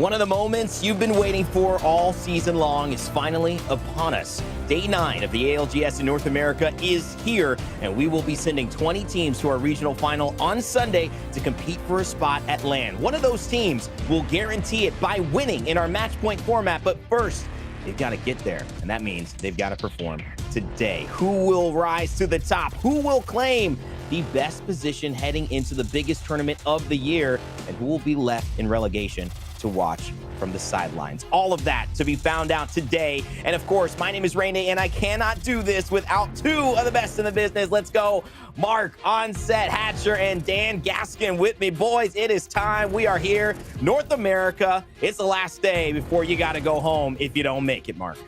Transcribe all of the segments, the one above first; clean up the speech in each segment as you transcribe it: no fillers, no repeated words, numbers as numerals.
One of the moments you've been waiting for all season long is finally upon us. Day 9 of the ALGS in North America is here, and we will be sending 20 teams to our regional final on Sunday to compete for a spot at LAN. One of those teams will guarantee it by winning in our match point format, but first, they've got to get there, and that means they've got to perform today. Who will rise to the top? Who will claim the best position heading into the biggest tournament of the year, and who will be left in relegation to watch from the sidelines? All of that to be found out today. And of course, my name is Rainy, and I cannot do this without two of the best in the business. Let's go. Mark Onset Hatcher and Dan Gaskin with me. Boys, it is time. We are here. North America. It's the last day before you got to go home if you don't make it, Mark.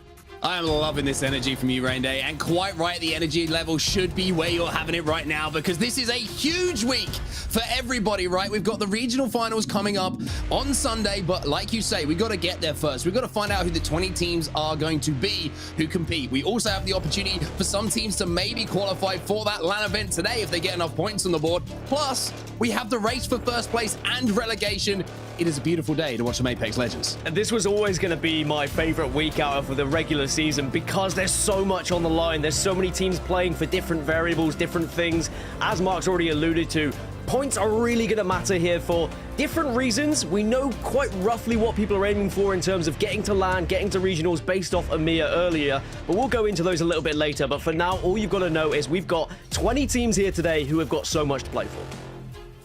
I am loving this energy from you, Rain Day, and quite right, the energy level should be where you're having it right now, because this is a huge week for everybody, right? We've got the regional finals coming up on Sunday, but like you say, we got to get there first. We've got to find out who the 20 teams are going to be who compete. We also have the opportunity for some teams to maybe qualify for that LAN event today if they get enough points on the board. Plus, we have the race for first place and relegation. It is a beautiful day to watch some Apex Legends. And this was always going to be my favorite week out of the regular season because there's so much on the line. There's so many teams playing for different variables, different things. As Mark's already alluded to, points are really going to matter here for different reasons. We know quite roughly what people are aiming for in terms of getting to LAN, getting to regionals based off EMEA earlier, but we'll go into those a little bit later. But for now, all you've got to know is we've got 20 teams here today who have got so much to play for.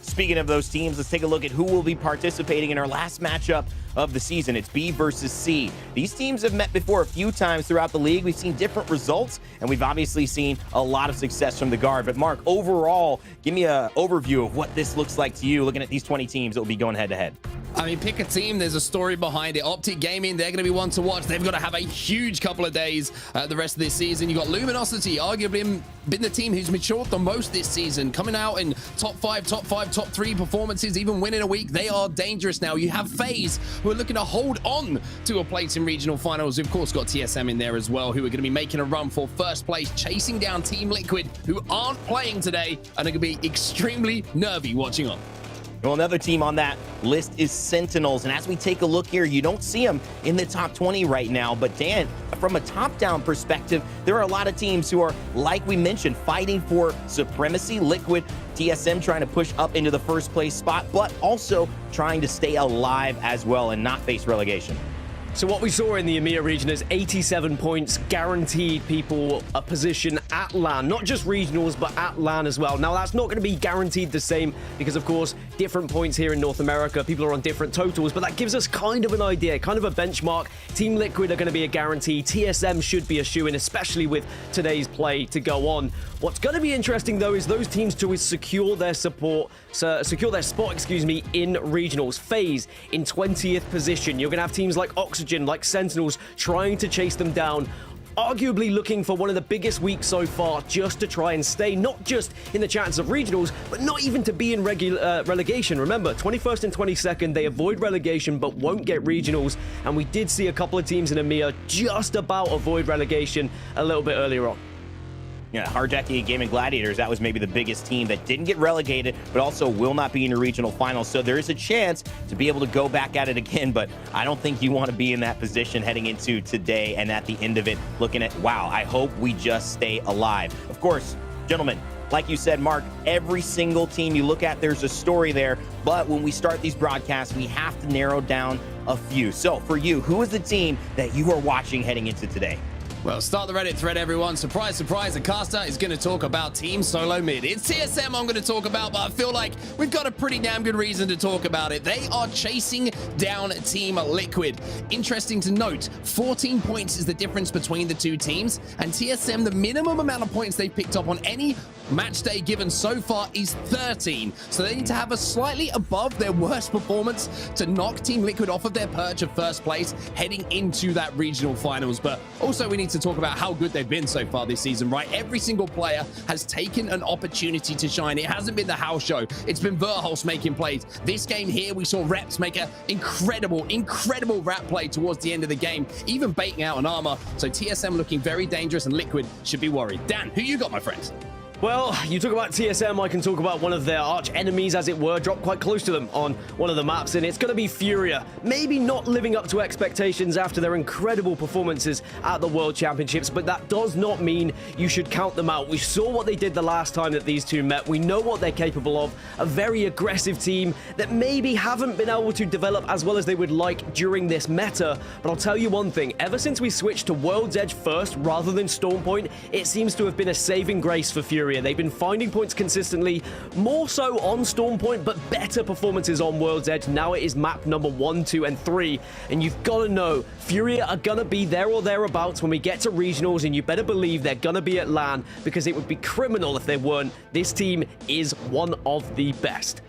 Speaking of those teams, let's take a look at who will be participating in our last matchup of the season. It's B versus C. These teams have met before a few times throughout the league. We've seen different results, and we've obviously seen a lot of success from the Guard. But Mark, overall, give me an overview of what this looks like to you, looking at these 20 teams that will be going head-to-head. I mean, pick a team. There's a story behind it. Optic Gaming, they're going to be one to watch. They've got to have a huge couple of days the rest of this season. You've got Luminosity, arguably been the team who's matured the most this season, coming out in top 5, top 3 performances, even winning a week. They are dangerous now. You have FaZe, who are looking to hold on to a place in regional finals. You've, of course, got TSM in there as well, who are going to be making a run for first place, chasing down Team Liquid, who aren't playing today and are going to be extremely nervy watching on. Well, another team on that list is Sentinels. And as we take a look here, you don't see them in the top 20 right now. But Dan, from a top-down perspective, there are a lot of teams who are, like we mentioned, fighting for supremacy. Liquid, TSM trying to push up into the first place spot, but also trying to stay alive as well and not face relegation. So what we saw in the EMEA region is 87 points guaranteed people a position at LAN, not just regionals, but at LAN as well. Now, that's not going to be guaranteed the same because, of course, different points here in North America, people are on different totals, but that gives us kind of an idea, kind of a benchmark. Team Liquid are going to be a guarantee. TSM should be a shoo-in, especially with today's play to go on. What's going to be interesting, though, is those teams to secure their spot, in regionals. FaZe in 20th position. You're going to have teams like Oxygen, like Sentinels, trying to chase them down. Arguably looking for one of the biggest weeks so far just to try and stay not just in the chances of regionals, but not even to be in relegation. Remember, 21st and 22nd, they avoid relegation but won't get regionals. And we did see a couple of teams in EMEA just about avoid relegation a little bit earlier on. Yeah, Hardjacking Gaming Gladiators, that was maybe the biggest team that didn't get relegated, but also will not be in the regional finals. So there is a chance to be able to go back at it again, but I don't think you want to be in that position heading into today and at the end of it looking at, wow, I hope we just stay alive. Of course, gentlemen, like you said, Mark, every single team you look at, there's a story there, but when we start these broadcasts, we have to narrow down a few. So for you, who is the team that you are watching heading into today? Well, start the Reddit thread, everyone. Surprise, surprise, Akasta is going to talk about Team Solo Mid. It's TSM I'm going to talk about, but I feel like we've got a pretty damn good reason to talk about it. They are chasing down Team Liquid. Interesting to note, 14 points is the difference between the two teams, and TSM, the minimum amount of points they've picked up on any match day given so far is 13. So they need to have a slightly above their worst performance to knock Team Liquid off of their perch of first place heading into that regional finals. But also we need to talk about how good they've been so far this season, right? Every single player has taken an opportunity to shine. It hasn't been the house show. It's been Verhulst making plays. This game here, we saw Reps make an incredible rat play towards the end of the game, even baiting out an armor. So TSM looking very dangerous, and Liquid should be worried. Dan, who you got, my friends? Well, you talk about TSM, I can talk about one of their arch enemies, as it were, dropped quite close to them on one of the maps, and it's going to be Furia. Maybe not living up to expectations after their incredible performances at the World Championships, but that does not mean you should count them out. We saw what they did the last time that these two met. We know what they're capable of. A very aggressive team that maybe haven't been able to develop as well as they would like during this meta, but I'll tell you one thing. Ever since we switched to World's Edge first rather than Stormpoint, it seems to have been a saving grace for Furia. They've been finding points consistently, more so on Stormpoint, but better performances on World's Edge. Now it is map number 1, 2, and 3, and you've got to know Furia are gonna be there or thereabouts when we get to regionals, and you better believe they're gonna be at LAN, because it would be criminal if they weren't. This team is one of the best.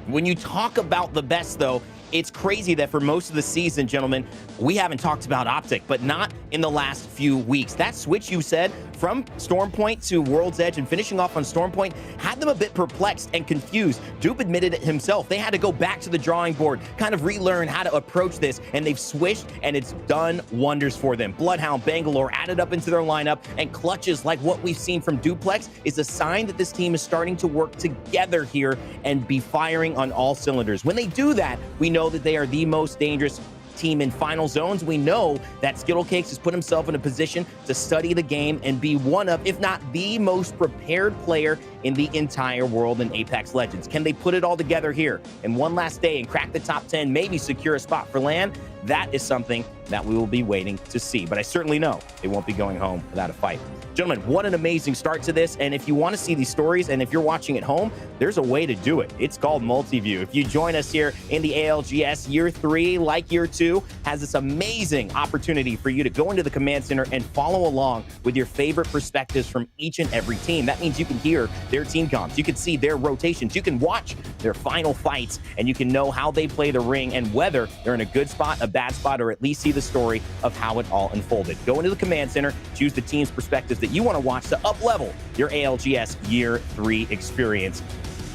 When you talk about the best, though, it's crazy that for most of the season, gentlemen, we haven't talked about Optic, but not in the last few weeks. That switch you said from Stormpoint to World's Edge and finishing off on Stormpoint had them a bit perplexed and confused. Dupe admitted it himself. They had to go back to the drawing board, kind of relearn how to approach this, and they've switched, and it's done wonders for them. Bloodhound, Bangalore added up into their lineup, and clutches like what we've seen from Duplex is a sign that this team is starting to work together here and be firing on all cylinders. When they do that, we know that they are the most dangerous team in final zones. We know that Skittlecakes has put himself in a position to study the game and be one of, if not the most prepared player in the entire world in Apex Legends. Can they put it all together here in one last day and crack the top 10, maybe secure a spot for LAN? That is something that we will be waiting to see. But I certainly know they won't be going home without a fight. Gentlemen, what an amazing start to this. And if you want to see these stories, and if you're watching at home, there's a way to do it. It's called Multiview. If you join us here in the ALGS, year 3, like year 2, has this amazing opportunity for you to go into the command center and follow along with your favorite perspectives from each and every team. That means you can hear their team comps, you can see their rotations, you can watch their final fights, and you can know how they play the ring and whether they're in a good spot, a bad spot, or at least see the story of how it all unfolded. Go into the command center, choose the team's perspectives that you want to watch to up-level your ALGS year 3 experience.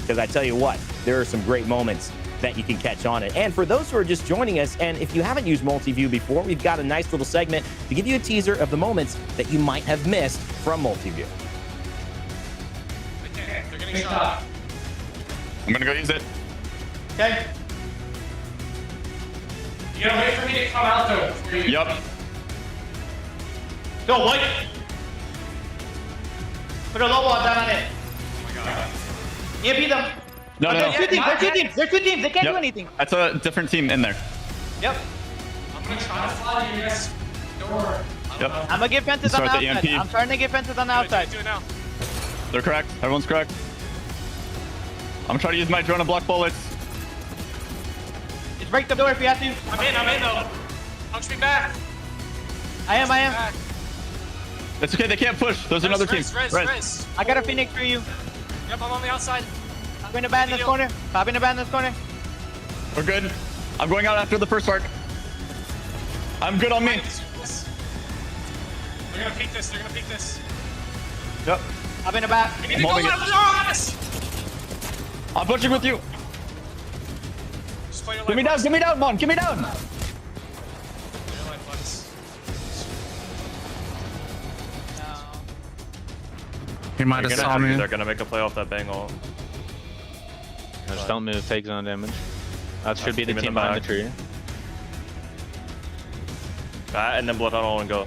Because I tell you what, there are some great moments that you can catch on it. And for those who are just joining us, and if you haven't used Multiview before, we've got a nice little segment to give you a teaser of the moments that you might have missed from Multiview. Okay, they're getting shot. I'm gonna go use it. Okay. You gotta wait for me to come out though. Before you... Yup. Go, White! Put a low wall down on it. Oh my god. You beat them. No, no, There's two no. teams, there's two teams, there's two teams. They can't Yep. do anything. That's a different team in there. Yep. I'm gonna try to fly you guys door. Yep. I'm gonna give fences on Start the the outside. EMP. I'm trying to get fences on the outside. Do it now. They're correct. Everyone's correct. I'm gonna try to use my drone to block bullets. Just break the door if you have to. I'm in though. Punch me back. I am. Back. It's okay, they can't push. There's another team. Res. I got a Phoenix for you. Yep, I'm on the outside. Pop in the band in this corner. Pop in the band in this corner. We're good. I'm going out after the first arc. I'm good on me. They're gonna peek this. They're gonna peek this. Yep. Pop in the back. We need to go Holding it. left. Yes! I'm pushing with you. Just play your Get me down, get me down, Mon. Get me down. He might have saw me. They're gonna make a play off that bangle. Just don't move, take zone damage. That should be the team in team the behind the back. tree. That and then blood all and go.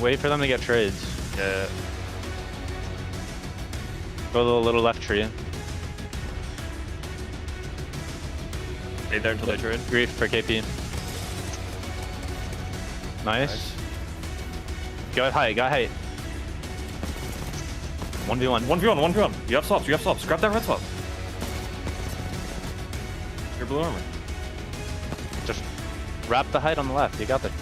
Wait for them to get trades. Yeah. Go to the little left tree. Stay there until they trade. Grief for KP. Nice. Go height, got height. 1v1. 1v1. You have swaps. Grab that red swap. Your blue armor. Just wrap the height on the left. You got it.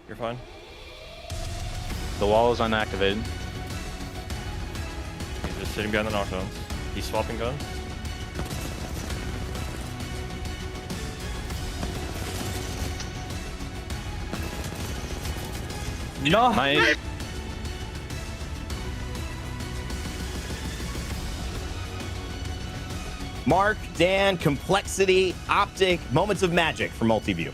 You're fine. The wall is unactivated. He's just sitting behind the knockdowns. He's swapping guns. No. Nice. Mark, Dan, Complexity, Optic, moments of magic for Multiview.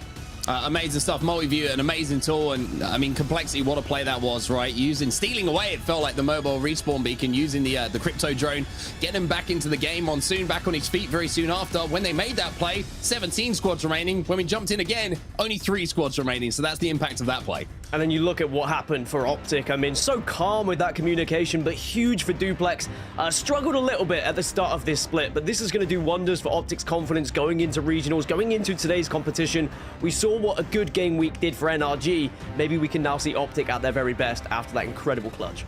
Amazing stuff. Multiview, an amazing tool, and I mean, Complexity, what a play that was, right? Stealing away, it felt like the mobile respawn beacon, using the crypto drone, getting him back into the game. Monsoon back on his feet very soon after. When they made that play, 17 squads remaining. When we jumped in again, only 3 squads remaining. So that's the impact of that play. And then you look at what happened for Optic. I mean, so calm with that communication, but huge for Duplex. Struggled a little bit at the start of this split, but this is going to do wonders for Optic's confidence going into regionals, going into today's competition. We saw what a good game week did for NRG. Maybe we can now see Optic at their very best after that incredible clutch.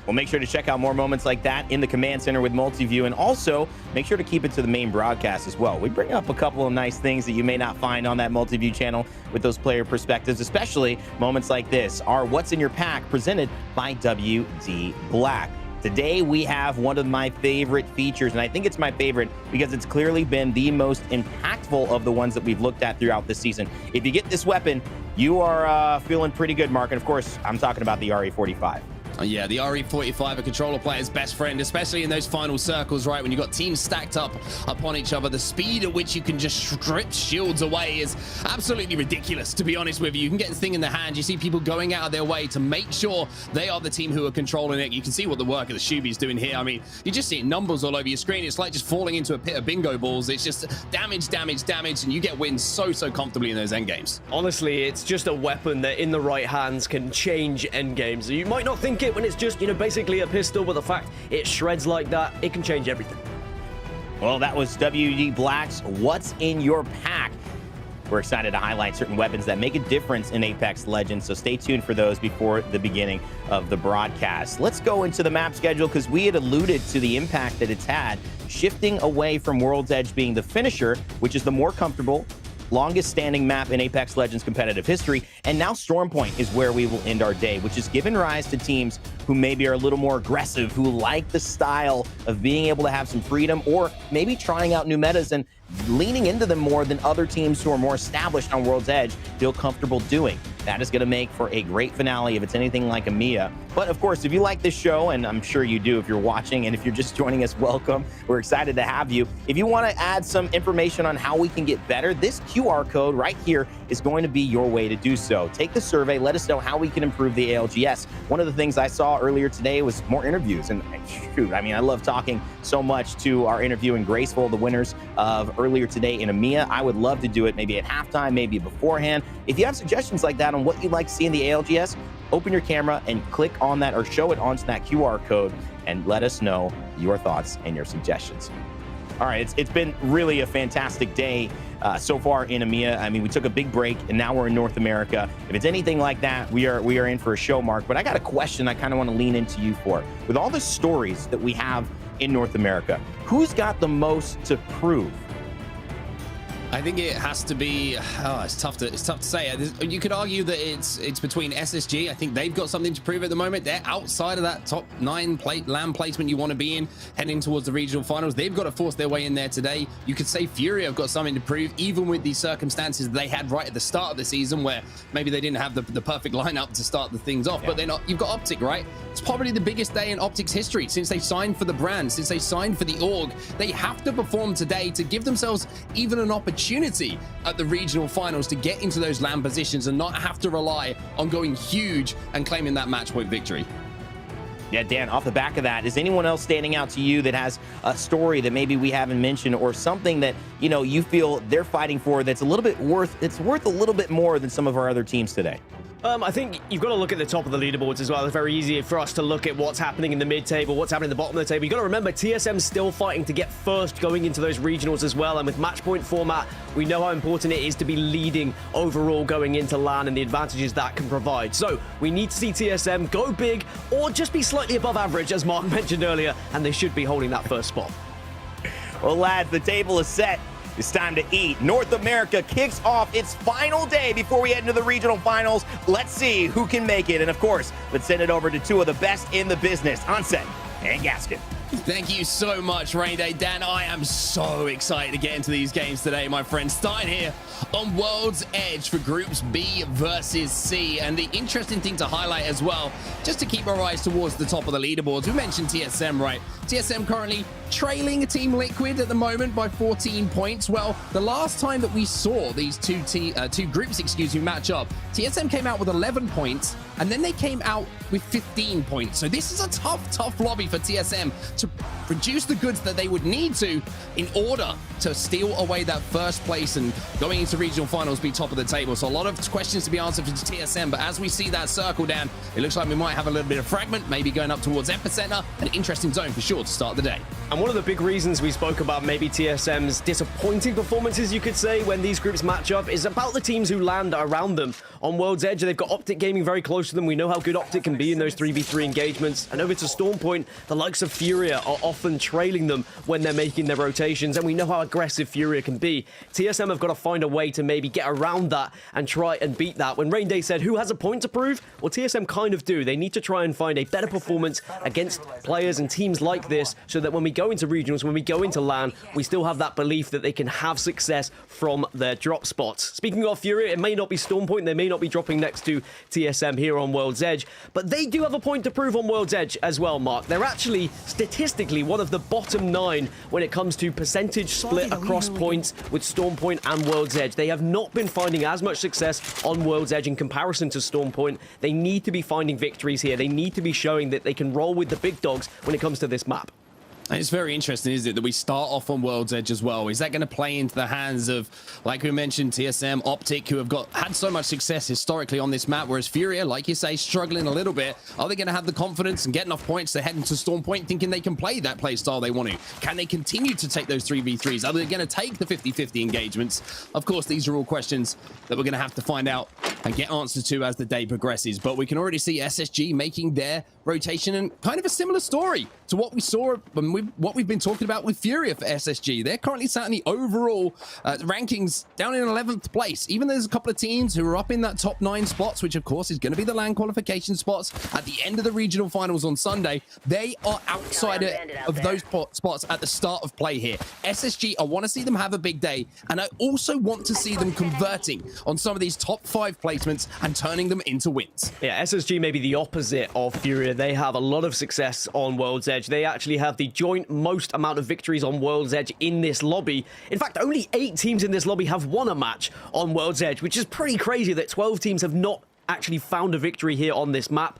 Well, make sure to check out more moments like that in the Command Center with Multiview, and also make sure to keep it to the main broadcast as well. We bring up a couple of nice things that you may not find on that Multiview channel with those player perspectives, especially moments like this. Our What's in Your Pack presented by WD Black. Today, we have one of my favorite features, and I think it's my favorite because it's clearly been the most impactful of the ones that we've looked at throughout this season. If you get this weapon, you are feeling pretty good, Mark. And of course, I'm talking about the RE45. Yeah, the RE45, a controller player's best friend, especially in those final circles, right? When you've got teams stacked up upon each other, the speed at which you can just strip shields away is absolutely ridiculous, to be honest with you. You can get this thing in the hand. You see people going out of their way to make sure they are the team who are controlling it. You can see what the work of the Shubi's doing here. I mean, you just see numbers all over your screen. It's like just falling into a pit of bingo balls. It's just damage, damage, damage, and you get wins so comfortably in those end games. Honestly, it's just a weapon that in the right hands can change end games. You might not think it when it's just, basically a pistol, but the fact it shreds like that, it can change everything. Well, that was WD Black's What's in Your Pack. We're excited to highlight certain weapons that make a difference in Apex Legends, so stay tuned for those before the beginning of the broadcast. Let's go into the map schedule because we had alluded to the impact that it's had, shifting away from World's Edge being the finisher, which is the more comfortable, longest standing map in Apex Legends competitive history, and now Stormpoint is where we will end our day, which has given rise to teams who maybe are a little more aggressive, who like the style of being able to have some freedom, or maybe trying out new metas and leaning into them more than other teams who are more established on World's Edge feel comfortable doing. That is going to make for a great finale if it's anything like EMEA. But of course, if you like this show, and I'm sure you do if you're watching, and if you're just joining us, welcome. We're excited to have you. If you want to add some information on how we can get better, this QR code right here is going to be your way to do so. Take the survey, let us know how we can improve the ALGS. One of the things I saw earlier today was more interviews, and shoot, I mean, I love talking so much to our interviewing Graceful, the winners of earlier today in EMEA. I would love to do it maybe at halftime, maybe beforehand. If you have suggestions like that on what you'd like to see in the ALGS, open your camera and click on that or show it onto that QR code and let us know your thoughts and your suggestions. All right, it's been really a fantastic day so far in EMEA. I mean, we took a big break and now we're in North America. If it's anything like that, we are in for a show, Mark. But I got a question I kind of want to lean into you for. With all the stories that we have in North America, who's got the most to prove? I think it has to be. It's tough to say. You could argue that it's between SSG. I think they've got something to prove at the moment. They're outside of that top 9 LAN placement you want to be in, heading towards the regional finals. They've got to force their way in there today. You could say Fury have got something to prove, even with the circumstances they had right at the start of the season, where maybe they didn't have the perfect lineup to start the things off. Yeah. But they're not. You've got Optic, right? It's probably the biggest day in Optic's history since they signed for the brand, since they signed for the org. They have to perform today to give themselves even an opportunity at the regional finals to get into those LAN positions and not have to rely on going huge and claiming that match point victory. Yeah, Dan, off the back of that, is anyone else standing out to you that has a story that maybe we haven't mentioned, or something that, you feel they're fighting for that's a little bit worth a little bit more than some of our other teams today? I think you've got to look at the top of the leaderboards as well. It's very easy for us to look at what's happening in the mid-table, what's happening at the bottom of the table. You've got to remember, TSM's still fighting to get first going into those regionals as well. And with match point format, we know how important it is to be leading overall going into LAN and the advantages that can provide. So we need to see TSM go big or just be slightly above average, as Mark mentioned earlier, and they should be holding that first spot. Well, lads, the table is set. It's time to eat. North America kicks off its final day before we head into the regional finals. Let's see who can make it. And of course, let's send it over to two of the best in the business, Onset and Gaskin. Thank you so much, Rain Day. Dan, I am so excited to get into these games today, my friends. Starting here on World's Edge for Groups B versus C. And the interesting thing to highlight as well, just to keep our eyes towards the top of the leaderboards, we mentioned TSM, right? TSM currently trailing Team Liquid at the moment by 14 points. Well, the last time that we saw these two groups, match up, TSM came out with 11 points, and then they came out with 15 points. So this is a tough lobby for TSM to produce the goods that they would need to in order to steal away that first place and going into regional finals be top of the table. So a lot of questions to be answered for TSM, but as we see that circle down, it looks like we might have a little bit of fragment, maybe going up towards Epicenter, an interesting zone for sure to start the day. And one of the big reasons we spoke about maybe TSM's disappointing performances, you could say, when these groups match up is about the teams who land around them. On World's Edge, they've got Optic Gaming very close to them. We know how good Optic can be in those 3v3 engagements. And over to Stormpoint, the likes of Furia are often trailing them when they're making their rotations, and we know how aggressive Furia can be. TSM have got to find a way to maybe get around that and try and beat that. When Rain Day said, who has a point to prove? Well, TSM kind of do. They need to try and find a better performance against players and teams like this so that when we go into regionals, when we go into LAN, we still have that belief that they can have success from their drop spots. Speaking of Furia, it may not be Stormpoint, they may not be dropping next to TSM here on World's Edge, but they do have a point to prove on World's Edge as well, Mark. They're actually statistically one of the bottom 9 when it comes to percentage split across points with Stormpoint and World's Edge. They have not been finding as much success on World's Edge in comparison to Stormpoint. They need to be finding victories here. They need to be showing that they can roll with the big dogs when it comes to this map. And it's very interesting, isn't it, that we start off on World's Edge as well? Is that going to play into the hands of, like we mentioned, TSM, Optic, who have had so much success historically on this map, whereas Furia, like you say, struggling a little bit? Are they going to have the confidence and get enough points to head into Stormpoint thinking they can play that play style they want to? Can they continue to take those 3v3s? Are they going to take the 50-50 engagements? Of course, these are all questions that we're going to have to find out and get answers to as the day progresses. But we can already see SSG making their rotation, and kind of a similar story to what we saw when what we've been talking about with Furia for SSG. They're currently sat in the overall rankings down in 11th place. Even though there's a couple of teams who are up in that top 9 spots, which of course is going to be the LAN qualification spots at the end of the regional finals on Sunday, they are outside of those spots at the start of play here. SSG, I want to see them have a big day, and I also want to see them converting on some of these top 5 placements and turning them into wins. Yeah, SSG may be the opposite of Furia. They have a lot of success on World's Edge. They actually have the joint most amount of victories on World's Edge in this lobby. In fact, only 8 teams in this lobby have won a match on World's Edge, which is pretty crazy that 12 teams have not actually found a victory here on this map.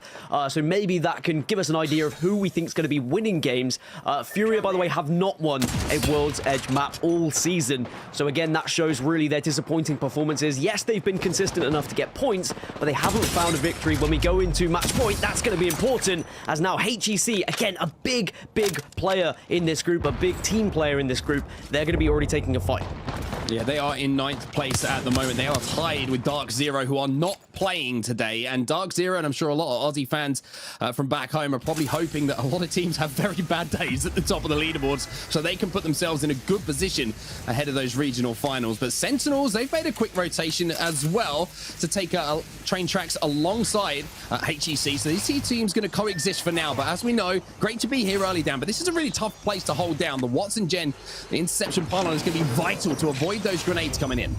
So maybe that can give us an idea of who we think is going to be winning games. Furia, by the way, have not won a World's Edge map all season. So again, that shows really their disappointing performances. Yes, they've been consistent enough to get points, but they haven't found a victory. When we go into match point, that's going to be important, as now HEC, again, a big player in this group, a big team player in this group, they're going to be already taking a fight. Yeah, they are in 9th place at the moment. They are tied with Dark Zero, who are not playing today. And Dark Zero, and I'm sure a lot of Aussie fans from back home are probably hoping that a lot of teams have very bad days at the top of the leaderboards so they can put themselves in a good position ahead of those regional finals. But Sentinels, they've made a quick rotation as well to take train tracks alongside HEC. So these two teams going to coexist for now. But as we know, great to be here early down. But this is a really tough place to hold down. The Watson Gen, the interception pylon is going to be vital to avoid those grenades coming in.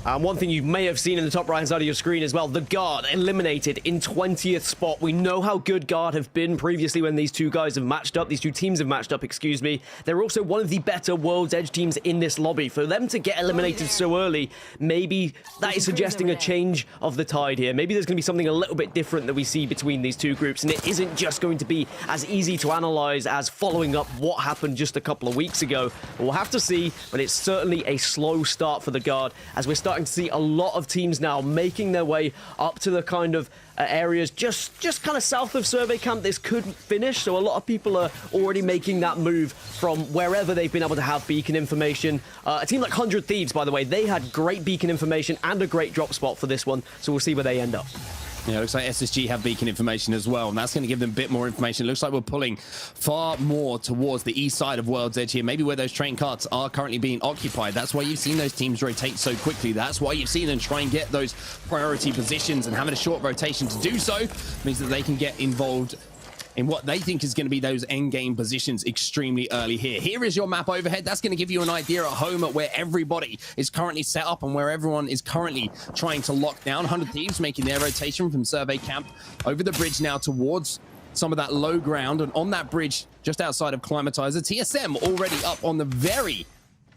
And one thing you may have seen in the top right-hand side of your screen as well, the Guard eliminated in 20th spot. We know how good Guard have been previously when these two guys have matched up, these two teams have matched up, excuse me. They're also one of the better World's Edge teams in this lobby. For them to get eliminated so early, maybe that is suggesting a change of the tide here. Maybe there's going to be something a little bit different that we see between these two groups, and it isn't just going to be as easy to analyze as following up what happened just a couple of weeks ago. We'll have to see, but it's certainly a slow start for the Guard, as we're starting to see a lot of teams now making their way up to the kind of areas just kind of south of Survey Camp this could finish. So a lot of people are already making that move from wherever they've been able to have beacon information. A team like 100 Thieves, by the way, they had great beacon information and a great drop spot for this one. So we'll see where they end up. Yeah, it looks like SSG have beacon information as well, and that's going to give them a bit more information. It looks like we're pulling far more towards the east side of World's Edge here, maybe where those train carts are currently being occupied. That's why you've seen those teams rotate so quickly. That's why you've seen them try and get those priority positions, and having a short rotation to do so means that they can get involved in what they think is going to be those end game positions extremely early here. Here is your map overhead. That's going to give you an idea at home at where everybody is currently set up and where everyone is currently trying to lock down. 100 Thieves making their rotation from survey camp over the bridge now towards some of that low ground, and on that bridge just outside of Climatizer, TSM already up on the very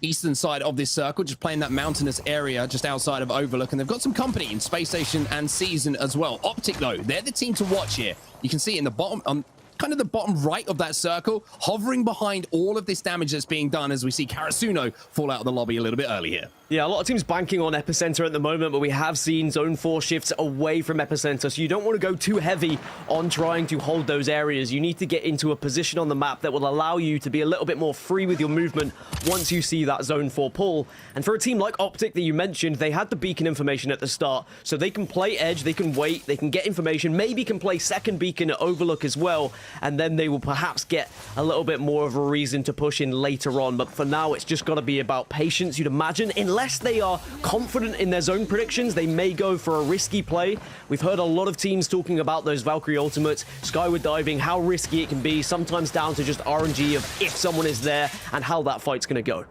eastern side of this circle, just playing that mountainous area just outside of Overlook, and they've got some company in Space Station and Season as well. Optic though, they're the team to watch here. You can see in the bottom, kind of the bottom right of that circle, hovering behind all of this damage that's being done as we see Karasuno fall out of the lobby a little bit early here. Yeah, a lot of teams banking on Epicenter at the moment, but we have seen Zone 4 shifts away from Epicenter, so you don't want to go too heavy on trying to hold those areas. You need to get into a position on the map that will allow you to be a little bit more free with your movement once you see that Zone 4 pull. And for a team like Optic that you mentioned, they had the beacon information at the start, so they can play edge, they can wait, they can get information, maybe can play second beacon at Overlook as well, and then they will perhaps get a little bit more of a reason to push in later on. But for now, it's just got to be about patience, you'd imagine. Unless they are confident in their zone predictions, they may go for a risky play. We've heard a lot of teams talking about those Valkyrie ultimates, skyward diving, how risky it can be, sometimes down to just RNG of if someone is there and how that fight's going to go.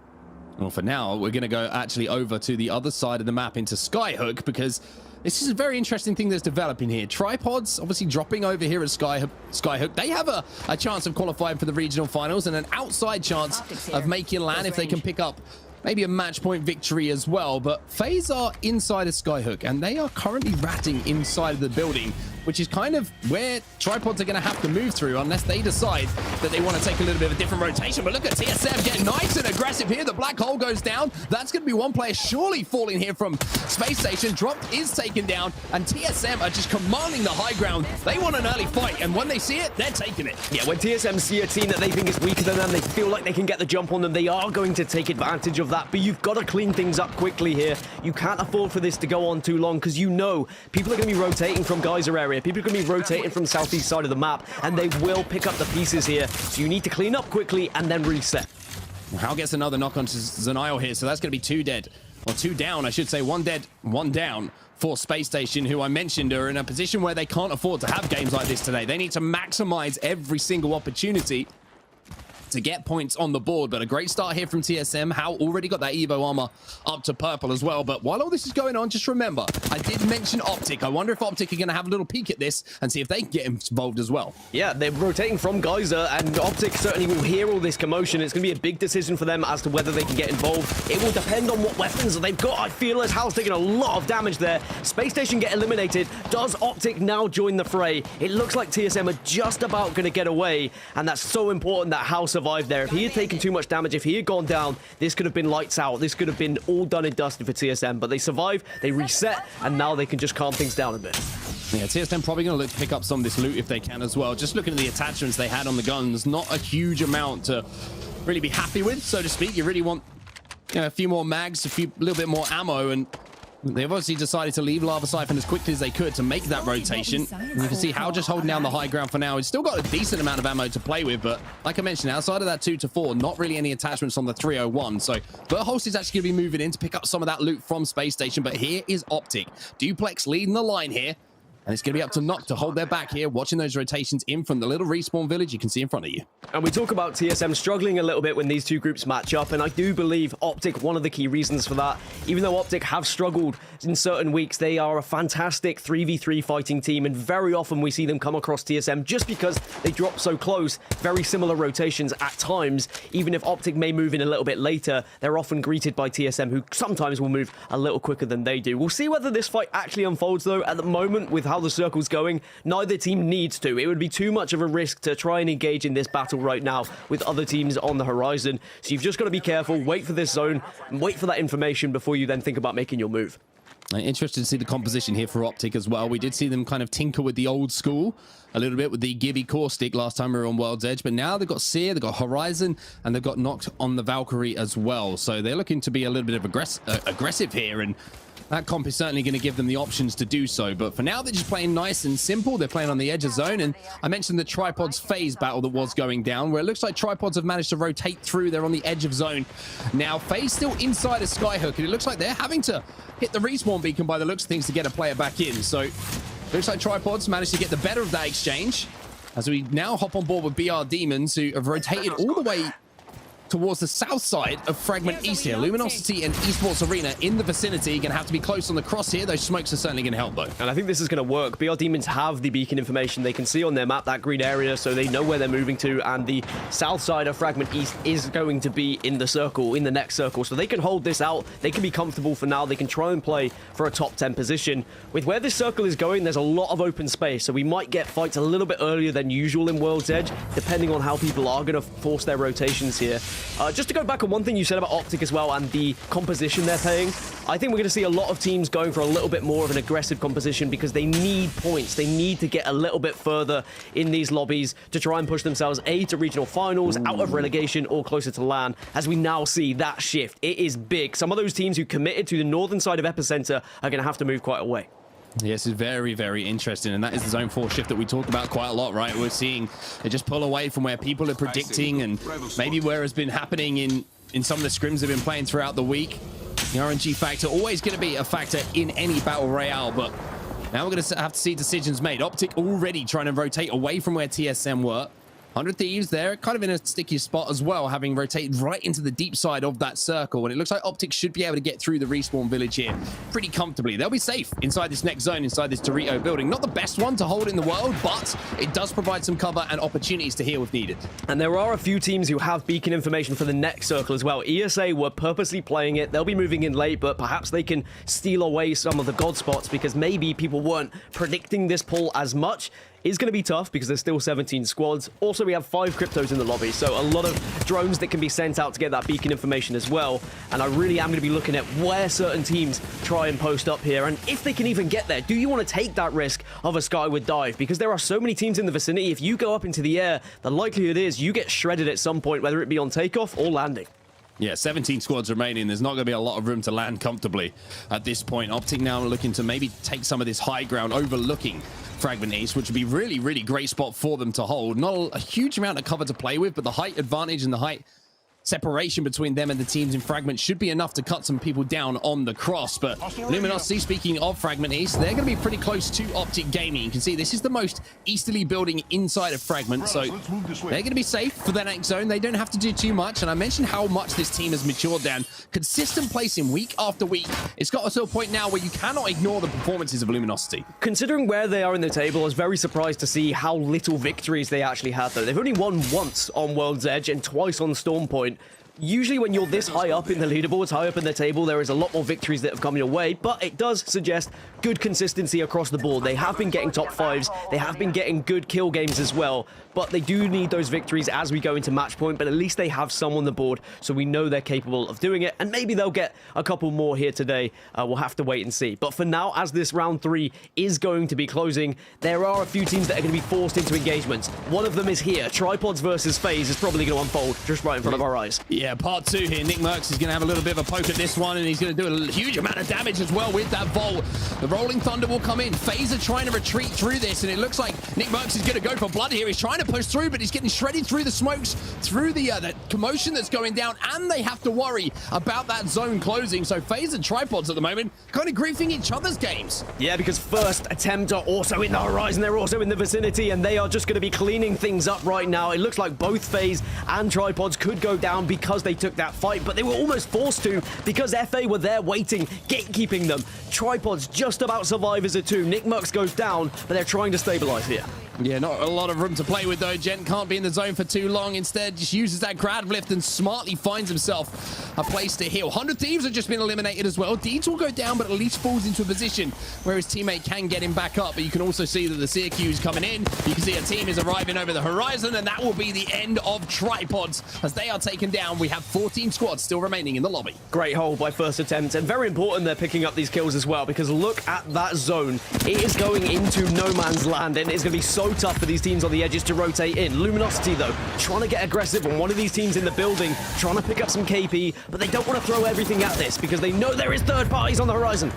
Well, for now, we're going to go actually over to the other side of the map into Skyhook, because this is a very interesting thing that's developing here. Tripods obviously dropping over here at Skyhook. They have a chance of qualifying for the regional finals and an outside chance of making LAN if they can pick up maybe a match point victory as well. But FaZe are inside of Skyhook, and they are currently ratting inside of the building, which is kind of where Tripods are going to have to move through unless they decide that they want to take a little bit of a different rotation. But look at TSM getting nice and aggressive here. The black hole goes down. That's going to be one player surely falling here from Space Station. Drop is taken down, and TSM are just commanding the high ground. They want an early fight, and when they see it, they're taking it. Yeah, when TSM see a team that they think is weaker than them, they feel like they can get the jump on them, they are going to take advantage of that. But you've got to clean things up quickly here. You can't afford for this to go on too long, because you know people are going to be rotating from Geyser area. People are going to be rotating from southeast side of the map, and they will pick up the pieces here. So you need to clean up quickly and then reset. Hal gets another knock onto Zenial here, so that's going to be 2 dead. Or 2 down, I should say. 1 dead, 1 down for Space Station, who I mentioned are in a position where they can't afford to have games like this today. They need to maximize every single opportunity to get points on the board. But a great start here from TSM. Hal already got that Evo armor up to purple as well. But while all this is going on, just remember, I did mention Optic. I wonder if Optic are going to have a little peek at this and see if they can get involved as well. Yeah, they're rotating from Geyser, and Optic certainly will hear all this commotion. It's going to be a big decision for them as to whether they can get involved. It will depend on what weapons they've got. I feel as Hal's taking a lot of damage there. Space Station get eliminated. Does Optic now join the fray? It looks like TSM are just about going to get away, and that's so important that Hal survived there. If he had taken too much damage, if he had gone down, this could have been lights out. This could have been all done and dusted for TSM, but they survived, they reset, and now they can just calm things down a bit. Yeah, TSM probably going to look to pick up some of this loot if they can as well. Just looking at the attachments they had on the guns, not a huge amount to really be happy with, so to speak. You really want, you know, a few more mags, a little bit more ammo, and they've obviously decided to leave Lava Siphon as quickly as they could to make that rotation. And you can see Hal just holding down the high ground for now. He's still got a decent amount of ammo to play with, but like I mentioned, outside of that 2 to 4, not really any attachments on the 301. So Verholst is actually going to be moving in to pick up some of that loot from Space Station. But here is Optic. Duplex leading the line here. And it's going to be up to Nock to hold their back here, watching those rotations in from the little respawn village you can see in front of you. And we talk about TSM struggling a little bit when these two groups match up, and I do believe Optic, one of the key reasons for that. Even though Optic have struggled in certain weeks, they are a fantastic 3v3 fighting team, and very often we see them come across TSM just because they drop so close. Very similar rotations at times. Even if Optic may move in a little bit later, they're often greeted by TSM, who sometimes will move a little quicker than they do. We'll see whether this fight actually unfolds, though. At the moment, with how the circle's going, neither team needs to. It would be too much of a risk to try and engage in this battle right now with other teams on the horizon. So you've just got to be careful, wait for this zone, and wait for that information before you then think about making your move. Interested to see the composition here for Optic as well. We did see them kind of tinker with the old school a little bit with the Gibby Caustic last time we were on World's Edge, but now they've got Seer, they've got Horizon, and they've got Noct on the Valkyrie as well. So they're looking to be a little bit of aggressive here, and that comp is certainly going to give them the options to do so. But for now, they're just playing nice and simple. They're playing on the edge of zone. And I mentioned the Tripods FaZe battle that was going down, where it looks like Tripods have managed to rotate through. They're on the edge of zone. Now, FaZe still inside of Skyhook, and it looks like they're having to hit the respawn beacon by the looks of things to get a player back in. So looks like Tripods managed to get the better of that exchange. as we now hop on board with BR Demons, who have rotated all the way towards the south side of Fragment East here. Luminosity and Esports Arena in the vicinity. You're going to have to be close on the cross here. Those smokes are certainly going to help, though. And I think this is going to work. BR Demons have the beacon information. They can see on their map that green area, so they know where they're moving to. And the south side of Fragment East is going to be in the circle, in the next circle. So they can hold this out. They can be comfortable for now. They can try and play for a top 10 position. With where this circle is going, there's a lot of open space. So we might get fights a little bit earlier than usual in World's Edge, depending on how people are going to force their rotations here. Just to go back on one thing you said about Optic as well and the composition they're playing, I think we're going to see a lot of teams going for a little bit more of an aggressive composition because they need points. They need to get a little bit further in these lobbies to try and push themselves to regional finals, out of relegation, or closer to LAN, as we now see that shift. It is big. Some of those teams who committed to the northern side of Epicenter are going to have to move quite a way. Yes, it's very, very interesting, and that is the Zone 4 shift that we talk about quite a lot, right? We're seeing it just pull away from where people are predicting and maybe where has been happening in some of the scrims they've been playing throughout the week. The RNG factor always going to be a factor in any battle royale, but now we're going to have to see decisions made. Optic already trying to rotate away from where TSM were. 100 Thieves there, kind of in a sticky spot as well, having rotated right into the deep side of that circle. And it looks like Optic should be able to get through the respawn village here pretty comfortably. They'll be safe inside this next zone, inside this Dorito building. Not the best one to hold in the world, but it does provide some cover and opportunities to heal if needed. And there are a few teams who have beacon information for the next circle as well. ESA were purposely playing it. They'll be moving in late, but perhaps they can steal away some of the god spots because maybe people weren't predicting this pull as much. Is going to be tough because there's still 17 squads. Also, we have 5 cryptos in the lobby, so a lot of drones that can be sent out to get that beacon information as well. And I really am going to be looking at where certain teams try and post up here, and if they can even get there. Do you want to take that risk of a skyward dive? Because there are so many teams in the vicinity. If you go up into the air, the likelihood is you get shredded at some point, whether it be on takeoff or landing. Yeah, 17 squads remaining. There's not going to be a lot of room to land comfortably at this point. Optic now looking to maybe take some of this high ground overlooking Fragment East, which would be really, really great spot for them to hold. Not a huge amount of cover to play with, but the height advantage and the height separation between them and the teams in Fragment should be enough to cut some people down on the cross. But Luminosity, speaking of Fragment East, they're going to be pretty close to Optic Gaming. You can see this is the most easterly building inside of Fragment, so they're going to be safe for their next zone. They don't have to do too much, and I mentioned how much this team has matured down. Consistent placing week after week. It's got to a point now where you cannot ignore the performances of Luminosity. Considering where they are in the table, I was very surprised to see how little victories they actually had, though. They've only won once on World's Edge and twice on Storm Point. Usually when you're this high up in the leaderboards, high up in the table, there is a lot more victories that have come your way, but it does suggest good consistency across the board. They have been getting top 5s, they have been getting good kill games as well, but they do need those victories as we go into match point, but at least they have some on the board, so we know they're capable of doing it, and maybe they'll get a couple more here today. We'll have to wait and see. But for now, as this round 3 is going to be closing, there are a few teams that are going to be forced into engagements. One of them is here. Tripods versus FaZe is probably going to unfold just right in front of our eyes. Yeah, part 2 here. Nick Mercs is going to have a little bit of a poke at this one, and he's going to do a huge amount of damage as well with that Volt. The Rolling Thunder will come in. FaZe are trying to retreat through this, and it looks like Nick Mercs is going to go for blood here. He's trying to push through, but he's getting shredded through the smokes, through the commotion that's going down, and they have to worry about that zone closing. So FaZe and Tripods at the moment kind of griefing each other's games. Yeah, because First Attempt are also in the horizon. They're also in the vicinity, and they are just going to be cleaning things up right now. It looks like both FaZe and Tripods could go down because they took that fight, but they were almost forced to because FA were there waiting, gatekeeping them. Tripods just about survive as a 2. Nick Mercs goes down, but they're trying to stabilize here. Yeah, not a lot of room to play with, though. Gent can't be in the zone for too long. Instead, just uses that grab lift and smartly finds himself a place to heal. 100 Thieves have just been eliminated as well. Deeds will go down, but at least falls into a position where his teammate can get him back up. But you can also see that the CQ is coming in. You can see a team is arriving over the horizon, and that will be the end of Tripods as they are taken down. We have 14 squads still remaining in the lobby. Great hold by First Attempt, and very important they're picking up these kills as well, because look at that zone. It is going into no man's land, and it's going to be so tough for these teams on the edges to rotate in. Luminosity, though, trying to get aggressive on one of these teams in the building, trying to pick up some KP, but they don't want to throw everything at this because they know there is third parties on the horizon.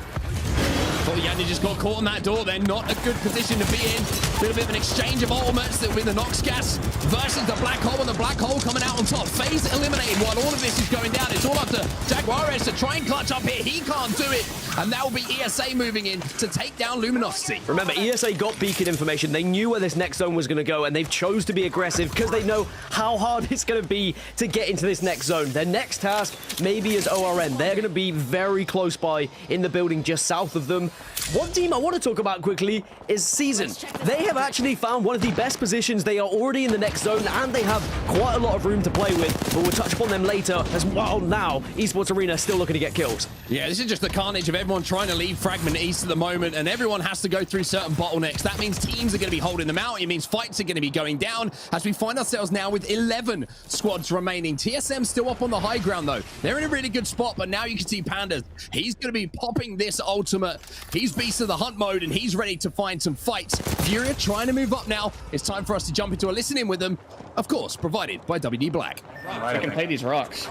Oh, Yanni just got caught on that door then. Not a good position to be in. A little bit of an exchange of ultimates. That will be the Nox Gas versus the Black Hole, and the Black Hole coming out on top. FaZe eliminated while all of this is going down. It's all up to Jaguares to try and clutch up here. He can't do it. And that will be ESA moving in to take down Luminosity. Remember, ESA got beacon information. They knew where this next zone was going to go, and they've chose to be aggressive because they know how hard it's going to be to get into this next zone. Their next task maybe is ORN. They're going to be very close by in the building just south of them. One team I want to talk about quickly is Season. They have actually found one of the best positions. They are already in the next zone, and they have quite a lot of room to play with, but we'll touch upon them later as well. Now, Esports Arena still looking to get kills. Yeah, this is just the carnage of everyone trying to leave Fragment East at the moment, and everyone has to go through certain bottlenecks. That means teams are going to be holding them out. It means fights are going to be going down as we find ourselves now with 11 squads remaining. TSM still up on the high ground, though. They're in a really good spot, but now you can see Panda. He's going to be popping this ultimate. He's Beast of the Hunt mode, and he's ready to find some fights. Furia trying to move up now. It's time for us to jump into a listen-in with them. Of course, provided by WD Black. We can play these rocks.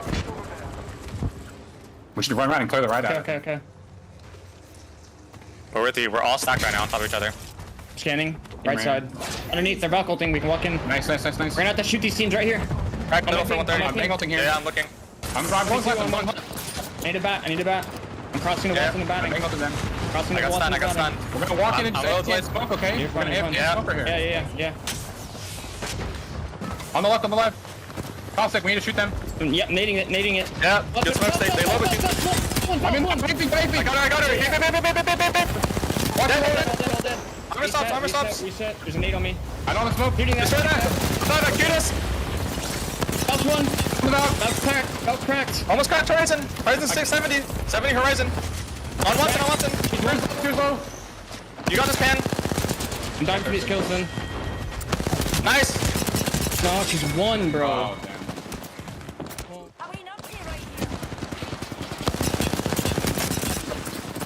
We should run around and clear the right out. Okay. We're all stacked right now on top of each other. Scanning. Right side. Underneath, they're back ulting. We can walk in. Nice. We're gonna have to shoot these teams right here. Crack middle for 130. I'm bang ulting here. Yeah, I'm looking. I'm driving left. I need a bat. I'm crossing the wall from the batting. I'm bang ulting them. Crossing the wall from the batting. We're gonna walk in and hit smoke, okay? We're gonna hit smoke right here. Yeah. On the left. Caustic, we need to shoot them. Yep, nading it. Yeah, good smoke. They love it. I'm in. I got her. Hit. Watch it. Armor stops. Reset. There's a nade on me. I don't want to smoke. Shooting that. Shoot us. That's one. That's cracked. Almost cracked Horizon. Horizon 670. 70 Horizon. On Watson. He's too low. You got this, Pan. I'm dying for these kills then. Nice. No, she's one, bro. Are we not here right here?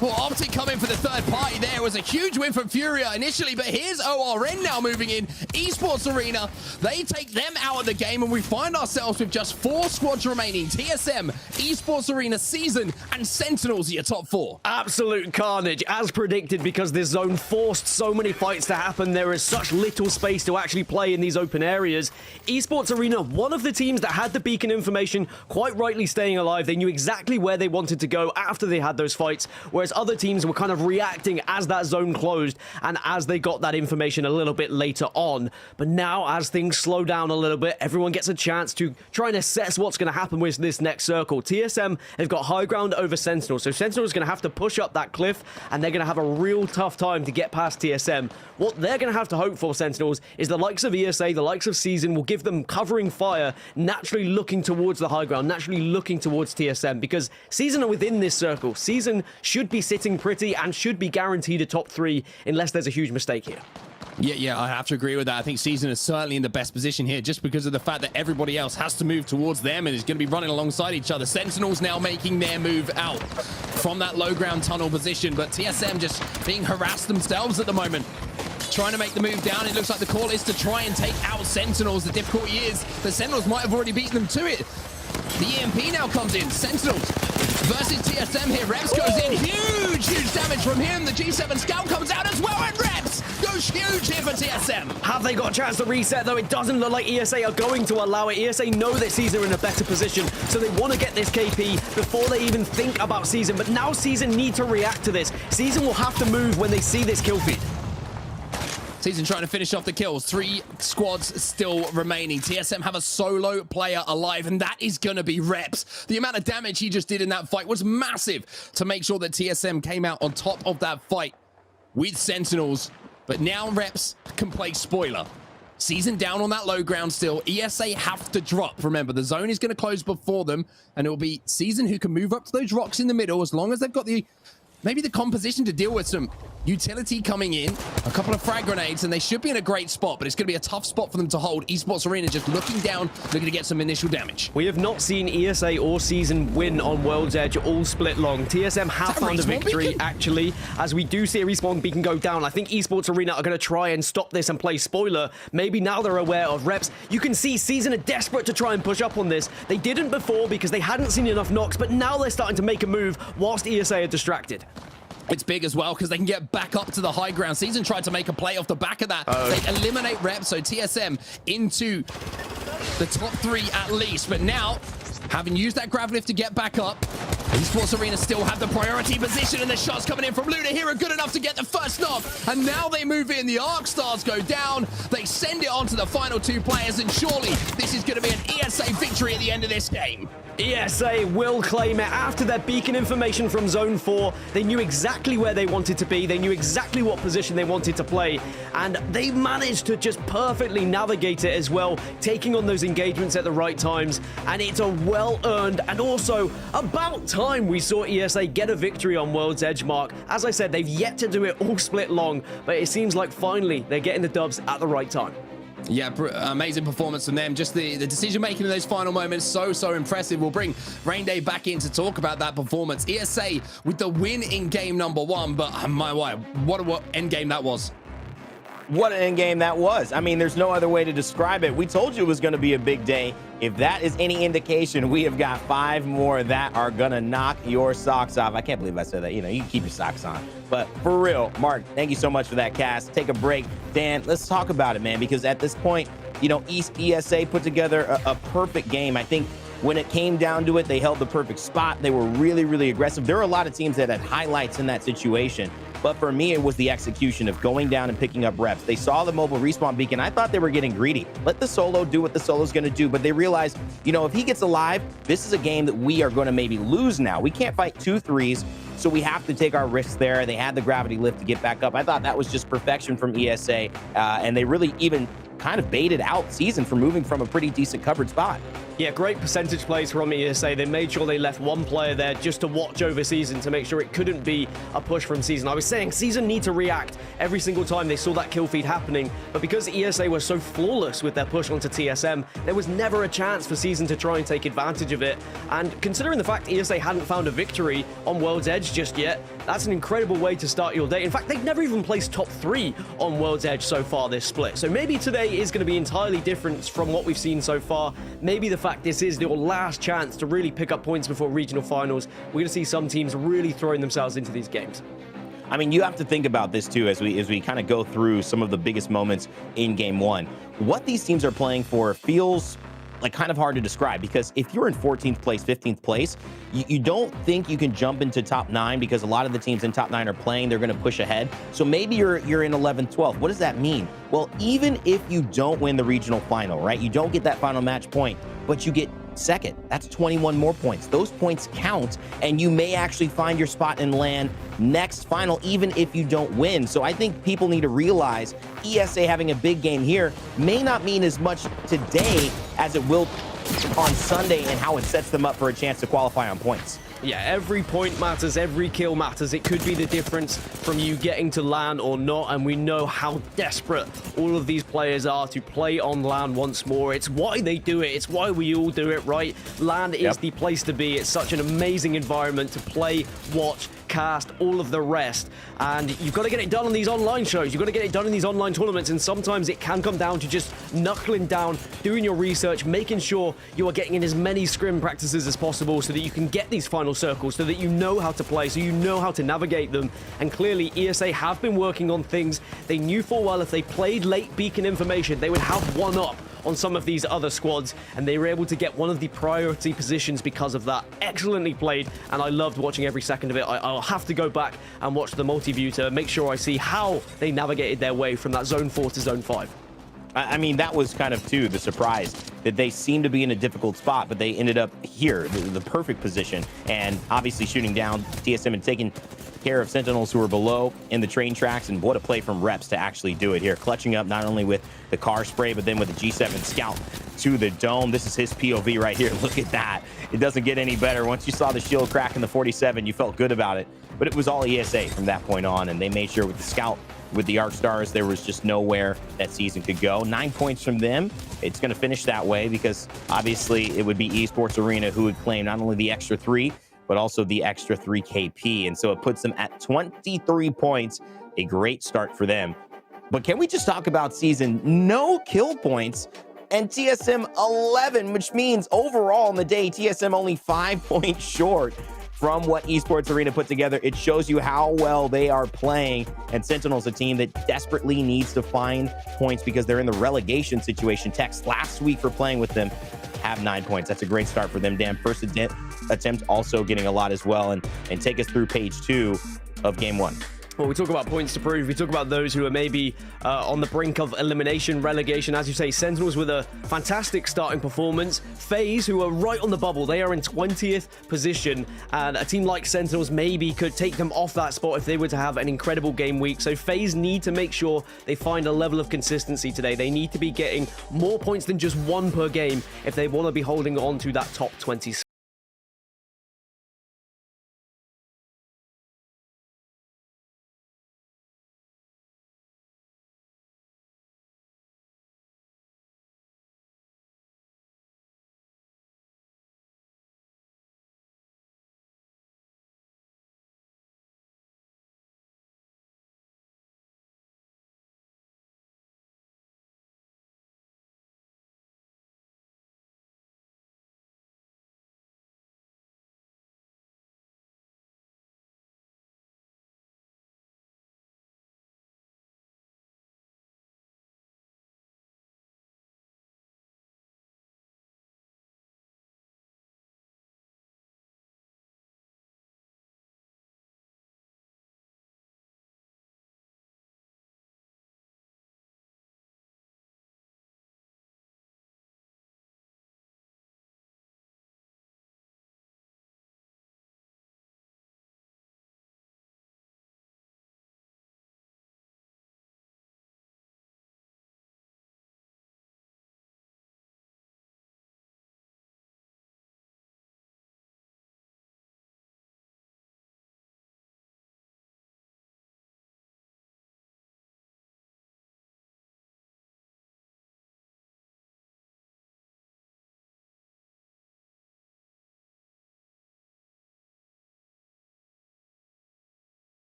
Well, Optic coming for the third party there. It was a huge win from Furia initially, but here's ORN now moving in. Esports Arena, they take them out of the game, and we find ourselves with just 4 squads remaining. TSM, Esports Arena, Season, and Sentinels are your top 4. Absolute carnage, as predicted, because this zone forced so many fights to happen. There is such little space to actually play in these open areas. Esports Arena, one of the teams that had the beacon information, quite rightly staying alive. They knew exactly where they wanted to go after they had those fights, whereas other teams were kind of reacting as that zone closed and as they got that information a little bit later on. But now, as things slow down a little bit, everyone gets a chance to try and assess what's going to happen with this next circle. TSM have got high ground over Sentinel, so Sentinel is going to have to push up that cliff, and they're going to have a real tough time to get past TSM. What they're going to have to hope for, Sentinels, is the likes of ESA, the likes of Season will give them covering fire, naturally looking towards the high ground, naturally looking towards TSM, because Season are within this circle. Season should be sitting pretty and should be guaranteed a top 3 unless there's a huge mistake here. Yeah, I have to agree with that. I think Season is certainly in the best position here just because of the fact that everybody else has to move towards them and is going to be running alongside each other. Sentinels now making their move out from that low ground tunnel position, but TSM just being harassed themselves at the moment. Trying to make the move down. It looks like the call is to try and take out Sentinels. The difficulty is that Sentinels might have already beaten them to it. The EMP now comes in. Sentinels versus TSM here. Reps goes in. Huge damage from him. The G7 Scout comes out as well, and Reps goes huge here for TSM. Have they got a chance to reset, though? It doesn't look like ESA are going to allow it. ESA know that Season are in a better position, so they want to get this KP before they even think about Season. But now Season need to react to this. Season will have to move when they see this kill feed. Season trying to finish off the kills. 3 squads still remaining. TSM have a solo player alive, and that is going to be Reps. The amount of damage he just did in that fight was massive to make sure that TSM came out on top of that fight with Sentinels. But now Reps can play spoiler. Season down on that low ground still. ESA have to drop. Remember, the zone is going to close before them, and it will be Season who can move up to those rocks in the middle as long as they've got maybe the composition to deal with some utility coming in, a couple of frag grenades, and they should be in a great spot, but it's going to be a tough spot for them to hold. Esports Arena just looking down, looking to get some initial damage. We have not seen ESA or Season win on World's Edge all split long. TSM have found a victory, beacon? Actually, as we do see a respawn beacon go down. I think Esports Arena are going to try and stop this and play spoiler. Maybe now they're aware of Reps. You can see Season are desperate to try and push up on this. They didn't before because they hadn't seen enough knocks, but now they're starting to make a move whilst ESA are distracted. It's big as well because they can get back up to the high ground. Season tried to make a play off the back of that. They eliminate Rep, so TSM into the top 3 at least. But now, having used that grav lift to get back up, Esports Arena still have the priority position, and the shots coming in from Luna here are good enough to get the first knock. And now they move in. The Arc Stars go down. They send it on to the final 2 players, and surely this is going to be an ESA victory at the end of this game. ESA will claim it after their beacon information from Zone 4. They knew exactly where they wanted to be. They knew exactly what position they wanted to play. And they managed to just perfectly navigate it as well, taking on those engagements at the right times. And it's a well-earned and also about time we saw ESA get a victory on World's Edge, Mark. As I said, they've yet to do it all split long, but it seems like finally they're getting the dubs at the right time. Yeah, amazing performance from them. Just the decision-making in those final moments, so impressive. We'll bring Rain Day back in to talk about that performance. ESA with the win in game number 1, but my why, what end game that was. What an end game that was. I mean, there's no other way to describe it. We told you it was going to be a big day. If that is any indication, we have got 5 more that are going to knock your socks off. I can't believe I said that. You know, you can keep your socks on. But for real, Mark, thank you so much for that cast. Take a break. Dan, let's talk about it, man, because at this point, you know, ESA put together a perfect game. I think when it came down to it, they held the perfect spot. They were really, really aggressive. There were a lot of teams that had highlights in that situation. But for me, it was the execution of going down and picking up reps. They saw the mobile respawn beacon. I thought they were getting greedy. Let the solo do what the solo's going to do. But they realized, you know, if he gets alive, this is a game that we are going to maybe lose now. We can't fight 2 threes, so we have to take our risks there. They had the gravity lift to get back up. I thought that was just perfection from ESA. And they really even kind of baited out Season for moving from a pretty decent covered spot. Yeah, great percentage plays from ESA. They made sure they left one player there just to watch over Season to make sure it couldn't be a push from Season. I was saying Season need to react every single time they saw that kill feed happening, but because ESA were so flawless with their push onto TSM, there was never a chance for Season to try and take advantage of it. And considering the fact ESA hadn't found a victory on World's Edge just yet, that's an incredible way to start your day. In fact, they've never even placed top 3 on World's Edge so far this split. So maybe today is going to be entirely different from what we've seen so far. Maybe the fact this is your last chance to really pick up points before regional finals. We're going to see some teams really throwing themselves into these games. I mean, you have to think about this too as we kind of go through some of the biggest moments in game 1. What these teams are playing for feels like kind of hard to describe, because if you're in 14th place, 15th place, you don't think you can jump into top 9 because a lot of the teams in top 9 are playing. They're going to push ahead. So maybe you're in 11th, 12th. What does that mean? Well, even if you don't win the regional final, right? You don't get that final match point, but you get second. That's 21 more points. Those points count, and you may actually find your spot and land next final, even if you don't win. So I think people need to realize ESA having a big game here may not mean as much today as it will on Sunday, and how it sets them up for a chance to qualify on points. Yeah, every point matters, every kill matters. It could be the difference from you getting to LAN or not, and we know how desperate all of these players are to play on LAN once more. It's why they do it. It's why we all do it, right? LAN is the place to be. It's such an amazing environment to play, watch, cast, all of the rest. And you've got to get it done on these online shows. You've got to get it done in these online tournaments, and sometimes it can come down to just knuckling down, doing your research, making sure you are getting in as many scrim practices as possible so that you can get these final circles, so that you know how to play, so you know how to navigate them. And clearly ESA have been working on things. They knew full well if they played late beacon information, they would have one up on some of these other squads, and they were able to get one of the priority positions because of that. Excellently played, and I loved watching every second of it. I'll have to go back and watch the multi-view to make sure I see how they navigated their way from that zone 4 to zone 5. I mean, that was kind of, too, the surprise, that they seemed to be in a difficult spot, but they ended up here, the perfect position, and obviously shooting down TSM and taking care of Sentinels who were below in the train tracks. And what a play from Reps to actually do it here, clutching up not only with the car spray, but then with the G7 Scout to the dome. This is his POV right here. Look at that. It doesn't get any better. Once you saw the shield crack in the 47, you felt good about it, but it was all ESA from that point on, and they made sure with the Scout, with the Arc Stars, there was just nowhere that Season could go. 9 points from them. It's going to finish that way because obviously it would be Esports Arena who would claim not only the extra 3, but also the extra 3 KP. And so it puts them at 23 points, a great start for them. But can we just talk about Season? No kill points, and TSM 11, which means overall in the day, TSM only 5 points short. from what Esports Arena put together, it shows you how well they are playing. And Sentinel's a team that desperately needs to find points because they're in the relegation situation. Text last week for playing with them have 9 points. That's a great start for them. Dan, first attempt also getting a lot as well. And take us through page 2 of game 1. Well, we talk about points to prove. We talk about those who are maybe on the brink of elimination, relegation. As you say, Sentinels with a fantastic starting performance. FaZe, who are right on the bubble. They are in 20th position. And a team like Sentinels maybe could take them off that spot if they were to have an incredible game week. So FaZe need to make sure they find a level of consistency today. They need to be getting more points than just 1 per game if they want to be holding on to that top 20 spot.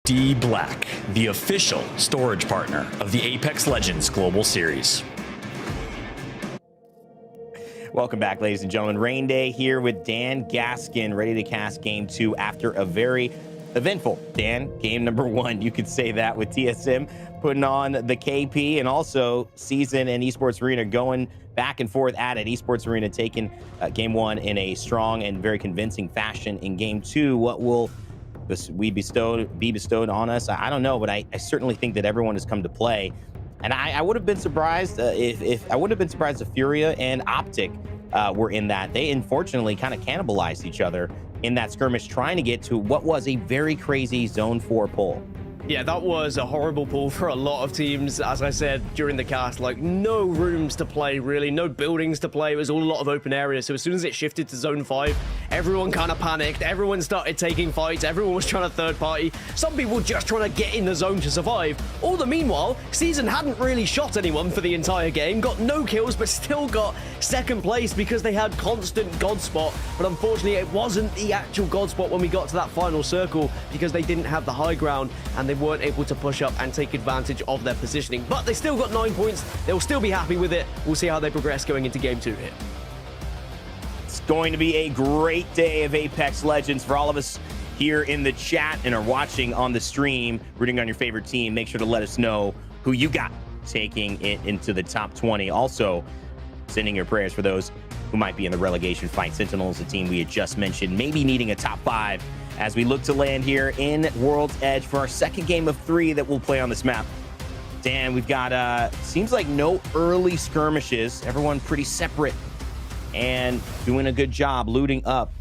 D Black, the official storage partner of the Apex Legends Global Series. Welcome back, ladies and gentlemen. Rain Day here with Dan Gaskin, ready to cast game 2 after a very eventful, Dan, game number 1. You could say that with TSM putting on the KP, and also Season and Esports Arena going back and forth at it. Esports Arena taking game 1 in a strong and very convincing fashion. In game 2, what will be bestowed on us? I don't know, but I certainly think that everyone has come to play. And I would have been surprised if Furia and Optic were in that. They unfortunately kind of cannibalized each other in that skirmish, trying to get to what was a very crazy Zone 4 pull. Yeah, that was a horrible pull for a lot of teams. As I said during the cast, like no rooms to play, really, no buildings to play. It was all a lot of open areas. So as soon as it shifted to Zone 5, everyone kind of panicked. Everyone started taking fights. Everyone was trying to third party. Some people just trying to get in the zone to survive. All the meanwhile, Season hadn't really shot anyone for the entire game, got no kills, but still got second place because they had constant God spot. But unfortunately, it wasn't the actual God spot when we got to that final circle because they didn't have the high ground and they weren't able to push up and take advantage of their positioning. But they still got 9 points. They'll still be happy with it. We'll see how they progress going into game 2 here. It's going to be a great day of Apex Legends for all of us here in the chat and are watching on the stream, rooting on your favorite team. Make sure to let us know who you got taking it into the top 20. Also, sending your prayers for those who might be in the relegation fight. Sentinel is the team we had just mentioned, maybe needing a top 5 as we look to land here in World's Edge for our second game of 3 that we'll play on this map. Dan, we've got, seems like no early skirmishes. Everyone pretty separate and doing a good job looting up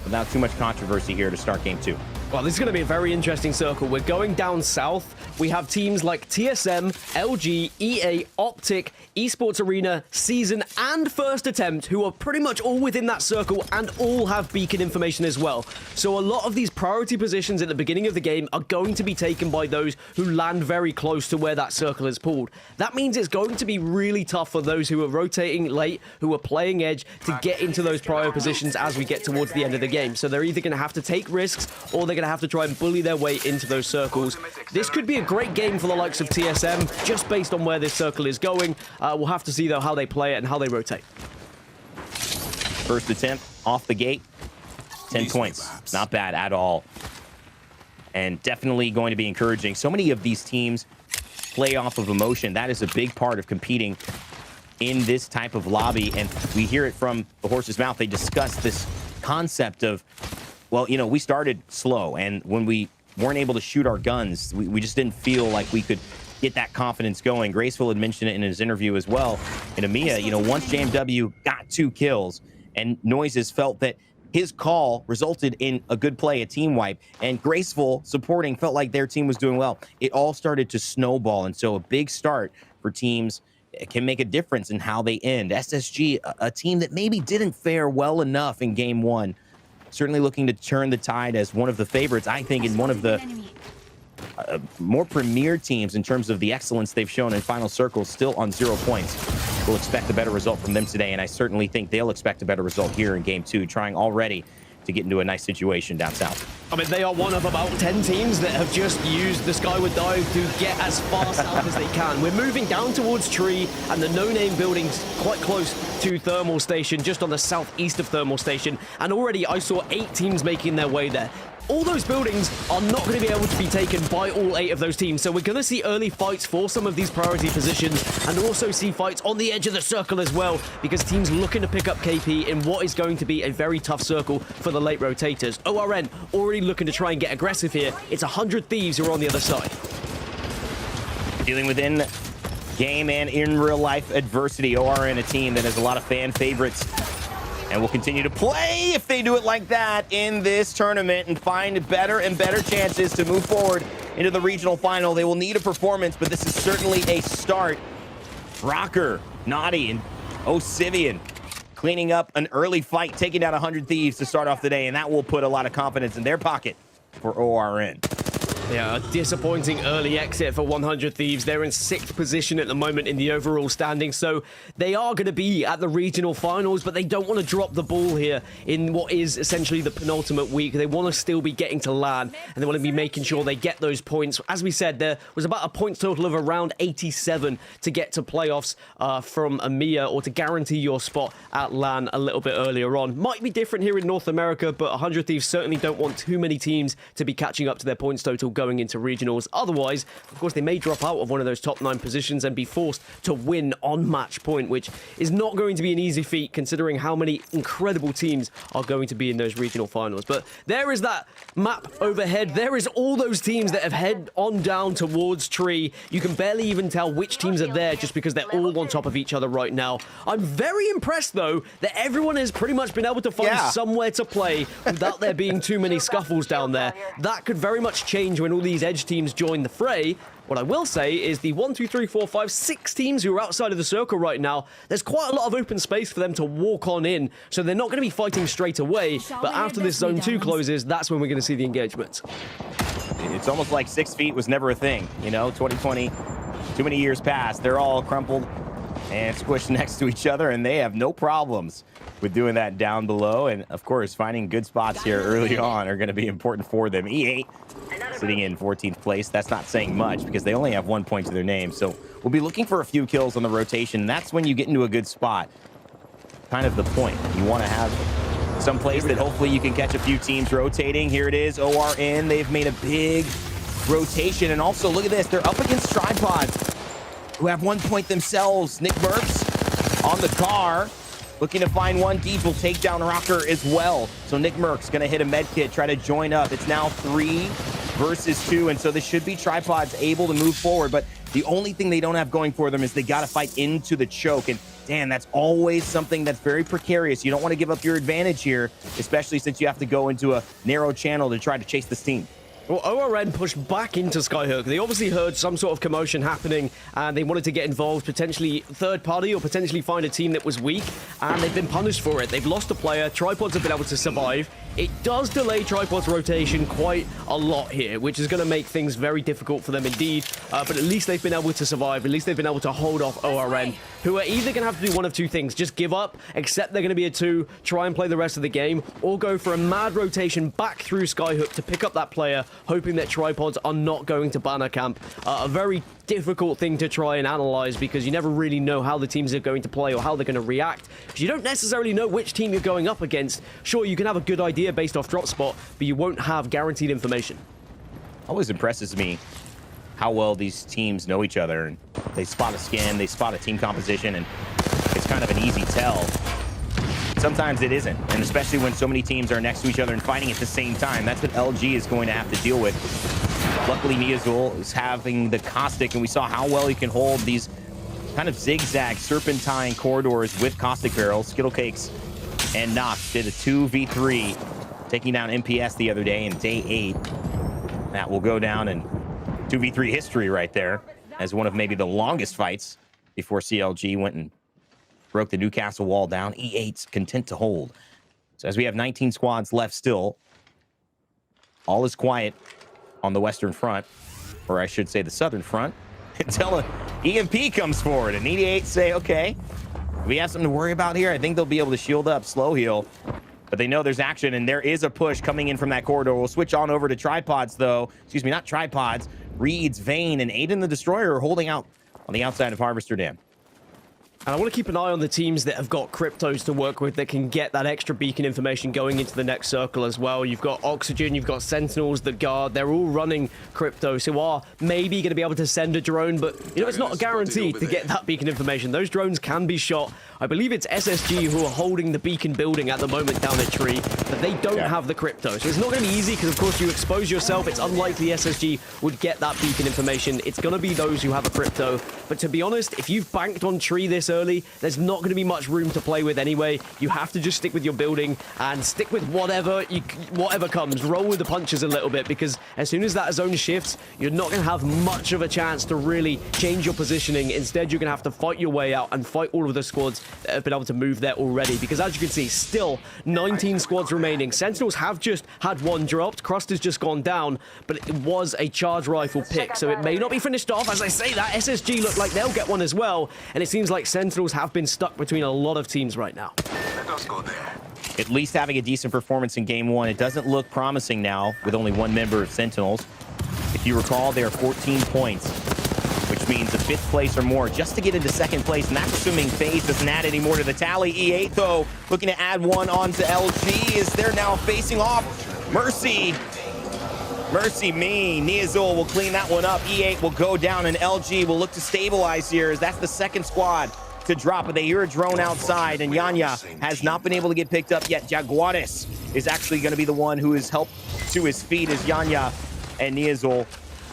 without too much controversy here to start game 2. Well, this is going to be a very interesting circle. We're going down south. We have teams like TSM, LG, EA, Optic, Esports Arena, Season, and First Attempt, who are pretty much all within that circle and all have beacon information as well. So a lot of these priority positions at the beginning of the game are going to be taken by those who land very close to where that circle is pulled. That means it's going to be really tough for those who are rotating late, who are playing edge, to get into those prior positions as we get towards the end of the game. So they're either going to have to take risks or they're going to have to try and bully their way into those circles. This could be a great game for the likes of TSM, just based on where this circle is going. We'll have to see, though, how they play it and how they rotate. First attempt off the gate, 10 points. Not bad at all. And definitely going to be encouraging. So many of these teams play off of emotion. That is a big part of competing in this type of lobby. And we hear it from the horse's mouth. They discuss this concept of, well, you know, we started slow, and when we weren't able to shoot our guns, we just didn't feel like we could get that confidence going. Graceful had mentioned it in his interview as well. In EMEA, you know, once JMW got 2 kills and Noises felt that his call resulted in a good play, a team wipe, and Graceful supporting felt like their team was doing well, it all started to snowball. And so a big start for teams can make a difference in how they end. SSG, a team that maybe didn't fare well enough in game 1, certainly looking to turn the tide as one of the favorites, I think, in one of the more premier teams in terms of the excellence they've shown in final circles, still on 0 points. We'll expect a better result from them today, and I certainly think they'll expect a better result here in game 2, trying already to get into a nice situation down south. I mean, they are one of about 10 teams that have just used the Skyward Dive to get as far south as they can. We're moving down towards Tree, and the no-name building's quite close to Thermal Station, just on the southeast of Thermal Station, and already I saw 8 teams making their way there. All those buildings are not going to be able to be taken by all 8 of those teams, so we're going to see early fights for some of these priority positions, and also see fights on the edge of the circle as well, because teams looking to pick up KP in what is going to be a very tough circle for the late rotators. ORN already looking to try and get aggressive here. It's 100 Thieves who are on the other side. Dealing with in-game and in real-life adversity, ORN, a team that has a lot of fan favorites, and will continue to play if they do it like that in this tournament and find better and better chances to move forward into the regional final. They will need a performance, but this is certainly a start. Rocker, Naughty, and Osivian cleaning up an early fight, taking down 100 Thieves to start off the day, and that will put a lot of confidence in their pocket for ORN. Yeah, a disappointing early exit for 100 Thieves. They're in 6th position at the moment in the overall standing, so they are going to be at the regional finals, but they don't want to drop the ball here in what is essentially the penultimate week. They want to still be getting to LAN, and they want to be making sure they get those points. As we said, there was about a points total of around 87 to get to playoffs from EMEA, or to guarantee your spot at LAN a little bit earlier on. Might be different here in North America, but 100 Thieves certainly don't want too many teams to be catching up to their points total going into regionals. Otherwise, of course, they may drop out of one of those top 9 positions and be forced to win on match point, which is not going to be an easy feat considering how many incredible teams are going to be in those regional finals. But there is that map overhead. There is all those teams that have head on down towards Tree. You can barely even tell which teams are there just because they're all on top of each other right now. I'm very impressed, though, that everyone has pretty much been able to find somewhere to play without there being too many scuffles down there. That could very much change when all these edge teams join the fray. What I will say is the 1, 2, 3, 4, 5, 6 teams who are outside of the circle right now, there's quite a lot of open space for them to walk on in, so they're not going to be fighting straight away, but after this Zone 2 closes, that's when we're going to see the engagement. It's almost like 6 feet was never a thing, you know, 2020, too many years passed. They're all crumpled and squished next to each other, and they have no problems with doing that down below. And of course, finding good spots here early on are going to be important for them. E8 sitting in 14th place. That's not saying much because they only have 1 point to their name. So we'll be looking for a few kills on the rotation. That's when you get into a good spot. Kind of the point. You want to have some place that hopefully you can catch a few teams rotating. Here it is, ORN. They've made a big rotation. And also, look at this. They're up against Tripods, who have 1 point themselves. Nick Mercs on the car, looking to find one. Deeds will take down Rocker as well. So Nick Mercs going to hit a med kit, try to join up. It's now 3 versus 2, and so this should be Tripods able to move forward, but the only thing they don't have going for them is they got to fight into the choke, and Dan, that's always something that's very precarious. You don't want to give up your advantage here, especially since you have to go into a narrow channel to try to chase this team. Well, ORN pushed back into Skyhook. They obviously heard some sort of commotion happening and they wanted to get involved, potentially third party or potentially find a team that was weak, and they've been punished for it. They've lost a player. Tripods have been able to survive. It does delay Tripod's rotation quite a lot here, which is going to make things very difficult for them indeed. But at least they've been able to survive. At least they've been able to hold off ORN, who are either going to have to do one of two things. Just give up, accept they're going to be a 2, try and play the rest of the game, or go for a mad rotation back through Skyhook to pick up that player, hoping that Tripods are not going to banner camp. A very difficult thing to try and analyze because you never really know how the teams are going to play or how they're going to react, because you don't necessarily know which team you're going up against. Sure, you can have a good idea based off drop spot, but you won't have guaranteed information. Always impresses me how well these teams know each other, and they spot a skin, they spot a team composition, and it's kind of an easy tell. Sometimes it isn't, and especially when so many teams are next to each other and fighting at the same time. That's what LG is going to have to deal with. Luckily, Niazul is having the Caustic, and we saw how well he can hold these kind of zigzag serpentine corridors with Caustic barrels. Skittlecakes and Nox did a 2v3, taking down MPS the other day in day 8. That will go down in 2v3 history right there as one of maybe the longest fights before CLG went and broke the Newcastle wall down. E8's content to hold. So as we have 19 squads left still, all is quiet on the Western Front, or I should say the Southern Front, until an EMP comes forward and E8 say, okay, we have something to worry about here. I think they'll be able to shield up, slow heal, but they know there's action, and there is a push coming in from that corridor. We'll switch on over to Tripods, though. Excuse me, not Tripods. Reeds, Vayne, and Aiden the Destroyer are holding out on the outside of Harvester Dam. And I want to keep an eye on the teams that have got cryptos to work with that can get that extra beacon information going into the next circle as well. You've got Oxygen, you've got Sentinels, the Guard. They're all running cryptos who are maybe going to be able to send a drone, but you know, it's not guaranteed to get that beacon information. Those drones can be shot. I believe it's SSG who are holding the beacon building at the moment down at Tree, but they don't have the crypto. So it's not going to be easy because, of course, you expose yourself. It's unlikely SSG would get that beacon information. It's going to be those who have a crypto. But to be honest, if you've banked on Tree this early, there's not going to be much room to play with anyway. You have to just stick with your building and stick with whatever comes. Roll with the punches a little bit, because as soon as that zone shifts, you're not going to have much of a chance to really change your positioning. Instead, you're going to have to fight your way out and fight all of the squads that have been able to move there already, because as you can see, still 19 squads remaining. Sentinels have just had one dropped. Crust has just gone down, but it was a charge rifle pick, so it may not be finished off. As I say that, SSG look like they'll get one as well, and it seems like Sentinels have been stuck between a lot of teams right now. At least having a decent performance in game 1. It doesn't look promising now with only one member of Sentinels. If you recall, they are 14 points, which means a 5th place or more just to get into 2nd place, and that's assuming FaZe doesn't add any more to the tally. E8, though, looking to add one onto LG as they're now facing off. Mercy me. Niazul will clean that one up. E8 will go down, and LG will look to stabilize here as that's the 2nd squad to drop, but they hear a drone outside, and Yanya has not been able to get picked up yet. Jaguares is actually going to be the one who is helped to his feet as Yanya and Niazul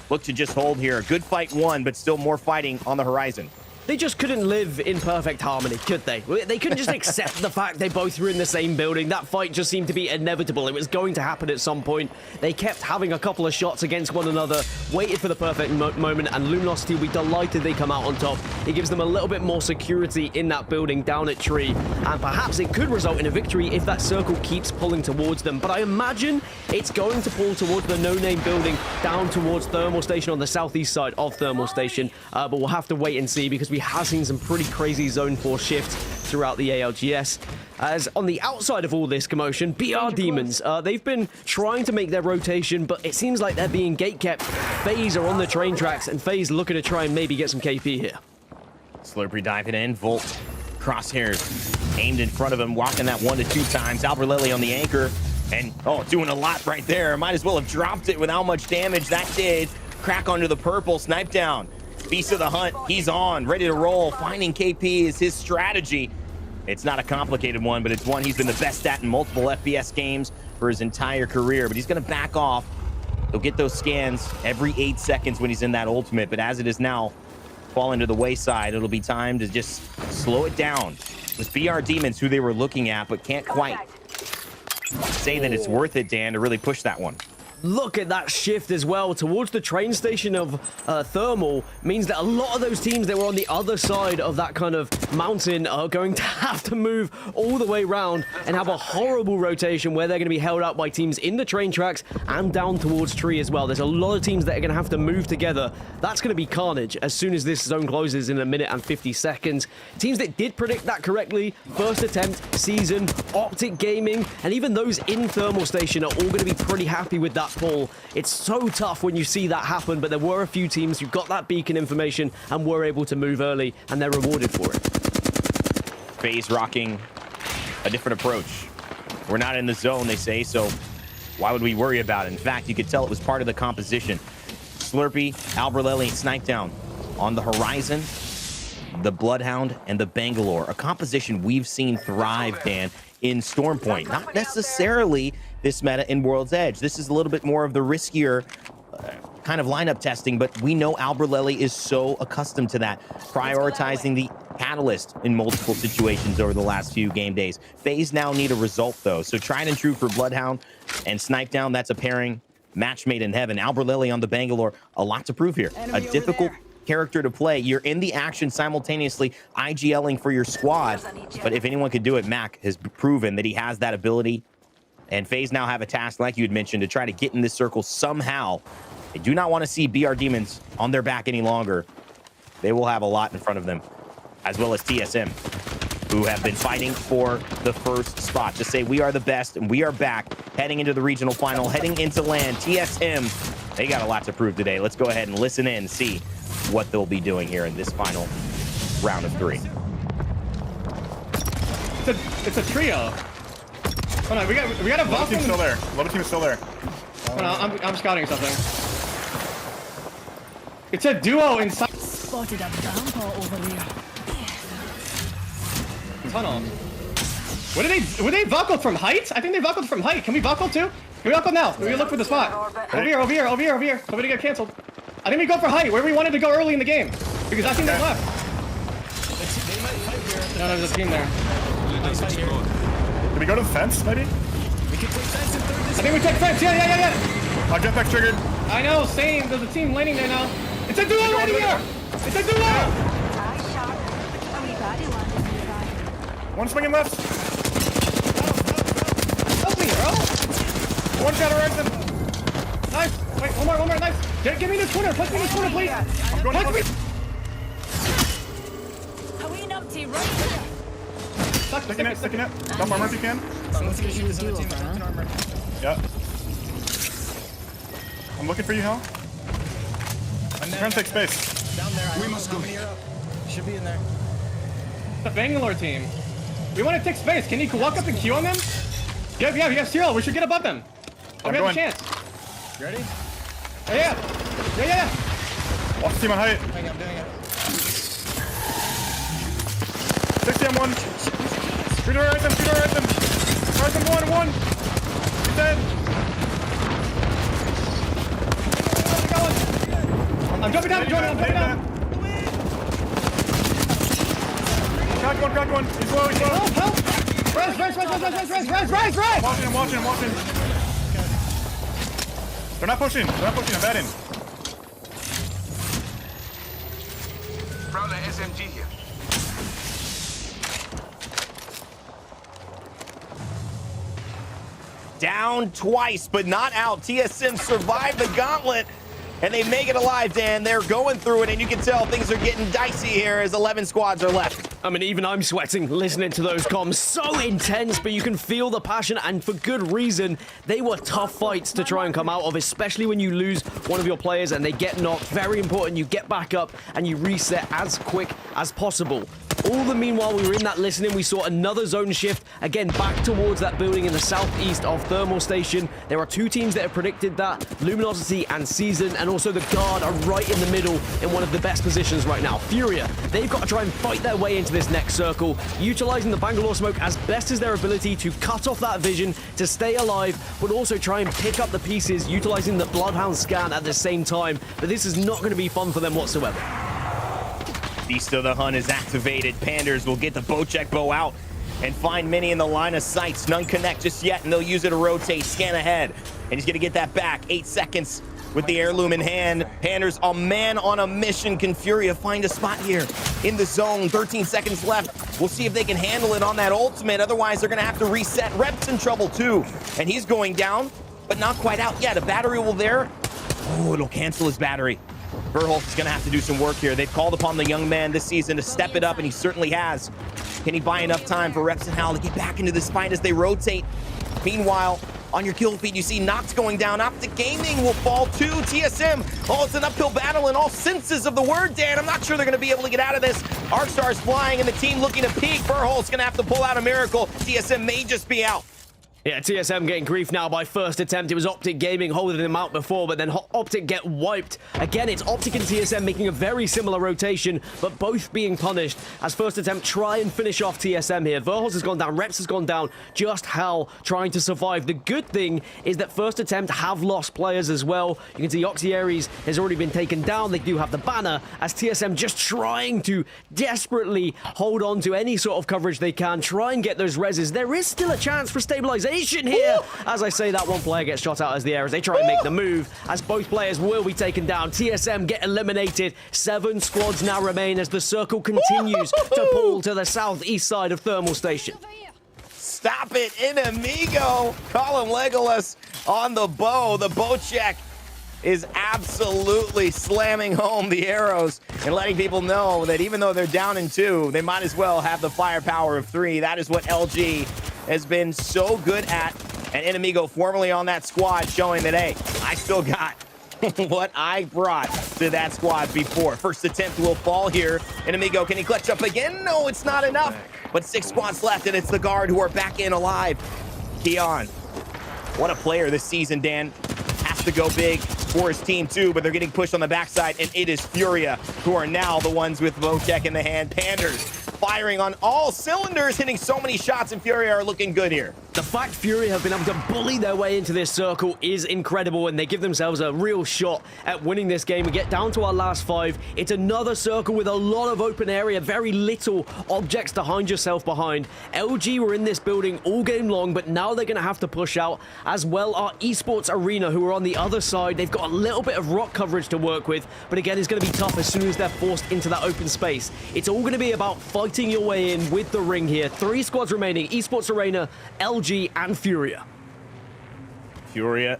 look to just hold here. Good fight won, but still more fighting on the horizon. They just couldn't live in perfect harmony, could they? They couldn't just accept the fact they both were in the same building. That fight just seemed to be inevitable. It was going to happen at some point. They kept having a couple of shots against one another, waited for the perfect moment, and Luminosity will be delighted they come out on top. It gives them a little bit more security in that building down at Tree, and perhaps it could result in a victory if that circle keeps pulling towards them. But I imagine it's going to pull towards the no-name building down towards Thermal Station on the southeast side of Thermal Station, but we'll have to wait and see, because we have seen some pretty crazy Zone 4 shifts throughout the ALGS. As on the outside of all this commotion, BR Demons, they've been trying to make their rotation, but it seems like they're being gatekept. FaZe are on the train tracks, and FaZe looking to try and maybe get some KP here. Slurpee diving in. Volt crosshairs aimed in front of him, walking that 1 to 2 times. Albert Lilly on the anchor, and doing a lot right there. Might as well have dropped it with how much damage that did. Crack onto the purple, snipe down. Beast of the Hunt, he's on, ready to roll. Finding KP is his strategy. It's not a complicated one, but it's one he's been the best at in multiple FPS games for his entire career. But he's going to back off. He'll get those scans every 8 seconds when he's in that ultimate. But as it is now, fall into the wayside, it'll be time to just slow it down. It was BR Demons who they were looking at, but can't quite say that it's worth it, Dan, to really push that one. Look at that shift as well towards the train station of Thermal. Means that a lot of those teams that were on the other side of that kind of mountain are going to have to move all the way around and have a horrible rotation where they're going to be held out by teams in the train tracks and down towards tree as well. There's a lot of teams that are going to have to move together. That's going to be carnage as soon as this zone closes in 1 minute and 50 seconds. Teams that did predict that correctly, First Attempt, Season, Optic Gaming, and even those in Thermal Station are all going to be pretty happy with that pull. It's so tough when you see that happen, but there were a few teams who got that beacon information and were able to move early, and they're rewarded for it. FaZe rocking a different approach. We're not in the zone, they say, so why would we worry about it? In fact, you could tell it was part of the composition. Slurpee, Albrelelli, and Snikedown on the horizon, the Bloodhound, and the Bangalore. A composition we've seen thrive, Dan, in Stormpoint. Not necessarily this meta in World's Edge. This is a little bit more of the riskier kind of lineup testing, but we know Albrelelli is so accustomed to that, prioritizing the Catalyst in multiple situations over the last few game days. FaZe now need a result, though, so tried and true for Bloodhound and Snikedown. That's a pairing match made in heaven. Albrelelli on the Bangalore, a lot to prove here. A difficult character to play. You're in the action simultaneously IGLing for your squad, but if anyone could do it, Mac has proven that he has that ability. And FaZe now have a task, like you had mentioned, to try to get in this circle somehow. They do not want to see BR Demons on their back any longer. They will have a lot in front of them, as well as TSM, who have been fighting for the first spot to say we are the best and we are back, heading into the regional final, heading into LAN. TSM, they got a lot to prove today. Let's go ahead and listen in and see what they'll be doing here in this final round of 3. It's a trio. Hold on, we got a Valk team still there. Love team is still there. Hold on, I'm scouting something. It's a duo inside. Spotted a downpour over there. Tunnel. Were they Valkyl from height? I think they Valkyl from height. Can we Valkyl too? Can we Valkyl now? We look for the spot. Over here. Somebody got canceled. I think we go for height, where we wanted to go early in the game. Because I think they left. No, there's a team there. Can we go to the fence, maybe? We can take fence in 30 seconds. I think we take fence. Yeah. Our jetpack triggered. I know, same. There's a team landing there now. It's a duo right here! It's a duo! One swinging left. Help me, bro! One shot horizon. Nice. Wait, one more, nice. Give me this corner. Punch me this corner, please. I'm going to Sticking it. Dump armor if you can. Yeah. I'm looking for you, Hal. I'm trying to take space. Down there. We must go. Should be in there. The Bangalore team. We want to take space. Can you walk up and Q on them? Yeah, you have Cyril. We should get above them. We have a chance. You ready? Yeah. Watch the team on height. I'm doing it. 60 on one. Shoot horizon. Horizon one. He's dead. I'm jumping down. Crack one. He's low. Help. Rise. I'm watching. They're not pushing. I'm batting. Prowler SMG here. Down twice, but not out. TSM survived the gauntlet, and they make it alive, Dan. They're going through it, and you can tell things are getting dicey here as 11 squads are left. I mean, even I'm sweating listening to those comms. So intense, but you can feel the passion, and for good reason. They were tough fights to try and come out of, especially when you lose one of your players and they get knocked. Very important, you get back up and you reset as quick as possible. All the meanwhile we were in that listening, we saw another zone shift, again back towards that building in the southeast of Thermal Station. There are 2 teams that have predicted that, Luminosity and Season, and also the Guard are right in the middle in one of the best positions right now. Furia, they've got to try and fight their way into this next circle, utilizing the Bangalore smoke as best as their ability to cut off that vision, to stay alive, but also try and pick up the pieces, utilizing the Bloodhound scan at the same time. But this is not going to be fun for them whatsoever. Beast of the Hun is activated. Panders will get the Bocek bow out and find Mini in the line of sights. None connect just yet, and they'll use it to rotate, scan ahead. And he's gonna get that back. 8 seconds with the heirloom in hand. Panders, a man on a mission. Can Furia find a spot here in the zone? 13 seconds left. We'll see if they can handle it on that ultimate. Otherwise, they're gonna have to reset. Rep's in trouble too. And he's going down, but not quite out yet. A battery will there. Oh, it'll cancel his battery. Verholst is gonna have to do some work here. They've called upon the young man this season to step it up, and he certainly has. Can he buy enough time for Reps and Hal to get back into this fight as they rotate? Meanwhile, on your kill feed, you see Nox going down. Optic Gaming will fall to TSM. Oh, it's an uphill battle in all senses of the word, Dan. I'm not sure they're going to be able to get out of this. Arcstar's flying, and the team looking to peek. Verholst's going to have to pull out a miracle. TSM may just be out. Yeah, TSM getting grief now by first attempt. It was Optic Gaming holding them out before, but then Optic get wiped. Again, it's Optic and TSM making a very similar rotation, but both being punished as first attempt try and finish off TSM here. Verholst has gone down, Reps has gone down, just Hal trying to survive. The good thing is that first attempt have lost players as well. You can see Oxyaries has already been taken down. They do have the banner as TSM just trying to desperately hold on to any sort of coverage they can, try and get those reses. There is still a chance for stabilization here. As I say, that one player gets shot out as the air as they try and make the move, as both players will be taken down. TSM get eliminated. 7 squads now remain as the circle continues to pull to the southeast side of Thermal Station. Stop it, Inamigo. Call him Legolas on the bow. The Bocek is absolutely slamming home the arrows and letting people know that even though they're down in 2, they might as well have the firepower of 3. That is what LG has been so good at. And Inamigo formerly on that squad showing that, hey, I still got what I brought to that squad before. First attempt will fall here. Inamigo, can he clutch up again? No, it's not enough. But 6 squads left, and it's the guard who are back in alive. Keon, what a player this season, Dan. Has to go big for his team too, but they're getting pushed on the backside, and it is Furia who are now the ones with Bocek in the hand. Panders firing on all cylinders, hitting so many shots, and Furia are looking good here. The fact Furia have been able to bully their way into this circle is incredible, and they give themselves a real shot at winning this game. We get down to our last 5. It's another circle with a lot of open area, very little objects to hide yourself behind. LG were in this building all game long, but now they're going to have to push out. As well, our esports arena, who are on the other side, they've got a little bit of rock coverage to work with, but again, it's going to be tough as soon as they're forced into that open space. It's all going to be about fighting your way in with the ring here. 3 squads remaining, esports arena, LG, and Furia. Furia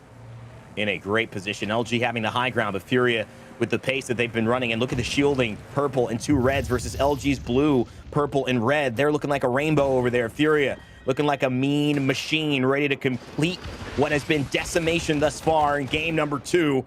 in a great position. LG having the high ground, but Furia with the pace that they've been running. And look at the shielding, purple and 2 reds versus LG's blue, purple, and red. They're looking like a rainbow over there. Furia looking like a mean machine, ready to complete what has been decimation thus far in game number 2.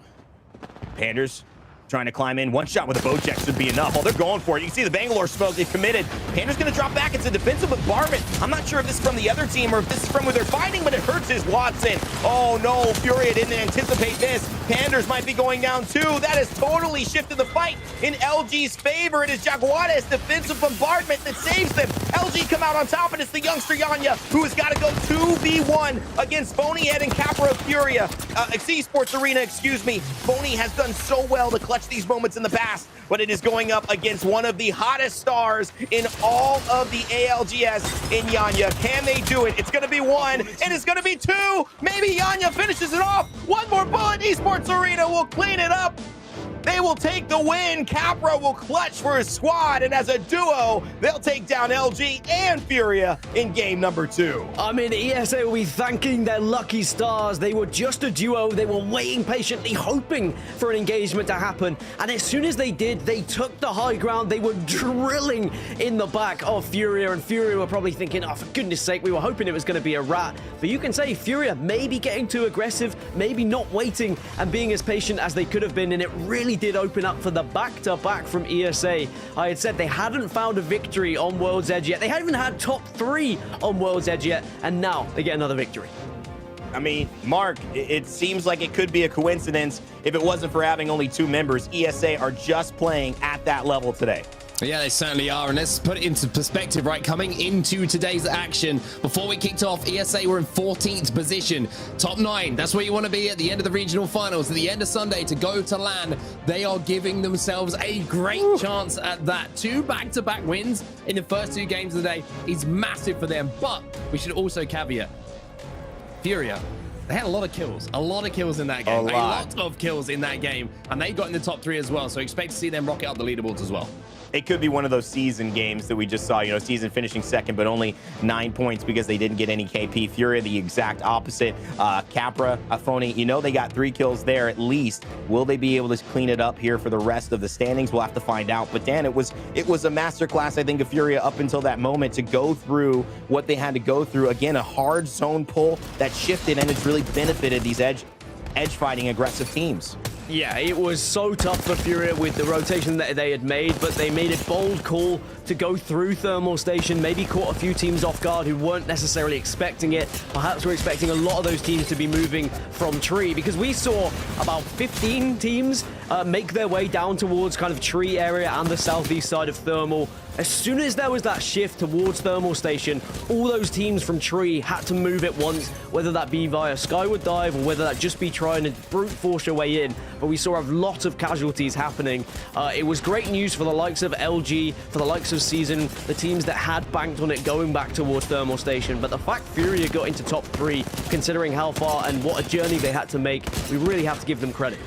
Panders trying to climb in. One shot with a Bocek should be enough. Oh, they're going for it. You can see the Bangalore smoke. They've committed. Pander's going to drop back into defensive with Barman. I'm not sure if this is from the other team or if this is from where they're fighting, but it hurts his Watson. Oh, no. Furia didn't anticipate this. Panders might be going down too. That has totally shifted the fight in LG's favor. It is Jaguares defensive bombardment that saves them. LG come out on top, and it's the youngster Yanya who has got to go 2v1 against Phonyhead and Capra Furia. Esports Arena, excuse me. Phony has done so well to clutch these moments in the past, but it is going up against one of the hottest stars in all of the ALGS in Yanya. Can they do it? It's going to be 1, and it's going to be 2. Maybe Yanya finishes it off. One more bullet. Esports Arena will clean it up. They will take the win. Capra will clutch for his squad, and as a duo, they'll take down LG and Furia in game number 2. I mean, ESA will be thanking their lucky stars. They were just a duo. They were waiting patiently, hoping for an engagement to happen. And as soon as they did, they took the high ground. They were drilling in the back of Furia, and Furia were probably thinking, oh, for goodness sake, we were hoping it was going to be a rat. But you can say Furia maybe getting too aggressive, maybe not waiting and being as patient as they could have been, and it really did open up for the back-to-back from ESA. I had said they hadn't found a victory on World's Edge yet. They haven't had top 3 on World's Edge yet, and now they get another victory. I mean, Mark, it seems like it could be a coincidence if it wasn't for having only 2 members. ESA are just playing at that level today. Yeah, they certainly are. And let's put it into perspective, right? Coming into today's action, before we kicked off, ESA were in 14th position. Top 9, that's where you want to be at the end of the regional finals, at the end of Sunday to go to LAN. They are giving themselves a great chance at that. 2 back-to-back wins in the first 2 games of the day is massive for them. But we should also caveat, Furia, they had a lot of kills in that game. A lot of kills in that game. And they got in the top 3 as well. So expect to see them rocket up the leaderboards as well. It could be one of those season games that we just saw, you know, season finishing second, but only 9 points because they didn't get any KP. Furia, the exact opposite. Capra, Afoni, you know, they got 3 kills there at least. Will they be able to clean it up here for the rest of the standings? We'll have to find out. But Dan, it was a masterclass, I think, of Furia up until that moment to go through what they had to go through. Again, a hard zone pull that shifted, and it's really benefited these edge fighting aggressive teams. Yeah, it was so tough for Furia with the rotation that they had made, but they made a bold call to go through Thermal Station, maybe caught a few teams off guard who weren't necessarily expecting it. Perhaps we're expecting a lot of those teams to be moving from Tree, because we saw about 15 teams make their way down towards kind of Tree area and the southeast side of Thermal. As soon as there was that shift towards Thermal Station, all those teams from Tree had to move at once, whether that be via Skyward Dive or whether that just be trying to brute force your way in. But we saw a lot of casualties happening. It was great news for the likes of LG, for the likes of Season, the teams that had banked on it going back towards Thermal Station. But the fact Furia got into top 3, considering how far and what a journey they had to make, we really have to give them credit.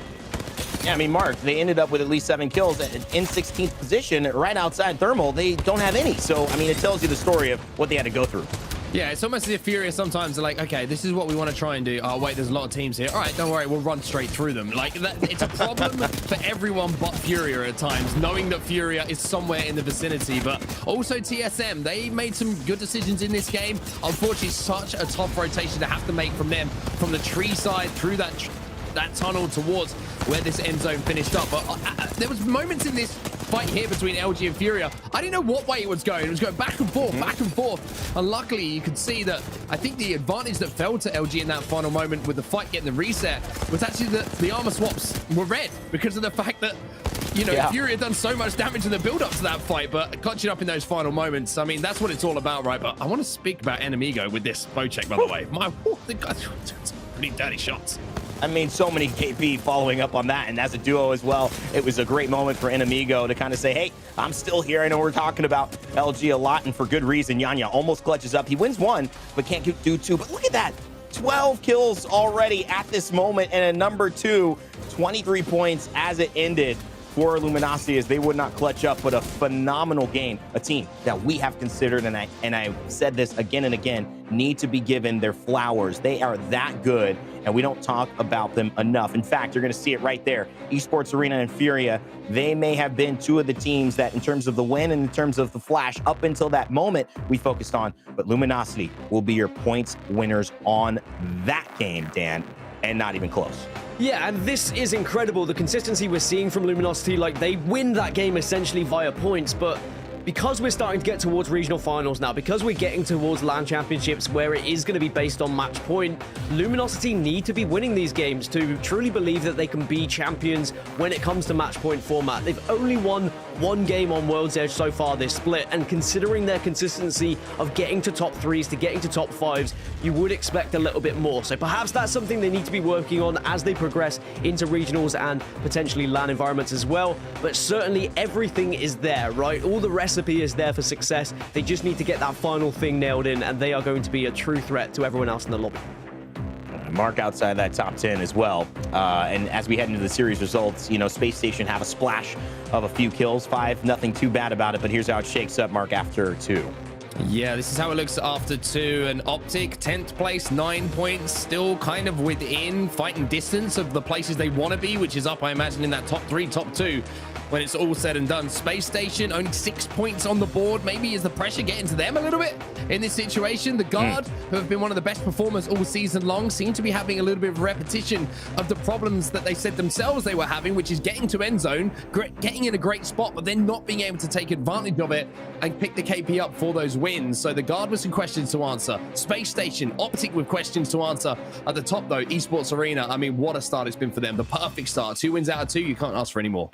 Yeah, I mean, Mark, they ended up with at least 7 kills in 16th position right outside Thermal. They don't have any. So, I mean, it tells you the story of what they had to go through. Yeah, it's almost as if Furia sometimes are like, okay, this is what we want to try and do. Oh, wait, there's a lot of teams here. All right, don't worry, we'll run straight through them. Like, it's a problem for everyone but Furia at times, knowing that Furia is somewhere in the vicinity. But also TSM, they made some good decisions in this game. Unfortunately, such a tough rotation to have to make from them, from the Tree side through that tunnel towards where this end zone finished up. But there was moments in this fight here between LG and Furia. I didn't know what way it was going. It was going back and forth. And luckily, you could see that I think the advantage that fell to LG in that final moment with the fight getting the reset was actually that the armor swaps were red because of the fact that, you know, Furia had done so much damage in the build-up to that fight, but clutching up in those final moments, I mean, that's what it's all about, right? But I want to speak about Enemigo with this bow check, by the way. The guy took some pretty dirty shots. I mean, so many KP following up on that, and as a duo as well, it was a great moment for Enemigo to kind of say, hey, I'm still here. I know we're talking about LG a lot, and for good reason. Yanya almost clutches up. He wins 1, but can't do 2. But look at that. 12 kills already at this moment, and a number 2, 23 points as it ended for Luminosity, as they would not clutch up, but a phenomenal game. A team that we have considered, and I said this again and again, need to be given their flowers. They are that good, and we don't talk about them enough. In fact, you're going to see it right there. Esports Arena and Furia, they may have been 2 of the teams that, in terms of the win and in terms of the flash, up until that moment, we focused on. But Luminosity will be your points winners on that game, Dan, and not even close. Yeah, and this is incredible, the consistency we're seeing from Luminosity. Like, they win that game essentially via points, but because we're starting to get towards regional finals now, because we're getting towards LAN championships where it is going to be based on match point, Luminosity need to be winning these games to truly believe that they can be champions when it comes to match point format. They've only won 1 game on World's Edge so far this split, and considering their consistency of getting to top 3s to getting to top 5s, you would expect a little bit more. So perhaps that's something they need to be working on as they progress into regionals and potentially LAN environments as well. But certainly everything is there, right? All the recipe is there for success. They just need to get that final thing nailed in, and they are going to be a true threat to everyone else in the lobby. Mark outside that top 10 as well. And as we head into the series results, you know, Space Station have a splash of a few kills, 5, nothing too bad about it, but here's how it shakes up, Mark, after 2. Yeah, this is how it looks after 2. And Optic, 10th place, 9 points, still kind of within fighting distance of the places they want to be, which is up, I imagine, in that top 3, top 2. When it's all said and done, Space Station only 6 points on the board. Maybe is the pressure getting to them a little bit in this situation? The Guard, who have been one of the best performers all season long, seem to be having a little bit of repetition of the problems that they said themselves they were having, which is getting to end zone, getting in a great spot, but then not being able to take advantage of it and pick the KP up for those wins. So the Guard with some questions to answer. Space Station, Optic with questions to answer. At the top, though, Esports Arena, I mean, what a start it's been for them. The perfect start. 2 wins out of 2. You can't ask for any more.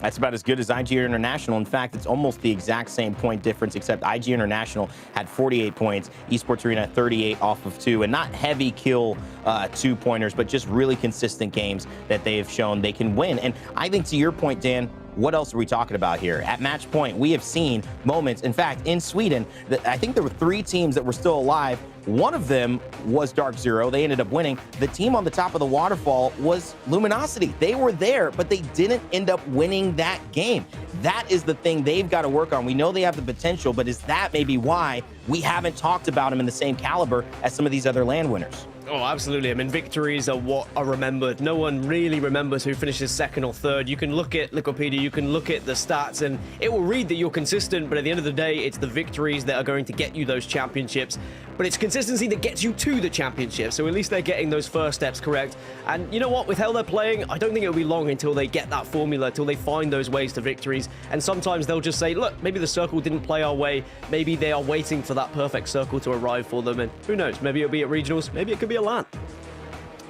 That's about as good as IG International. In fact, it's almost the exact same point difference, except IG International had 48 points, Esports Arena 38 off of 2, and not heavy kill 2-pointers, but just really consistent games that they have shown they can win. And I think to your point, Dan, what else are we talking about here? At match point, we have seen moments. In fact, in Sweden, I think there were 3 teams that were still alive. One of them was Dark Zero. They ended up winning. The team on the top of the waterfall was Luminosity. They were there, but they didn't end up winning that game. That is the thing they've got to work on. We know they have the potential, but is that maybe why we haven't talked about them in the same caliber as some of these other LAN winners? Oh, absolutely. I mean, victories are what are remembered. No one really remembers who finishes second or third. You can look at Liquipedia, you can look at the stats, and it will read that you're consistent, but at the end of the day, it's the victories that are going to get you those championships. But it's consistency that gets you to the championship, so at least they're getting those first steps correct. And you know what? With how they're playing, I don't think it'll be long until they get that formula, until they find those ways to victories. And sometimes they'll just say, look, maybe the circle didn't play our way. Maybe they are waiting for that perfect circle to arrive for them. And who knows? Maybe it'll be at regionals. Maybe it could be a LAN.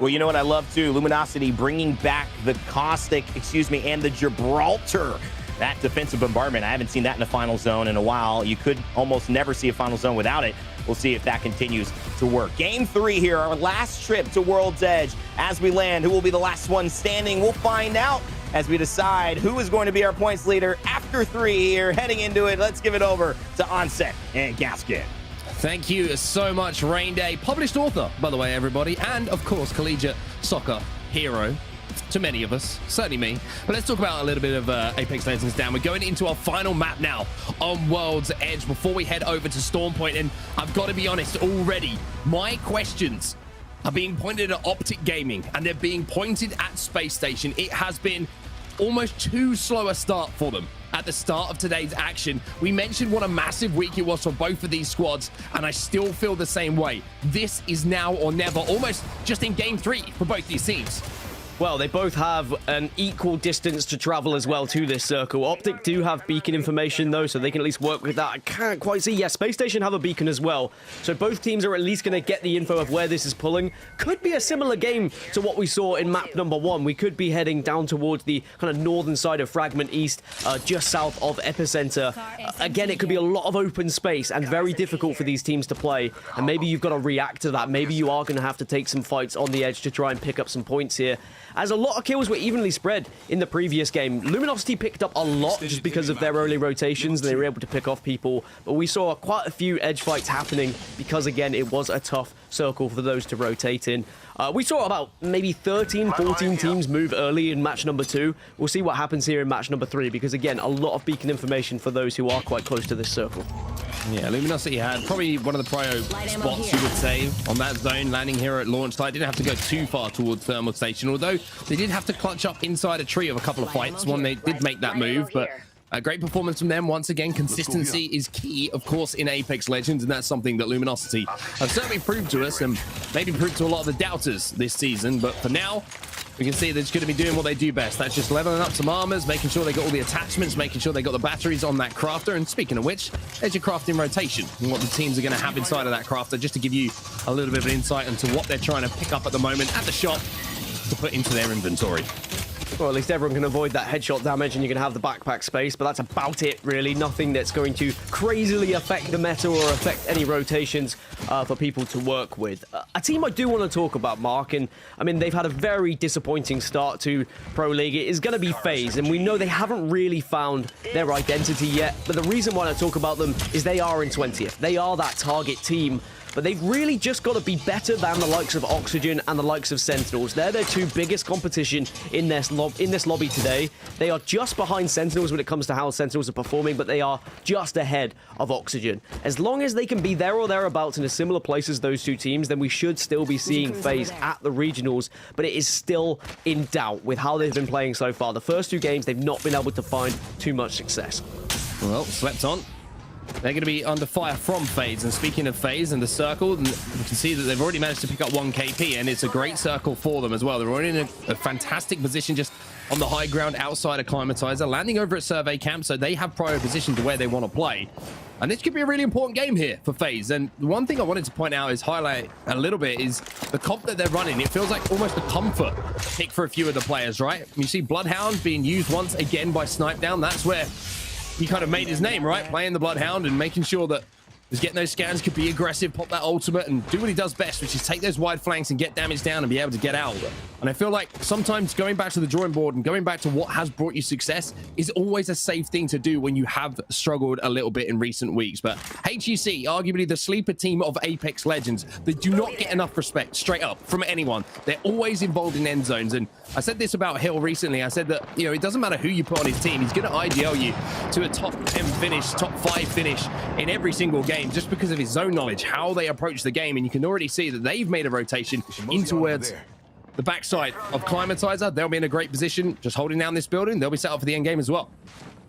Well, you know what I love too? Luminosity bringing back the Caustic, and the Gibraltar. That defensive bombardment, I haven't seen that in a final zone in a while. You could almost never see a final zone without it. We'll see if that continues to work. Game 3 here, our last trip to World's Edge. As we land, who will be the last one standing? We'll find out as we decide who is going to be our points leader after 3 here. Heading into it, let's give it over to Onset and Gaskin. Thank you so much, Rain Day. Published author, by the way, everybody. And, of course, collegiate soccer hero to many of us, certainly me. But let's talk about a little bit of Apex Legends down. We're going into our final map now on World's Edge before we head over to Stormpoint. And I've got to be honest, already, my questions are being pointed at Optic Gaming and they're being pointed at Space Station. It has been almost too slow a start for them. At the start of today's action, we mentioned what a massive week it was for both of these squads, and I still feel the same way. This is now or never, almost just in game 3 for both these teams. Well, they both have an equal distance to travel as well to this circle. Optic do have beacon information, though, so they can at least work with that. I can't quite see. Yeah, Space Station have a beacon as well. So both teams are at least going to get the info of where this is pulling. Could be a similar game to what we saw in map number 1. We could be heading down towards the kind of northern side of Fragment East, just south of Epicenter. Again, it could be a lot of open space and very difficult for these teams to play. And maybe you've got to react to that. Maybe you are going to have to take some fights on the edge to try and pick up some points here. As a lot of kills were evenly spread in the previous game. Luminosity picked up a lot just because of their early rotations. They were able to pick off people. But we saw quite a few edge fights happening because, again, it was a tough circle for those to rotate in. We saw about maybe 13, 14 teams move early in match number 2. We'll see what happens here in match number 3 because, again, a lot of beacon information for those who are quite close to this circle. Yeah, Luminosity had probably one of the prio spots, you would say, on that zone, landing here at launch site. Didn't have to go too far towards Thermal Station, although they did have to clutch up inside a tree of a couple of fights. One, they did make that move, but a great performance from them. Once again, consistency is key, of course, in Apex Legends, and that's something that Luminosity have certainly proved to us and maybe proved to a lot of the doubters this season. But for now, we can see they're just going to be doing what they do best. That's just leveling up some armors, making sure they got all the attachments, making sure they got the batteries on that crafter. And speaking of which, there's your crafting rotation and what the teams are going to have inside of that crafter, just to give you a little bit of an insight into what they're trying to pick up at the moment at the shop to put into their inventory. Well, at least everyone can avoid that headshot damage and you can have the backpack space, but that's about it, really. Nothing that's going to crazily affect the meta or affect any rotations for people to work with. A team I do want to talk about, Mark, and I mean, they've had a very disappointing start to Pro League. It is going to be FaZe, and we know they haven't really found their identity yet, but the reason why I talk about them is they are in 20th. They are that target team. But they've really just got to be better than the likes of Oxygen and the likes of Sentinels. They're their 2 biggest competition in this lobby today. They are just behind Sentinels when it comes to how Sentinels are performing, but they are just ahead of Oxygen. As long as they can be there or thereabouts in a similar place as those 2 teams, then we should still be seeing FaZe at the regionals, but it is still in doubt with how they've been playing so far. The first 2 games, they've not been able to find too much success. Well, slept on. They're going to be under fire from FaZe. And speaking of FaZe and the circle, we can see that they've already managed to pick up 1 KP, and it's a great circle for them as well. They're already in a fantastic position just on the high ground outside of Climatizer, landing over at Survey Camp, so they have prior position to where they want to play. And this could be a really important game here for FaZe. And one thing I wanted to point out is highlight a little bit is the comp that they're running. It feels like almost a comfort pick for a few of the players, right? You see Bloodhound being used once again by Snipedown. That's where he kind of made his name, right? Playing the Bloodhound and making sure that he's getting those scans, could be aggressive, pop that ultimate, and do what he does best, which is take those wide flanks and get damage down and be able to get out. And I feel like sometimes going back to the drawing board and going back to what has brought you success is always a safe thing to do when you have struggled a little bit in recent weeks. But HGC, arguably the sleeper team of Apex Legends, they do not get enough respect straight up from anyone. They're always involved in end zones. And I said this about Hill recently. I said that, you know, it doesn't matter who you put on his team. He's going to IGL you to a top 10 finish, top 5 finish in every single game just because of his zone knowledge, how they approach the game. And you can already see that they've made a rotation in towards the backside of Climatizer. They'll be in a great position just holding down this building. They'll be set up for the end game as well.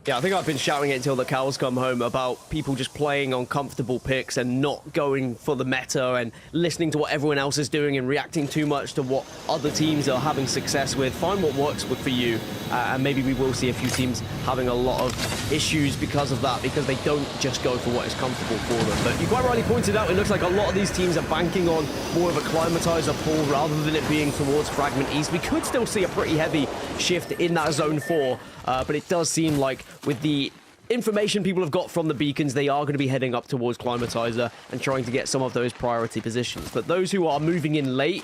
Yeah, I think I've been shouting it until the cows come home about people just playing on comfortable picks and not going for the meta and listening to what everyone else is doing and reacting too much to what other teams are having success with. Find what works for you, and maybe we will see a few teams having a lot of issues because of that, because they don't just go for what is comfortable for them. But you quite rightly pointed out, it looks like a lot of these teams are banking on more of a Climatizer pull rather than it being towards Fragment East. We could still see a pretty heavy shift in that Zone 4, but it does seem like with the information people have got from the beacons, they are going to be heading up towards Climatizer and trying to get some of those priority positions. But those who are moving in late,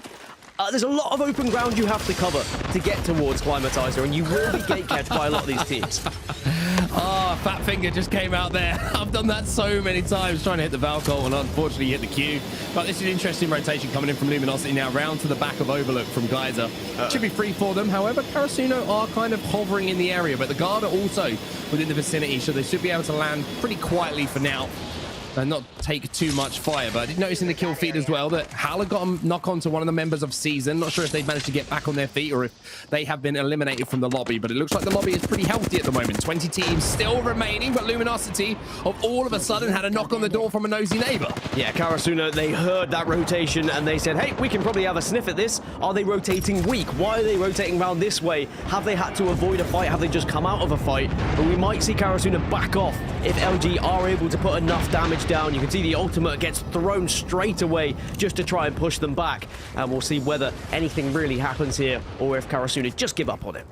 there's a lot of open ground you have to cover to get towards Climatizer, and you will be gatekept by a lot of these teams. Oh, Fat Finger just came out there. I've done that so many times trying to hit the Valcolt and unfortunately hit the Q. But this is an interesting rotation coming in from Luminosity now, round to the back of Overlook from Geyser. Should be free for them. However, Karasuno are kind of hovering in the area, but the guard are also within the vicinity, so they should be able to land pretty quietly for now and not take too much fire. But I did notice in the kill feed as well that Howler got a knock on to one of the members of Season. Not sure if they've managed to get back on their feet or if they have been eliminated from the lobby, but it looks like the lobby is pretty healthy at the moment. 20 teams still remaining, but Luminosity of all of a sudden had a knock on the door from a nosy neighbor. Yeah, Karasuno, they heard that rotation and they said, hey, we can probably have a sniff at this. Are they rotating weak? Why are they rotating around this way? Have they had to avoid a fight? Have they just come out of a fight? But we might see Karasuno back off if LG are able to put enough damage down. You can see the ultimate gets thrown straight away just to try and push them back. And we'll see whether anything really happens here or if Karasuno just give up on it.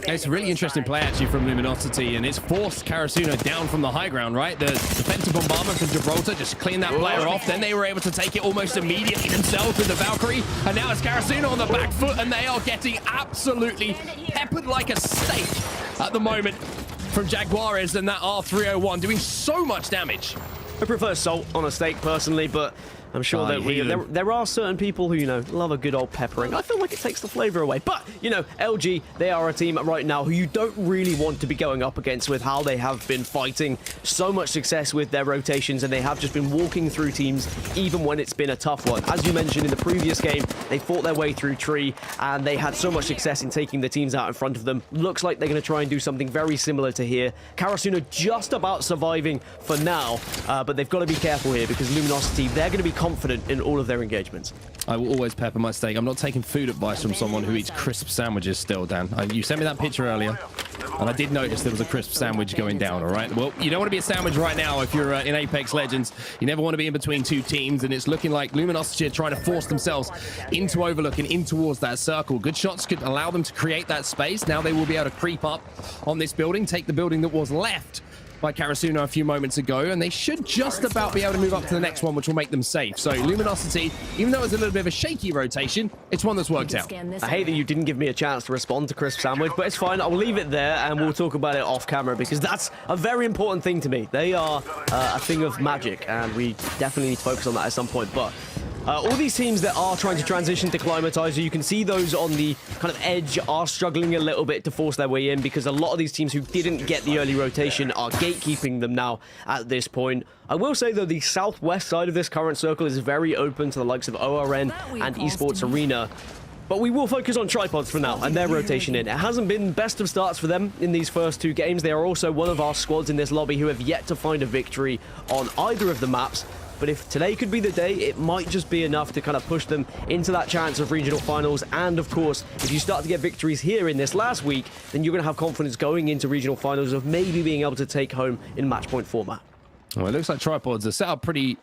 It's a really interesting play actually from Luminosity, and it's forced Karasuno down from the high ground, right? The defensive bombardment from Gibraltar just cleaned that player off. Then they were able to take it almost immediately themselves with the Valkyrie. And now it's Karasuno on the back foot, and they are getting absolutely peppered like a steak at the moment from Jaguares and that R301 doing so much damage. I prefer salt on a steak personally, but I'm sure that there are certain people who, you know, love a good old peppering. I feel like it takes the flavor away. But, you know, LG, they are a team right now who you don't really want to be going up against with how they have been fighting so much success with their rotations, and they have just been walking through teams even when it's been a tough one. As you mentioned in the previous game, they fought their way through Tree, and they had so much success in taking the teams out in front of them. Looks like they're going to try and do something very similar to here. Karasuno just about surviving for now, but they've got to be careful here because Luminosity, they're going to be confident in all of their engagements. I will always pepper my steak. I'm not taking food advice from someone who eats crisp sandwiches still, Dan. You sent me that picture earlier, and I did notice there was a crisp sandwich going down, all right? Well, you don't want to be a sandwich right now if you're in Apex Legends. You never want to be in between two teams, and it's looking like Luminosity are trying to force themselves into Overlook and in towards that circle. Good shots could allow them to create that space. Now they will be able to creep up on this building, take the building that was left by Karasuno a few moments ago, and they should just about be able to move up to the next one, which will make them safe. So Luminosity, even though it's a little bit of a shaky rotation, it's one that's worked out. I hate that you didn't give me a chance to respond to Crisp Sandwich, but it's fine. I'll leave it there and we'll talk about it off camera because that's a very important thing to me. They are a thing of magic, and we definitely need to focus on that at some point. But all these teams that are trying to transition to Climatizer, you can see those on the kind of edge are struggling a little bit to force their way in because a lot of these teams who didn't get the early rotation are gatekeeping them now at this point. I will say, though, the southwest side of this current circle is very open to the likes of ORN and Esports Arena. But we will focus on Tripods for now and their rotation in. It hasn't been best of starts for them in these first two games. They are also one of our squads in this lobby who have yet to find a victory on either of the maps. But if today could be the day, it might just be enough to kind of push them into that chance of regional finals. And of course, if you start to get victories here in this last week, then you're going to have confidence going into regional finals of maybe being able to take home in match point format. Well, it looks like Tripods are set up pretty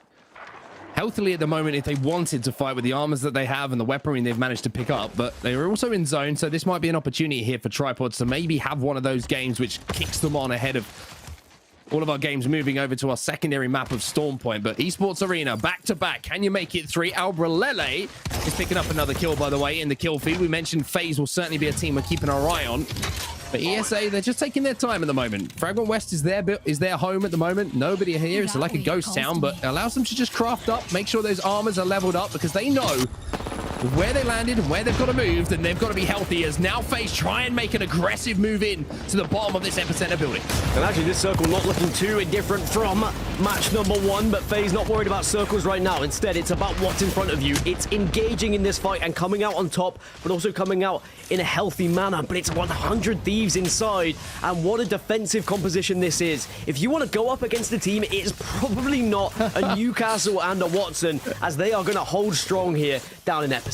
healthily at the moment if they wanted to fight with the armors that they have and the weaponry they've managed to pick up, but they are also in zone, so this might be an opportunity here for Tripods to maybe have one of those games which kicks them on ahead of all of our games moving over to our secondary map of Storm Point. But Esports Arena, back to back. Can you make it 3? Albrelele is picking up another kill, by the way, in the kill feed. We mentioned FaZe will certainly be a team we're keeping our eye on. But ESA, they're just taking their time at the moment. Fragment West is their home at the moment. Nobody here. It's like a ghost town, but allows them to just craft up, make sure those armors are leveled up, because they know where they landed and where they've got to move, then they've got to be healthy, as now FaZe try and make an aggressive move in to the bottom of this epicenter building. And actually, this circle not looking too indifferent from match number 1, but FaZe not worried about circles right now. Instead, it's about what's in front of you. It's engaging in this fight and coming out on top, but also coming out in a healthy manner. But it's 100 Thieves inside, and what a defensive composition this is. If you want to go up against a team, it's probably not a Newcastle and a Watson, as they are going to hold strong here down in epicenter.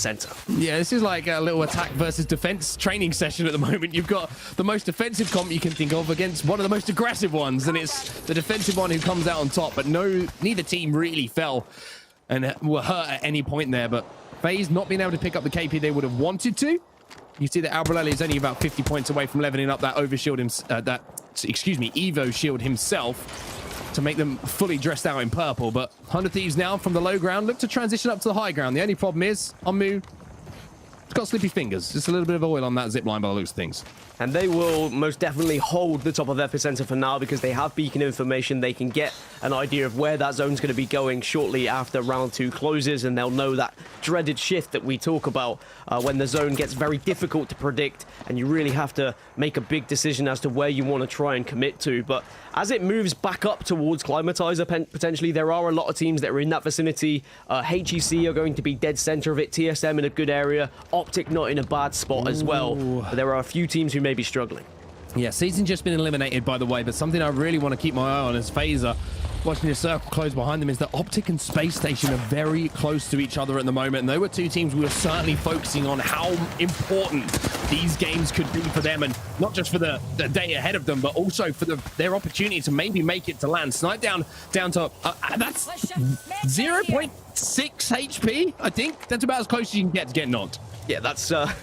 Yeah, this is like a little attack versus defense training session at the moment. You've got the most defensive comp you can think of against one of the most aggressive ones, and it's the defensive one who comes out on top. But neither team really fell and were hurt at any point there. But FaZe not being able to pick up the KP they would have wanted to. You see that Albrelele is only about 50 points away from leveling up that Evo shield himself, to make them fully dressed out in purple. But 100 Thieves now from the low ground look to transition up to the high ground. The only problem is Onmu, it's got slippy fingers. Just a little bit of oil on that zip line by the looks of things. And they will most definitely hold the top of epicenter for now, because they have beacon information. They can get an idea of where that zone's going to be going shortly after round 2 closes, and they'll know that dreaded shift that we talk about when the zone gets very difficult to predict and you really have to make a big decision as to where you want to try and commit to. But as it moves back up towards Climatizer, potentially there are a lot of teams that are in that vicinity. HEC are going to be dead center of it, TSM in a good area, Optic not in a bad spot as well. But there are a few teams who may be struggling. Yeah, Season just been eliminated, by the way, but something I really want to keep my eye on as FaZe are watching the circle close behind them is that Optic and Space Station are very close to each other at the moment, and they were two teams we were certainly focusing on how important these games could be for them, and not just for the day ahead of them, but also for their opportunity to maybe make it to land. Snipe down to that's 0.6 HP, I think. That's about as close as you can get to getting knocked. Yeah, that's a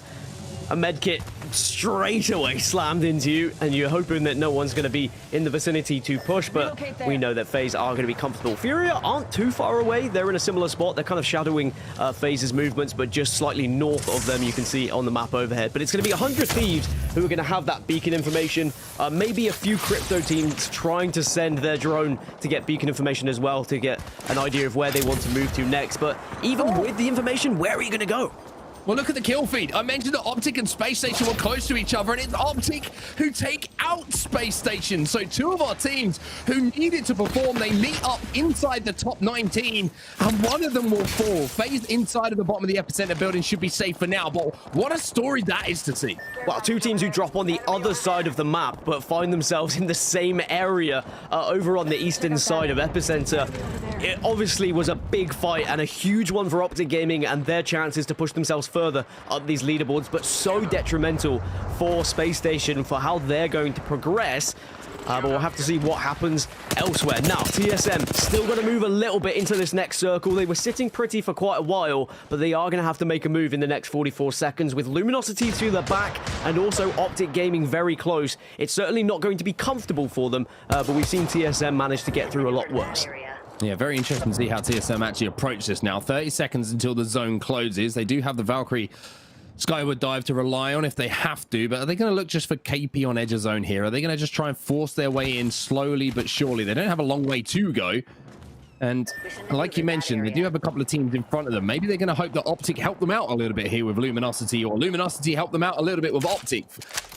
medkit straight away slammed into you, and you're hoping that no one's going to be in the vicinity to push, but we know that FaZe are going to be comfortable. Furia aren't too far away. They're in a similar spot. They're kind of shadowing FaZe's movements, but just slightly north of them, you can see on the map overhead. But it's going to be 100 Thieves who are going to have that beacon information. Maybe a few crypto teams trying to send their drone to get beacon information as well, to get an idea of where they want to move to next. But even with the information, where are you going to go? Well, look at the kill feed. I mentioned that Optic and Space Station were close to each other, and it's Optic who take out Space Station. So two of our teams who needed to perform, they meet up inside the top 19, and one of them will fall. FaZe inside of the bottom of the epicenter building should be safe for now, but what a story that is to see. Well, two teams who drop on the other side of the map, but find themselves in the same area over on the eastern side of epicenter. It obviously was a big fight and a huge one for Optic Gaming and their chances to push themselves further up these leaderboards, but so detrimental for Space Station for how they're going to progress. But we'll have to see what happens elsewhere. Now, TSM still going to move a little bit into this next circle. They were sitting pretty for quite a while, but they are going to have to make a move in the next 44 seconds with Luminosity to the back and also Optic Gaming very close. It's certainly not going to be comfortable for them, but we've seen TSM manage to get through a lot worse. Yeah, very interesting to see how TSM actually approach this now. 30 seconds until the zone closes. They do have the Valkyrie Skyward Dive to rely on if they have to, but are they going to look just for KP on edge of zone here? Are they going to just try and force their way in slowly but surely? They don't have a long way to go. And like you mentioned, they do have a couple of teams in front of them. Maybe they're going to hope that Optic help them out a little bit here with Luminosity, or Luminosity help them out a little bit with Optic.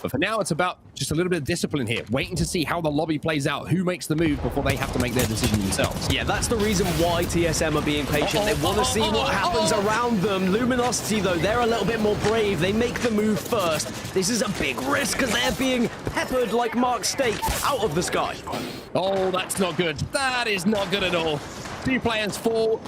But for now, it's about just a little bit of discipline here, waiting to see how the lobby plays out, who makes the move before they have to make their decision themselves. Yeah, that's the reason why TSM are being patient. They want to see what happens around them. Luminosity, though, they're a little bit more brave. They make the move first. This is a big risk because they're being peppered like Mark's steak out of the sky. Oh, that's not good. That is not good at all. Two players fall.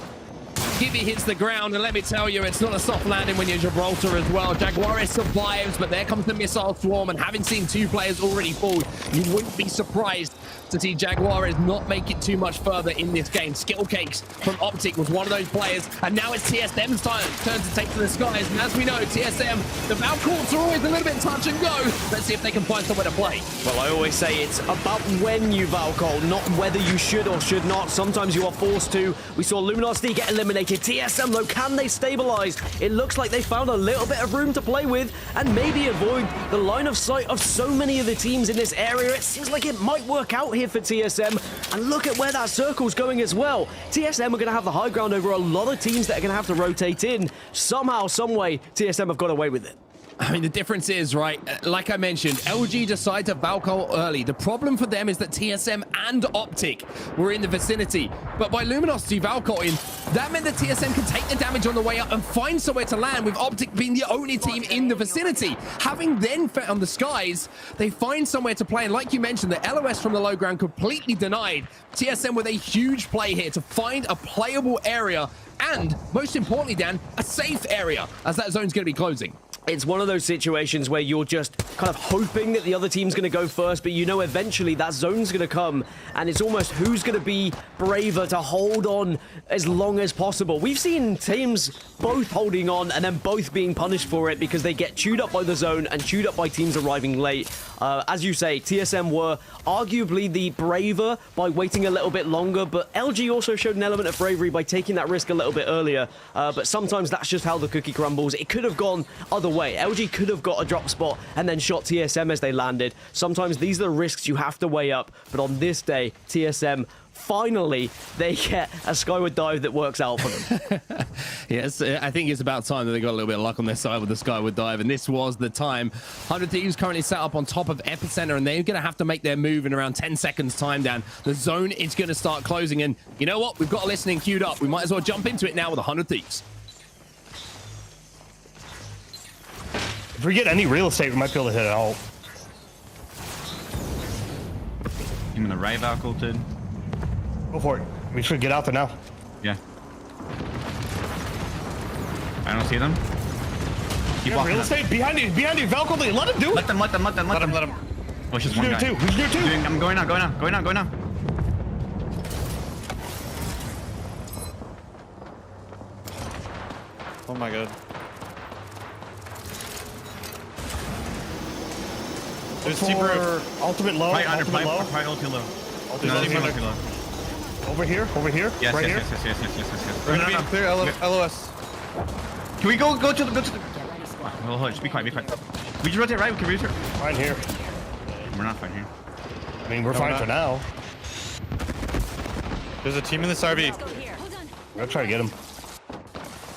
Gibby hits the ground, and let me tell you, it's not a soft landing when you're Gibraltar as well. Jaguares survives, but there comes the missile swarm, and having seen 2 players already fall, you wouldn't be surprised to see Jaguares not make it too much further in this game. Skillcakes from Optic was one of those players, and now it's TSM's turn to take to the skies. And as we know, TSM, the Valcourts are always a little bit touch and go. Let's see if they can find somewhere to play. Well, I always say it's about when you Valcol, not whether you should or should not. Sometimes you are forced to. We saw Luminosity get eliminated. TSM, though, can they stabilize? It looks like they found a little bit of room to play with and maybe avoid the line of sight of so many of the teams in this area. It seems like it might work out here for TSM. And look at where that circle's going as well. TSM are going to have the high ground over a lot of teams that are going to have to rotate in. Somehow, some way, TSM have got away with it. I mean, the difference is, right, like I mentioned, LG decided to Valcol early. The problem for them is that TSM and Optic were in the vicinity. But by Luminosity Valcoling, that meant that TSM could take the damage on the way up and find somewhere to land, with Optic being the only team in the vicinity. Having then found the skies, they find somewhere to play. And like you mentioned, the LOS from the low ground completely denied. TSM with a huge play here to find a playable area and, most importantly, Dan, a safe area, as that zone's going to be closing. It's one of those situations where you're just kind of hoping that the other team's going to go first, but you know eventually that zone's going to come, and it's almost who's going to be braver to hold on as long as possible. We've seen teams both holding on and then both being punished for it because they get chewed up by the zone and chewed up by teams arriving late. As you say, TSM were arguably the braver by waiting a little bit longer, but LG also showed an element of bravery by taking that risk a little bit earlier. But sometimes that's just how the cookie crumbles. It could have gone other way. LG could have got a drop spot and then shot TSM as they landed. Sometimes these are the risks you have to weigh up, but on this day, TSM finally, they get a skyward dive that works out for them. Yes, I think it's about time that they got a little bit of luck on their side with the skyward dive, and this was the time. 100 Thieves currently set up on top of Epicenter, and they're going to have to make their move in around 10 seconds time down. The zone is going to start closing, and you know what? We've got a listening queued up. We might as well jump into it now with 100 Thieves. If we get any real estate, we might be able to hit it all. Team in the right Valkyl, dude. Go for it. We should get out there now. Yeah. I don't see them. Keep walking real up. estate behind you, Valkyl. Let him do it. Let them. Let him. Oh, it's just one guy. We should do it too. I'm going now. Oh my god. There's T-Brew. Ultimate low. Right under, ultimate low. right ulti low. Ultimate low. Over here. Yes, right yes, here. yes. We're gonna be clear LOS. Can we go to the... Hold on, just be quiet. We just rotate right, we can rotate. Fine here. We're not fine here. I mean, we're fine for now. There's a team in this RV. I'm gonna try to get him.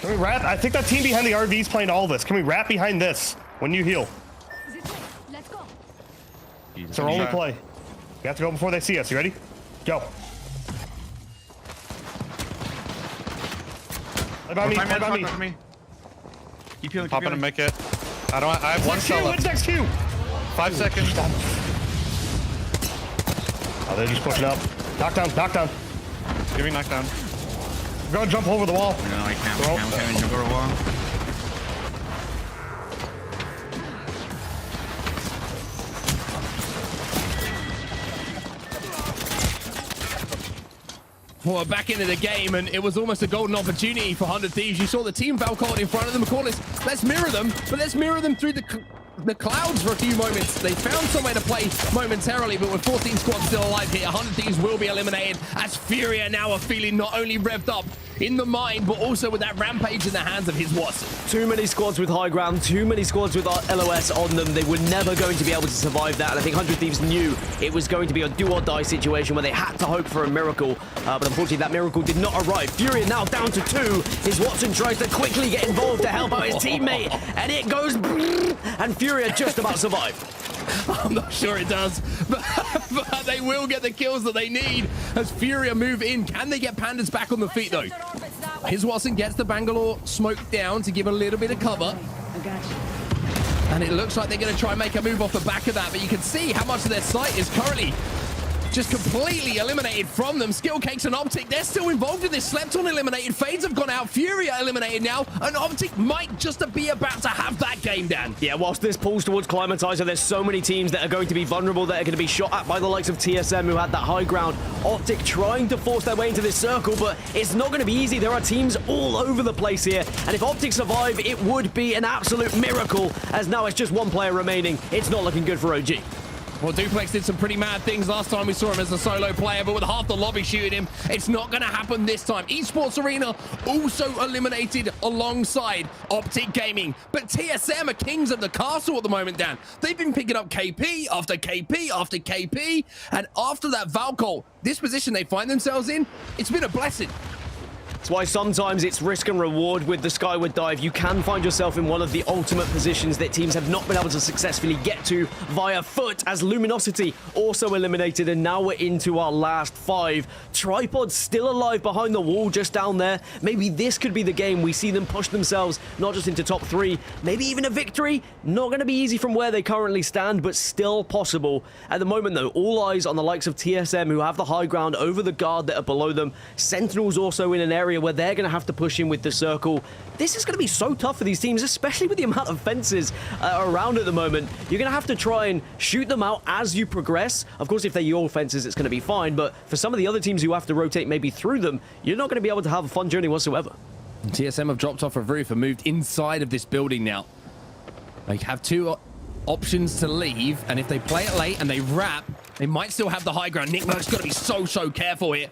Can we wrap? I think that team behind the RV is playing all this. Can we wrap behind this when you heal? It's our only play. We have to go before they see us. You ready? Go. Play by me. Keep healing, Pop in and make it. I have one cell left. Next Q. 5 seconds. Oh, they're just pushing up. Knock down. Give me knockdown. We're gonna jump over the wall. No, I can't. Jump over the wall. Well, back into the game, and it was almost a golden opportunity for 100 Thieves. You saw the team Valcol in front of them. Of course, let's mirror them, but let's mirror them through the clouds for a few moments. They found somewhere to play momentarily, but with 14 squads still alive here, 100 Thieves will be eliminated as Furia now are feeling not only revved up in the mind, but also with that rampage in the hands of his Watson. Too many squads with high ground, too many squads with LOS on them. They were never going to be able to survive that, and I think 100 Thieves knew it was going to be a do-or-die situation where they had to hope for a miracle, but unfortunately that miracle did not arrive. Furia now down to 2. His Watson tries to quickly get involved to help out his teammate, and it goes, and Furia just about survived. I'm not sure it does, but they will get the kills that they need as Furia move in. Can they get Pandas back on the feet, though? His Watson gets the Bangalore smoke down to give a little bit of cover. And it looks like they're going to try and make a move off the back of that, but you can see how much of their sight is currently just completely eliminated from them. Skill Cakes and Optic, they're still involved in this. Slepton eliminated, Fades have gone out, Furia eliminated now, and Optic might just be about to have that game, Dan. Yeah, whilst this pulls towards Climatizer, there's so many teams that are going to be vulnerable, that are going to be shot at by the likes of TSM, who had that high ground. Optic trying to force their way into this circle, but it's not going to be easy. There are teams all over the place here, and if Optic survive, it would be an absolute miracle, as now it's just one player remaining. It's not looking good for OG. Well, Duplex did some pretty mad things last time we saw him as a solo player, but with half the lobby shooting him, it's not going to happen this time. Esports Arena also eliminated alongside Optic Gaming, but TSM are kings of the castle at the moment, Dan. They've been picking up KP after KP after KP, and after that Valcol, this position they find themselves in, it's been a blessing. That's why sometimes it's risk and reward with the Skyward Dive. You can find yourself in one of the ultimate positions that teams have not been able to successfully get to via foot, as Luminosity also eliminated, and now we're into our last 5. Tripod still alive behind the wall just down there. Maybe this could be the game we see them push themselves not just into top 3, maybe even a victory. Not going to be easy from where they currently stand, but still possible. At the moment though, all eyes on the likes of TSM, who have the high ground over the guard that are below them. Sentinels also in an area where they're going to have to push in with the circle. This is going to be so tough for these teams, especially with the amount of fences around at the moment. You're going to have to try and shoot them out as you progress. Of course, if they're your fences, it's going to be fine, but for some of the other teams who have to rotate maybe through them, you're not going to be able to have a fun journey whatsoever. TSM have dropped off a roof and moved inside of this building now. They have 2 options to leave, and if they play it late and they wrap, they might still have the high ground. Nickmerc's got to be so careful here,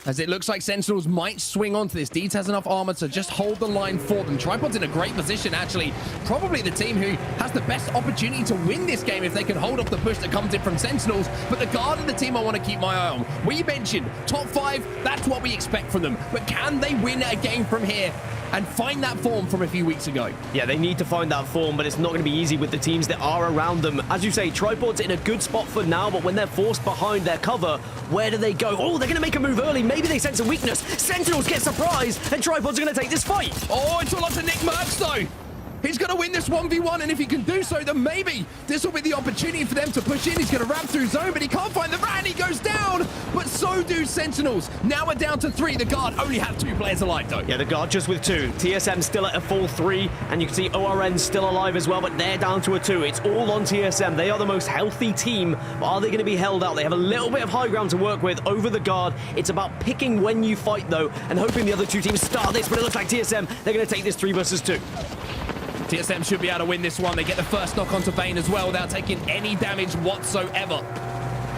as it looks like Sentinels might swing onto this. Deeds has enough armor to just hold the line for them. Tripod's in a great position, actually. Probably the team who has the best opportunity to win this game if they can hold off the push that comes in from Sentinels. But the guard of the team I want to keep my eye on. We mentioned top 5, that's what we expect from them. But can they win a game from here and find that form from a few weeks ago? Yeah, they need to find that form, but it's not going to be easy with the teams that are around them. As you say, Tripod's in a good spot for now, but when they're forced behind their cover, where do they go? Oh, they're going to make a move early. Maybe they sense a weakness. Sentinels get surprised, and Tripod's going to take this fight. Oh, it's all up to Nickmerc, though. He's going to win this 1v1, and if he can do so, then maybe this will be the opportunity for them to push in. He's going to wrap through zone, but he can't find the rat. He goes down, but so do Sentinels. Now we're down to 3. The guard only have 2 players alive, though. Yeah, the guard just with 2. TSM still at a full 3, and you can see ORN still alive as well, but they're down to a 2. It's all on TSM. They are the most healthy team, but are they going to be held out? They have a little bit of high ground to work with over the guard. It's about picking when you fight, though, and hoping the other 2 teams start this, but it looks like TSM, they're going to take this 3 versus 2. TSM should be able to win this one. They get the first knock onto Vayne as well without taking any damage whatsoever.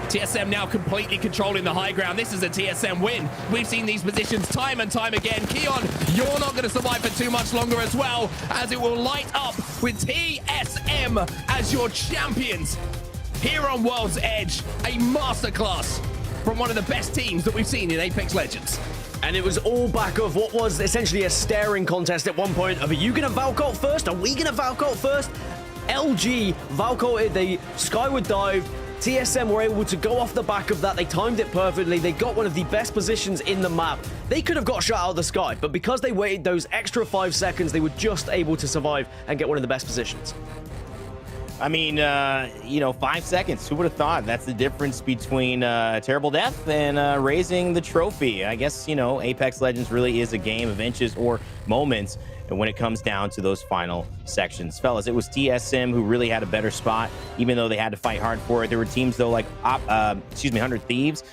TSM now completely controlling the high ground. This is a TSM win. We've seen these positions time and time again. Keon, you're not going to survive for too much longer as well, as it will light up with TSM as your champions here on World's Edge. A masterclass from one of the best teams that we've seen in Apex Legends. And it was all back of what was essentially a staring contest at one point of, are you going to Valcol first? Are we going to Valcol first? LG Valcol, they Skyward Dive. TSM were able to go off the back of that. They timed it perfectly. They got one of the best positions in the map. They could have got shot out of the sky, but because they waited those extra 5 seconds, they were just able to survive and get one of the best positions. I mean, 5 seconds. Who would have thought? That's the difference between terrible death and raising the trophy. I guess, Apex Legends really is a game of inches or moments. And when it comes down to those final sections, fellas, it was TSM who really had a better spot, even though they had to fight hard for it. There were teams, though, like 100 Thieves.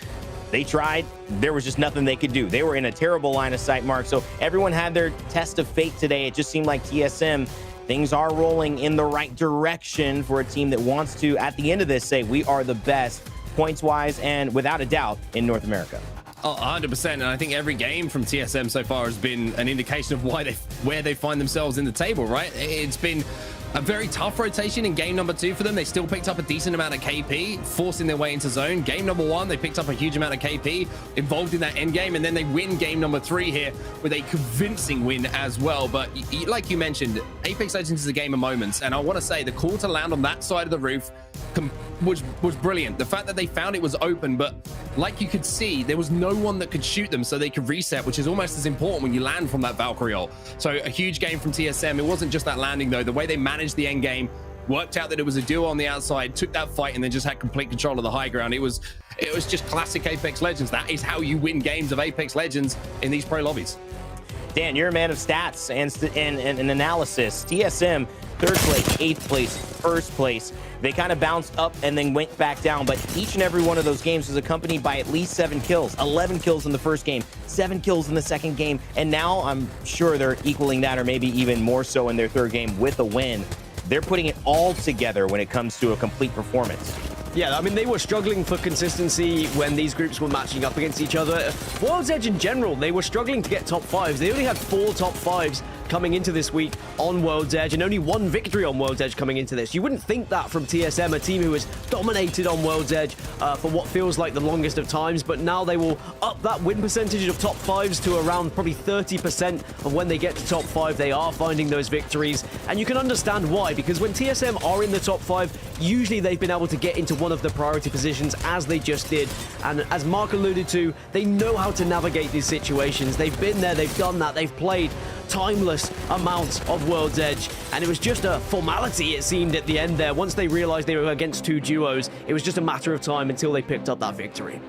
They tried. There was just nothing they could do. They were in a terrible line of sight, Mark. So everyone had their test of fate today. It just seemed like TSM, things are rolling in the right direction for a team that wants to, at the end of this, say we are the best points-wise and without a doubt in North America. Oh, 100%, and I think every game from TSM so far has been an indication of where they find themselves in the table, right? It's been a very tough rotation in game number 2 for them. They still picked up a decent amount of KP, forcing their way into zone. Game number 1, they picked up a huge amount of KP, involved in that end game, and then they win game number 3 here with a convincing win as well. But like you mentioned, Apex Legends is a game of moments, and I want to say the call to land on that side of the roof was brilliant. The fact that they found it was open, but like you could see, there was no one that could shoot them, so they could reset, which is almost as important when you land from that Valkyrie ult. So a huge game from TSM. It wasn't just that landing, though. The way they managed the end game, worked out that it was a duo on the outside, took that fight, and then just had complete control of the high ground. It was just classic Apex Legends. That is how you win games of Apex Legends in these pro lobbies. Dan, you're a man of stats and analysis. TSM, 3rd place, 8th place, 1st place. They kind of bounced up and then went back down, but each and every one of those games was accompanied by at least 7 kills. 11 kills in the first game, 7 kills in the second game, and now I'm sure they're equaling that or maybe even more so in their 3rd game with a win. They're putting it all together when it comes to a complete performance. Yeah, I mean, they were struggling for consistency when these groups were matching up against each other. World's Edge in general, they were struggling to get top 5s. They only had 4 top 5s coming into this week on World's Edge, and only 1 victory on World's Edge coming into this. You wouldn't think that from TSM, a team who has dominated on World's Edge for what feels like the longest of times, but now they will up that win percentage of top 5s to around probably 30% of when they get to top 5. They are finding those victories, and you can understand why, because when TSM are in the top 5, usually they've been able to get into one of the priority positions as they just did, and as Mark alluded to, they know how to navigate these situations. They've been there, they've done that, they've played timeless amounts of World's Edge, and it was just a formality, it seemed, at the end there. Once they realized they were against 2 duos, it was just a matter of time until they picked up that victory.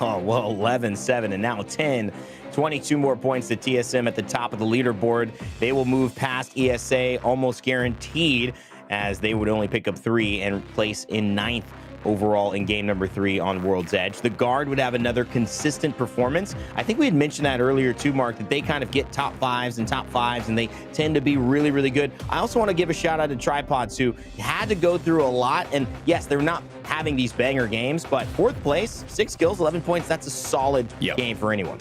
Oh, well, 11-7 and now 10. 22 more points to TSM at the top of the leaderboard. They will move past ESA almost guaranteed, as they would only pick up 3 and place in 9th overall in game number 3 on World's Edge. The Guard would have another consistent performance. I think we had mentioned that earlier too, Mark, that they kind of get top 5s and top 5s, and they tend to be really, really good. I also want to give a shout out to Tripods, who had to go through a lot, and yes, they're not having these banger games, but 4th place, 6 kills, 11 points, that's a solid game for anyone.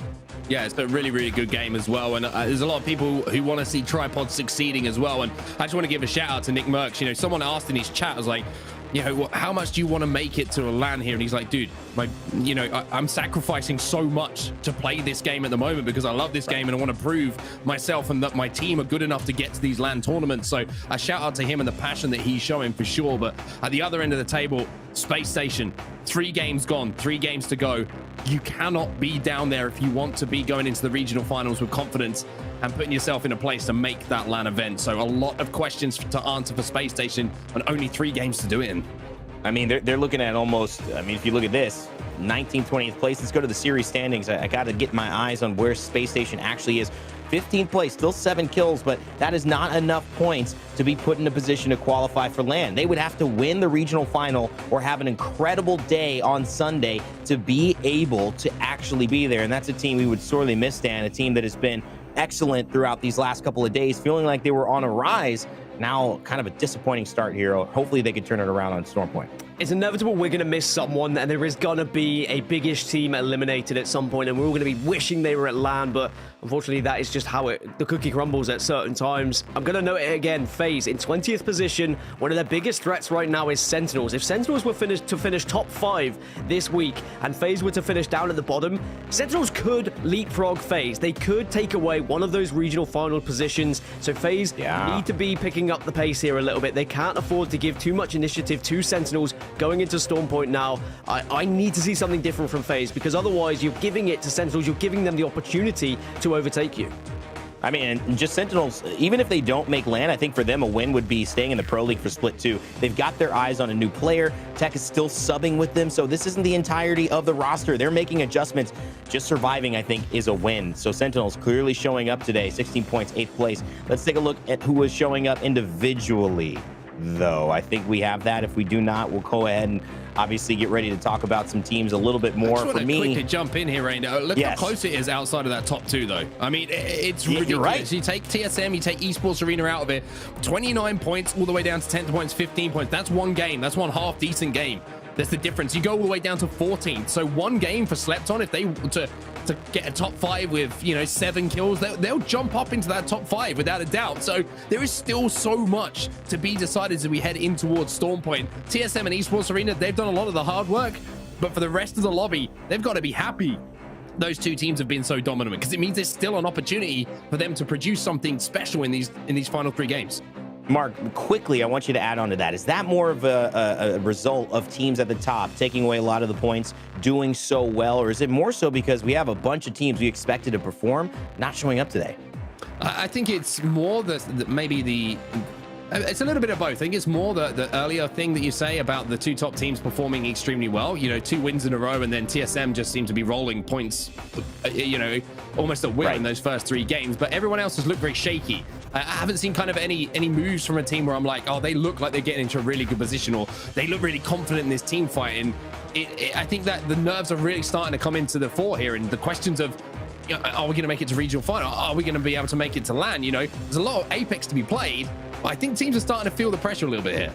Yeah, it's a really, really good game as well. And there's a lot of people who want to see Tripods succeeding as well. And I just want to give a shout out to Nick Merckx. You know, someone asked in his chat, I was like, you know, how much do you want to make it to a LAN here? And he's like, dude, I'm sacrificing so much to play this game at the moment because I love this game and I want to prove myself and that my team are good enough to get to these LAN tournaments. So a shout out to him and the passion that he's showing for sure. But at the other end of the table, Space Station, 3 games gone, 3 games to go. You cannot be down there if you want to be going into the regional finals with confidence and putting yourself in a place to make that LAN event. So a lot of questions to answer for Space Station and only 3 games to do it in. I mean, they're looking at almost, I mean, if you look at this, 19th, 20th place. Let's go to the series standings. I got to get my eyes on where Space Station actually is. 15th place, still 7 kills, but that is not enough points to be put in a position to qualify for LAN. They would have to win the regional final or have an incredible day on Sunday to be able to actually be there. And that's a team we would sorely miss, Dan, a team that has been excellent throughout these last couple of days, feeling like they were on a rise. Now, kind of a disappointing start here. Hopefully they can turn it around on Stormpoint. It's inevitable we're going to miss someone, and there is going to be a biggish team eliminated at some point, and we're all going to be wishing they were at LAN, but unfortunately that is just how the cookie crumbles at certain times. I'm going to note it again, FaZe in 20th position. One of their biggest threats right now is Sentinels. If Sentinels were to finish top 5 this week, and FaZe were to finish down at the bottom, Sentinels could leapfrog FaZe. They could take away one of those regional final positions, so FaZe need to be picking up the pace here a little bit. They can't afford to give too much initiative to Sentinels going into Stormpoint now. I need to see something different from FaZe, because otherwise you're giving it to Sentinels, you're giving them the opportunity to overtake you. I mean, and just Sentinels, even if they don't make LAN, I think for them a win would be staying in the Pro League for Split 2. They've got their eyes on a new player. Tech is still subbing with them, so this isn't the entirety of the roster. They're making adjustments. Just surviving, I think, is a win. So Sentinels clearly showing up today, 16 points, 8th place. Let's take a look at who was showing up individually, though. I think we have that. If we do not, we'll go ahead and obviously get ready to talk about some teams a little bit more. For me, quickly jump in here right now. Look how close it is outside of that top 2, though. I mean, it's ridiculous. You're right. You take TSM, you take Esports Arena out of it, 29 points all the way down to 10 points, 15 points. That's one game. That's one half decent game. That's the difference. You go all the way down to 14. So one game for Slepton, if they to get a top 5 with 7 kills, they'll jump up into that top 5 without a doubt. So there is still so much to be decided as we head in towards Stormpoint. TSM and Esports Arena, they've done a lot of the hard work, but for the rest of the lobby, they've got to be happy those 2 teams have been so dominant, because it means there's still an opportunity for them to produce something special in these final 3 games. Mark, quickly, I want you to add on to that. Is that more of a result of teams at the top taking away a lot of the points, doing so well, or is it more so because we have a bunch of teams we expected to perform not showing up today? I think it's more maybe It's a little bit of both. I think it's more the earlier thing that you say about the two top teams performing extremely well. You know, 2 wins in a row, and then TSM just seem to be rolling points, you know, almost at will in those first 3 games. But everyone else has looked very shaky. I haven't seen kind of any moves from a team where I'm like, oh, they look like they're getting into a really good position, or they look really confident in this team fight. And I think that the nerves are really starting to come into the fore here, and the questions of, you know, are we going to make it to regional final? Are we going to be able to make it to LAN? You know, there's a lot of Apex to be played. I think teams are starting to feel the pressure a little bit here.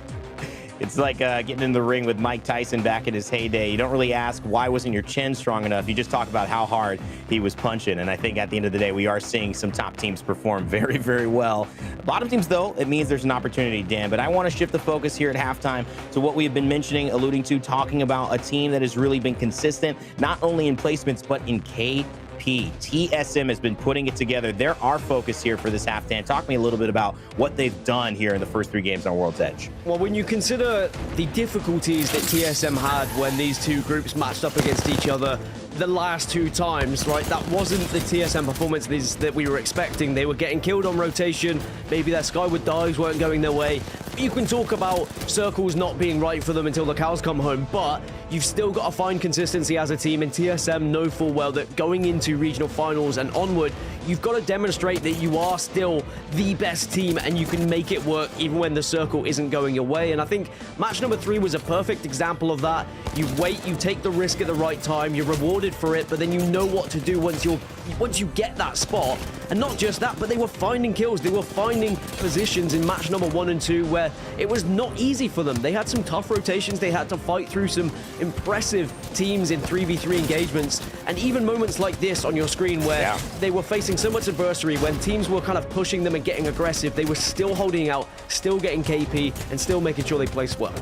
It's like getting in the ring with Mike Tyson back in his heyday. You don't really ask why wasn't your chin strong enough. You just talk about how hard he was punching. And I think at the end of the day, we are seeing some top teams perform very, very well. Bottom teams, though, it means there's an opportunity, Dan. But I want to shift the focus here at halftime to what we've been mentioning, alluding to, talking about a team that has really been consistent, not only in placements, but in KP. TSM has been putting it together. They're our focus here for this halftime. Talk to me a little bit about what they've done here in the first 3 games on World's Edge. Well, when you consider the difficulties that TSM had when these 2 groups matched up against each other the last 2 times, right, that wasn't the TSM performance that we were expecting. They were getting killed on rotation. Maybe their Skyward dives weren't going their way. You can talk about circles not being right for them until the cows come home, but you've still got to find consistency as a team, and TSM know full well that going into regional finals and onward, you've got to demonstrate that you are still the best team and you can make it work even when the circle isn't going your way. And I think match number 3 was a perfect example of that. You wait, you take the risk at the right time, you're rewarded for it, but then you know what to do once you get that spot. And not just that, but they were finding kills, they were finding positions in match number 1 and 2 where it was not easy for them. They had some tough rotations, they had to fight through some impressive teams in 3v3 engagements, and even moments like this on your screen where they were facing so much adversity, when teams were kind of pushing them and getting aggressive, they were still holding out, still getting KP, and still making sure they placed well.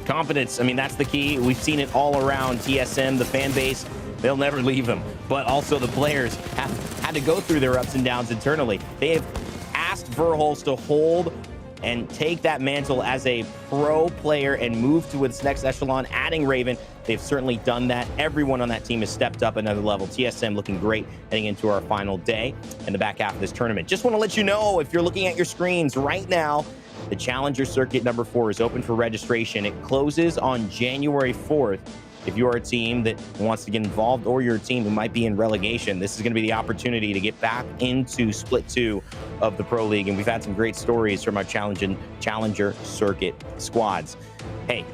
Confidence, I mean, that's the key. We've seen it all around TSM, the fan base. They'll never leave them. But also the players have had to go through their ups and downs internally. They have asked Verholz to hold and take that mantle as a pro player and move to its next echelon, adding Raven. They've certainly done that. Everyone on that team has stepped up another level. TSM looking great heading into our final day and the back half of this tournament. Just want to let you know, if you're looking at your screens right now, the Challenger Circuit number 4 is open for registration. It closes on January 4th. If you're a team that wants to get involved, or you're a team who might be in relegation, this is going to be the opportunity to get back into Split 2 of the Pro League. And we've had some great stories from our Challenger Circuit squads. Hey,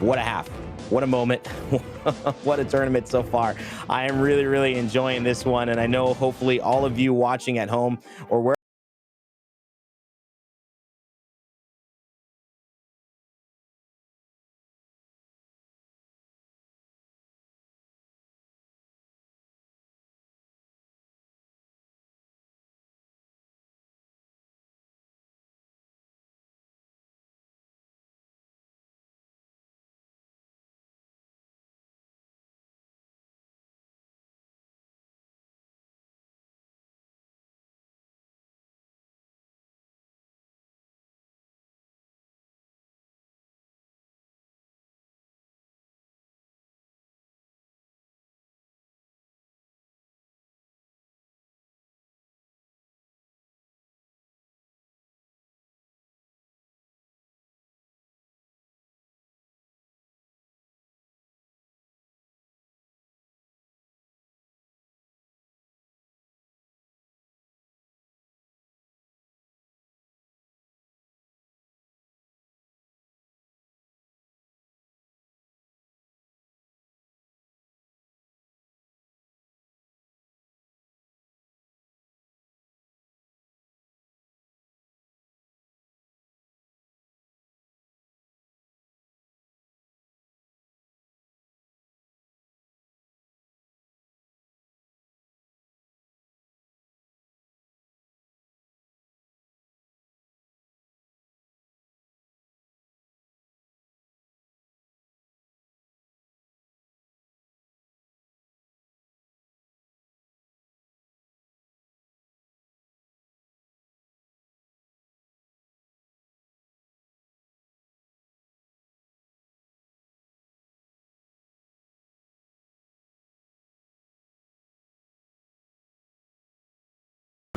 what a half. What a moment. What a tournament so far. I am really, really enjoying this one. And I know hopefully all of you watching at home or where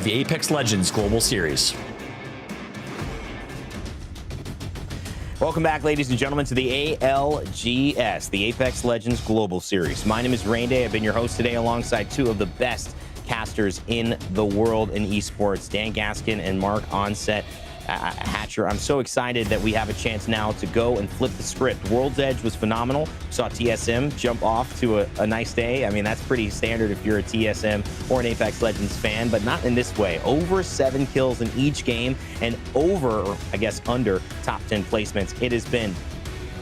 The Apex Legends Global Series. Welcome back, ladies and gentlemen, to the ALGS, the Apex Legends Global Series. My name is Rainday. I've been your host today alongside two of the best casters in the world in esports, Dan Gaskin and Mark Onset Hatcher. I'm so excited that we have a chance now to go and flip the script. World's Edge was phenomenal. We saw TSM jump off to a nice day. I mean, that's pretty standard if you're a TSM or an Apex Legends fan, but not in this way. Over 7 kills in each game and over, I guess, under top 10 placements. It has been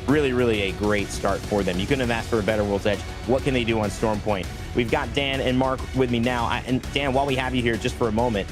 really a great start for them. You couldn't have asked for a better World's Edge. What can they do on Stormpoint? We've got Dan and Mark with me now. And Dan, while we have you here just for a moment,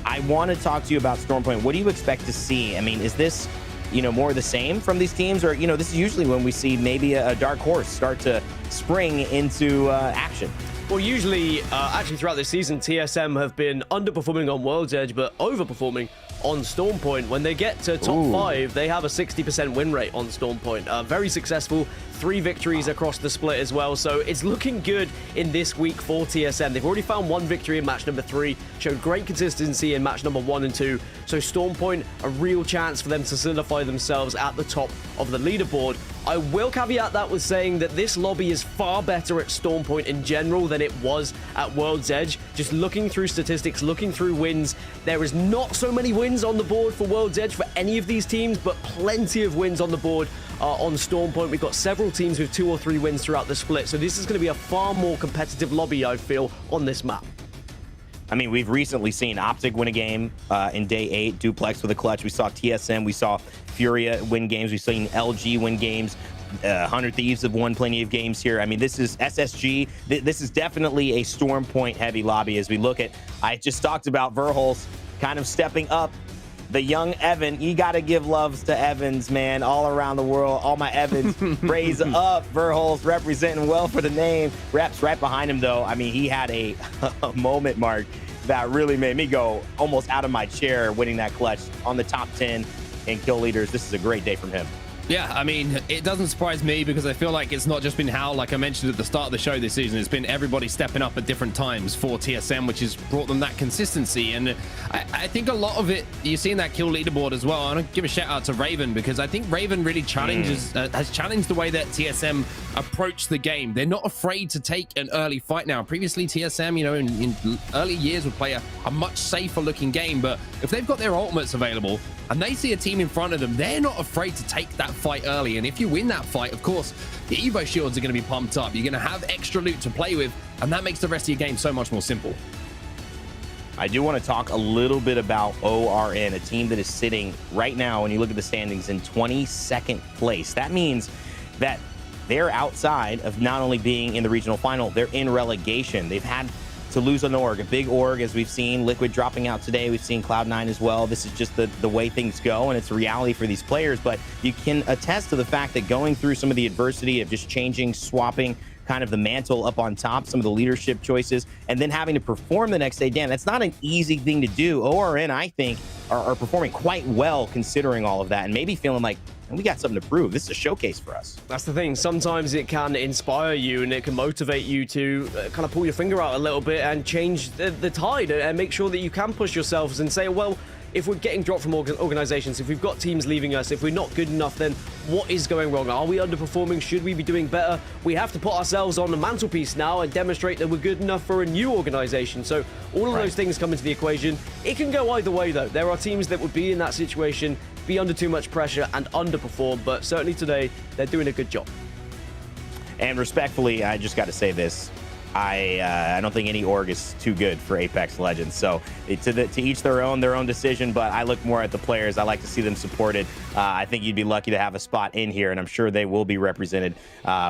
I want to talk to you about Stormpoint. What do you expect to see? I mean, is this, more of the same from these teams? Or, this is usually when we see maybe a dark horse start to spring into action. Well, usually, actually throughout this season, TSM have been underperforming on World's Edge, but overperforming on Stormpoint. When they get to top 5, they have a 60% win rate on Stormpoint. Very successful, 3 victories across the split as well. So it's looking good in this week for TSM. They've already found 1 victory in match number 3, showed great consistency in match number 1 and 2. So Stormpoint, a real chance for them to solidify themselves at the top of the leaderboard. I will caveat that with saying that this lobby is far better at Stormpoint in general than it was at World's Edge. Just looking through statistics, looking through wins, there is not so many wins on the board for World's Edge for any of these teams, but plenty of wins on the board on Stormpoint. We've got several teams with 2 or 3 wins throughout the split, so this is going to be a far more competitive lobby, I feel, on this map. I mean, we've recently seen Optic win a game in day 8, Duplex with a clutch. We saw TSM, we saw Furia win games, we've seen LG win games. 100 Thieves have won plenty of games here. I mean, this is SSG. This is definitely a Stormpoint heavy lobby as we look at. I just talked about Verholz kind of stepping up. The young Evan, you got to give loves to Evans, man, all around the world. All my Evans, raise up. Verholz representing well for the name. Reps right behind him, though. I mean, he had a moment, Mark, that really made me go almost out of my chair winning that clutch on the top 10 in kill leaders. This is a great day from him. Yeah, I mean, it doesn't surprise me because I feel like it's not just been how, like I mentioned at the start of the show this season, it's been everybody stepping up at different times for TSM, which has brought them that consistency. And I think a lot of it, you're seeing that kill leaderboard as well. I want to give a shout out to Raven because I think Raven really challenges, has challenged the way that TSM approach the game. They're not afraid to take an early fight now. Previously, TSM, in early years would play a much safer looking game, but if they've got their ultimates available, and they see a team in front of them, they're not afraid to take that fight early. And if you win that fight, of course, the Evo shields are going to be pumped up. You're going to have extra loot to play with, and that makes the rest of your game so much more simple. I do want to talk a little bit about ORN, a team that is sitting right now, when you look at the standings, in 22nd place. That means that they're outside of not only being in the regional final, they're in relegation. They've had to lose an org, a big org, as we've seen. Liquid dropping out today. We've seen Cloud9 as well. This is just the way things go, and it's a reality for these players. But you can attest to the fact that going through some of the adversity of just changing, swapping kind of the mantle up on top, some of the leadership choices, and then having to perform the next day, Dan, that's not an easy thing to do. ORN, I think, are performing quite well considering all of that, and maybe feeling like, we got something to prove. This is a showcase for us. That's the thing. Sometimes it can inspire you and it can motivate you to kind of pull your finger out a little bit and change the tide and make sure that you can push yourselves and say, well, if we're getting dropped from organizations, if we've got teams leaving us, if we're not good enough, then what is going wrong? Are we underperforming? Should we be doing better? We have to put ourselves on the mantelpiece now and demonstrate that we're good enough for a new organization. So all of those things come into the equation. It can go either way, though. There are teams that would be in that situation, be under too much pressure and underperform, but certainly today, they're doing a good job. And respectfully, I just got to say this. I don't think any org is too good for Apex Legends. So to each their own decision, but I look more at the players. I like to see them supported. I think you'd be lucky to have a spot in here, and I'm sure they will be represented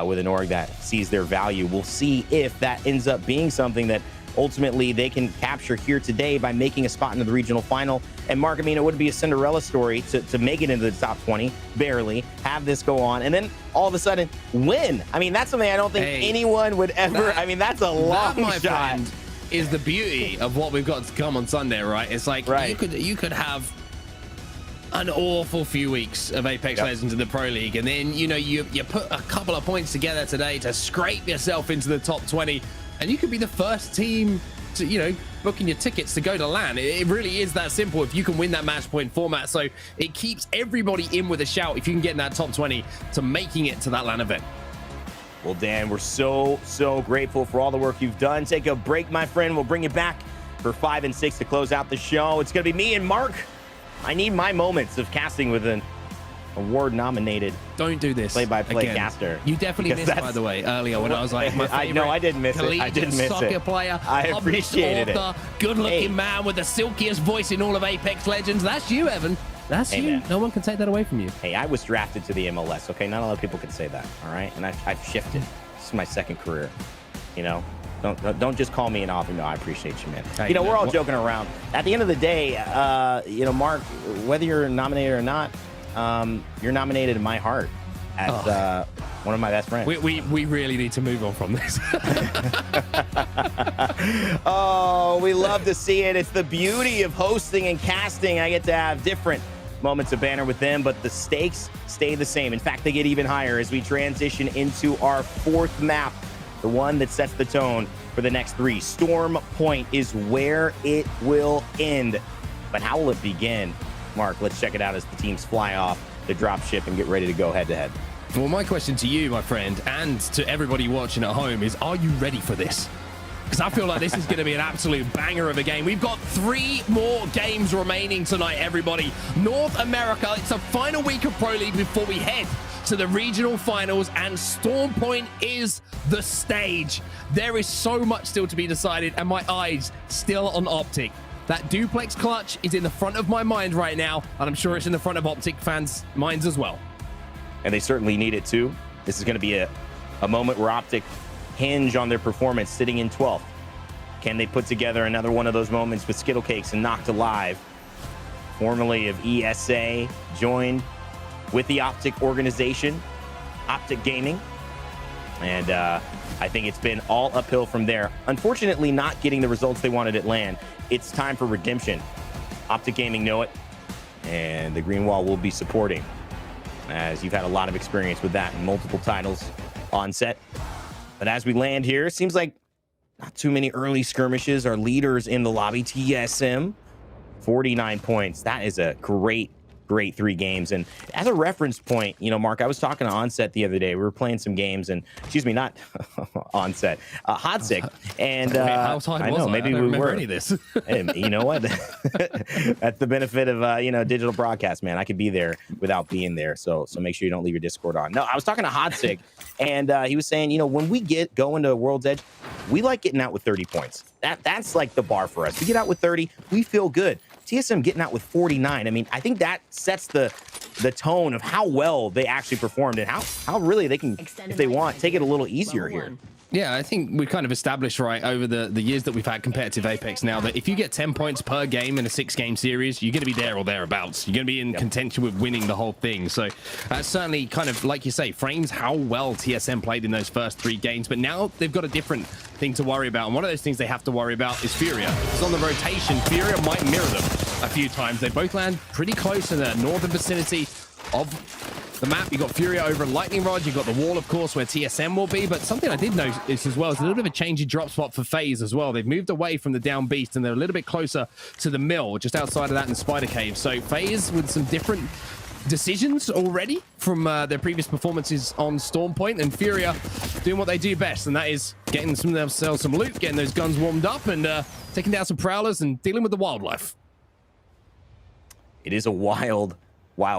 with an org that sees their value. We'll see if that ends up being something that ultimately they can capture here today by making a spot into the regional final. And Mark, I mean, it would be a Cinderella story to make it into the top 20, barely, have this go on, and then all of a sudden win. I mean, that's something I don't think anyone would ever, I mean, that's a long my shot. Friend, is the beauty of what we've got to come on Sunday, right? It's like you could have an awful few weeks of Apex Legends in the Pro League, and then, you put a couple of points together today to scrape yourself into the top 20, and you could be the first team to, booking your tickets to go to LAN. It really is that simple if you can win that match point format. So it keeps everybody in with a shout if you can get in that top 20 to making it to that LAN event. Well, Dan, we're so grateful for all the work you've done. Take a break, my friend. We'll bring you back for 5 and 6 to close out the show. It's going to be me and Mark. I need my moments of casting with an award-nominated Don't do this. play-by-play again. caster. You definitely missed, by the way, earlier when I was like, my favorite I didn't miss it. I didn't miss soccer it. player, I appreciated author, it. good-looking man with the silkiest voice in all of Apex Legends. That's you, Evan. That's Hey, you. man. No one can take that away from you. Hey, I was drafted to the MLS, okay? Not a lot of people can say that, all right? And I've shifted. This is my second career, Don't just call me an author. No, I appreciate you, man. Hey, We're all joking around. At the end of the day, Mark, whether you're nominated or not, you're nominated in my heart as one of my best friends. We really need to move on from this. Oh, we love to see it. It's the beauty of hosting and casting. I get to have different moments of banner with them, but the stakes stay the same. In fact, they get even higher as we transition into our 4th map, the one that sets the tone for the next 3. Storm Point is where it will end. But how will it begin? Mark, let's check it out as the teams fly off the drop ship and get ready to go head-to-head. Well, my question to you, my friend, and to everybody watching at home is, are you ready for this? Because I feel like this is going to be an absolute banger of a game. We've got 3 more games remaining tonight, everybody. North America, it's a final week of Pro League before we head to the regional finals, and Storm Point is the stage. There is so much still to be decided, and my eyes still on Optic. That duplex clutch is in the front of my mind right now, and I'm sure it's in the front of Optic fans' minds as well. And they certainly need it too. This is going to be a moment where Optic hinge on their performance sitting in 12th. Can they put together another one of those moments with Skittlecakes and Knocked Alive, formerly of ESA, joined with the Optic organization, Optic Gaming? And I think it's been all uphill from there. Unfortunately, not getting the results they wanted at LAN. It's time for redemption. Optic Gaming know it, and the Green Wall will be supporting, as you've had a lot of experience with that in multiple titles on set. But as we land here, it seems like not too many early skirmishes. Our leaders in the lobby, TSM, 49 points. That is a great 3 games. And as a reference point, Mark, I was talking to Onset the other day. We were playing some games, and excuse me, not Onset, Hotsick. And I know, maybe we were. Any of this. And you know what? That's the benefit of digital broadcast, man. I could be there without being there. So make sure you don't leave your Discord on. No, I was talking to Hotsick, and he was saying, when we go into World's Edge, we like getting out with 30 points. That's like the bar for us. We get out with 30, we feel good. TSM getting out with 49. I mean, I think that sets the tone of how well they actually performed and how really they can, if they want, take it a little easier here. Yeah, I think we've kind of established over the years that we've had competitive Apex now that if you get 10 points per game in a 6-game series, you're going to be there or thereabouts. You're going to be in contention with winning the whole thing. So that certainly kind of, like you say, frames how well TSM played in those first 3 games. But now they've got a different thing to worry about. And one of those things they have to worry about is Furia. Because on the rotation, Furia might mirror them a few times. They both land pretty close in the northern vicinity of the map. You got Furia over Lightning Rod. You've got the wall, of course, where TSM will be. But something I did notice as well is a little bit of a change in drop spot for FaZe as well. They've moved away from the down beast and they're a little bit closer to the mill, just outside of that in the Spider Cave. So FaZe with some different decisions already from their previous performances on Storm Point, and Furia doing what they do best, and that is getting themselves some loot, getting those guns warmed up, and taking down some prowlers and dealing with the wildlife. It is a wild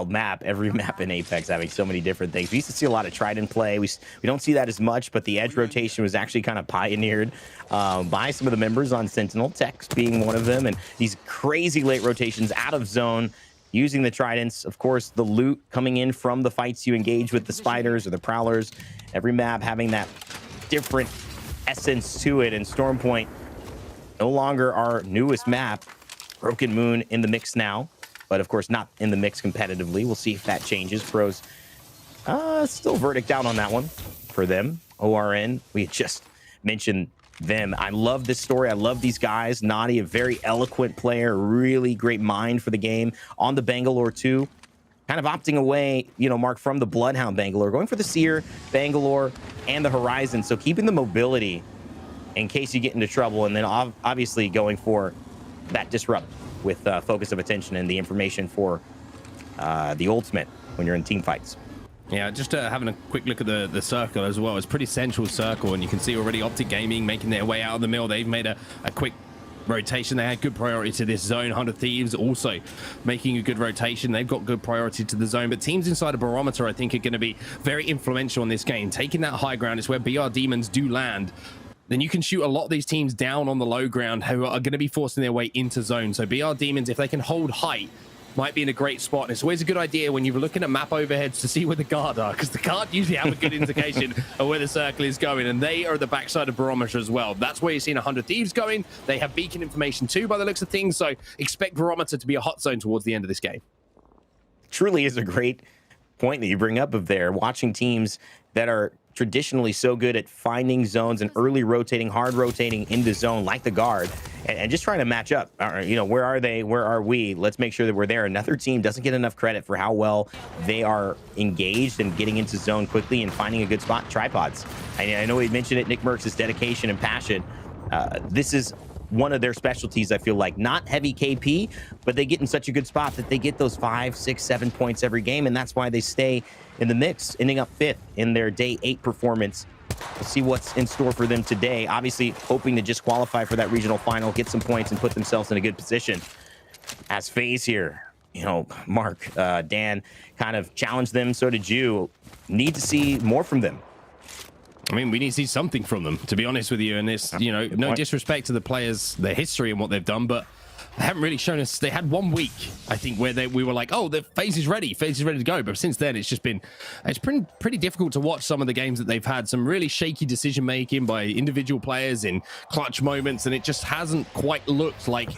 map. Every map in Apex having so many different things. We used to see a lot of Trident play. We don't see that as much, but the edge rotation was actually kind of pioneered by some of the members on Sentinel, Tex being one of them, and these crazy late rotations out of zone using the Tridents. Of course, the loot coming in from the fights you engage with the spiders or the prowlers. Every map having that different essence to it, and Storm Point no longer our newest map. Broken Moon in the mix now, but of course not in the mix competitively. We'll see if that changes. Pros still verdict out on that one for them. ORN, we had just mentioned them. I love this story. I love these guys. Nadi, a very eloquent player, really great mind for the game. On the Bangalore too, kind of opting away, Mark, from the Bloodhound Bangalore, going for the Seer, Bangalore, and the Horizon. So keeping the mobility in case you get into trouble, and then obviously going for that disrupt with focus of attention and the information for the ultimate when you're in team fights. Yeah, just having a quick look at the circle as well. It's pretty central circle, and you can see already Optic Gaming making their way out of the mill. They've made a quick rotation. They had good priority to this zone. 100 Thieves also making a good rotation. They've got good priority to the zone, but teams inside of Barometer, I think, are going to be very influential in this game. Taking that high ground is where BR Demons do land. Then you can shoot a lot of these teams down on the low ground who are going to be forcing their way into zone. So BR Demons, if they can hold height, might be in a great spot. And it's always a good idea when you're looking at map overheads to see where the guard are, because the guard usually have a good indication of where the circle is going, and they are the backside of Barometer as well. That's where you're seeing 100 Thieves going. They have beacon information too, by the looks of things, so expect Barometer to be a hot zone towards the end of this game. Truly is a great point that you bring up of there, watching teams that are traditionally so good at finding zones and early rotating, hard rotating into zone like the guard, and just trying to match up. You know, where are they? Where are we? Let's make sure that we're there. Another team doesn't get enough credit for how well they are engaged and getting into zone quickly and finding a good spot. Tripods. I know we mentioned it. Nick Mercs' dedication and passion. This is one of their specialties, I feel like. Not heavy KP, but they get in such a good spot that they get those 5, 6, 7 points every game, and that's why they stay in the mix, ending up 5th in their day 8 performance. We'll see what's in store for them today. Obviously, hoping to just qualify for that regional final, get some points, and put themselves in a good position. As FaZe here, you know, Mark, Dan kind of challenged them, so did you. Need to see more from them. I mean, we need to see something from them, to be honest with you. And this, you know, no disrespect to the players, their history and what they've done, but they haven't really shown us. They had 1 week, I think, where we were like, oh, the FaZe is ready to go. But since then, it's been pretty difficult to watch some of the games that they've had. Some really shaky decision making by individual players in clutch moments, and it just hasn't quite looked like,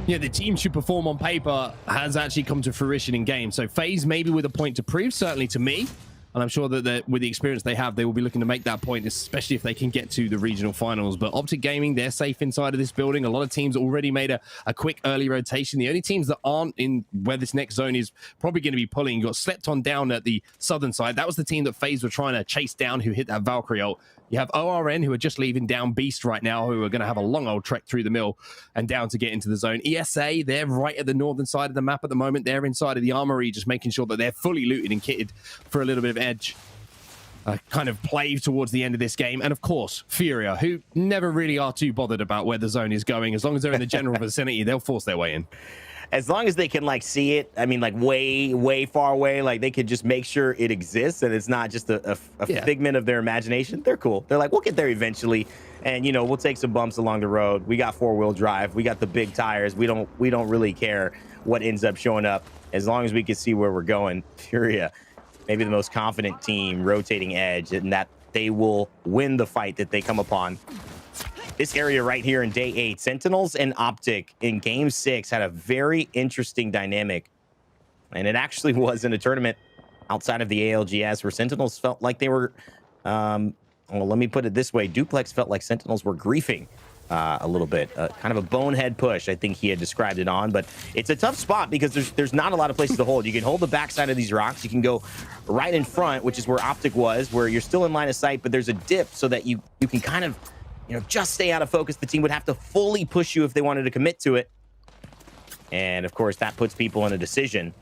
yeah, the team should perform on paper has actually come to fruition in game. So FaZe maybe with a point to prove, certainly to me. And I'm sure that with the experience they have, they will be looking to make that point, especially if they can get to the regional finals. But Optic Gaming, they're safe inside of this building. A lot of teams already made a quick early rotation. The only teams that aren't in where this next zone is probably going to be pulling, you got slept on down at the southern side. That was the team that FaZe were trying to chase down, who hit that Valkyrie ult. You have ORN, who are just leaving down Beast right now, who are going to have a long old trek through the mill and down to get into the zone. ESA, they're right at the northern side of the map at the moment. They're inside of the armory, just making sure that they're fully looted and kitted for a little bit of edge. Kind of play towards the end of this game. And of course, Furia, who never really are too bothered about where the zone is going. As long as they're in the general vicinity, they'll force their way in. As long as they can like see it, I mean, like way far away, like they could just make sure it exists and it's not just a figment of their imagination. They're cool. They're like, we'll get there eventually, and you know, we'll take some bumps along the road. We got 4-wheel drive. We got the big tires. We don't really care what ends up showing up as long as we can see where we're going. Furia, maybe the most confident team, rotating edge, and that they will win the fight that they come upon. This area right here in day 8, Sentinels and Optic in game 6 had a very interesting dynamic. And it actually was in a tournament outside of the ALGS where Sentinels felt like they were, well, let me put it this way. Duplex felt like Sentinels were griefing a little bit. Kind of a bonehead push, I think he had described it on. But it's a tough spot because there's not a lot of places to hold. You can hold the backside of these rocks. You can go right in front, which is where Optic was, where you're still in line of sight, but there's a dip so that you can kind of, you know, just stay out of focus. The team would have to fully push you if they wanted to commit to it. And of course, that puts people in a decision.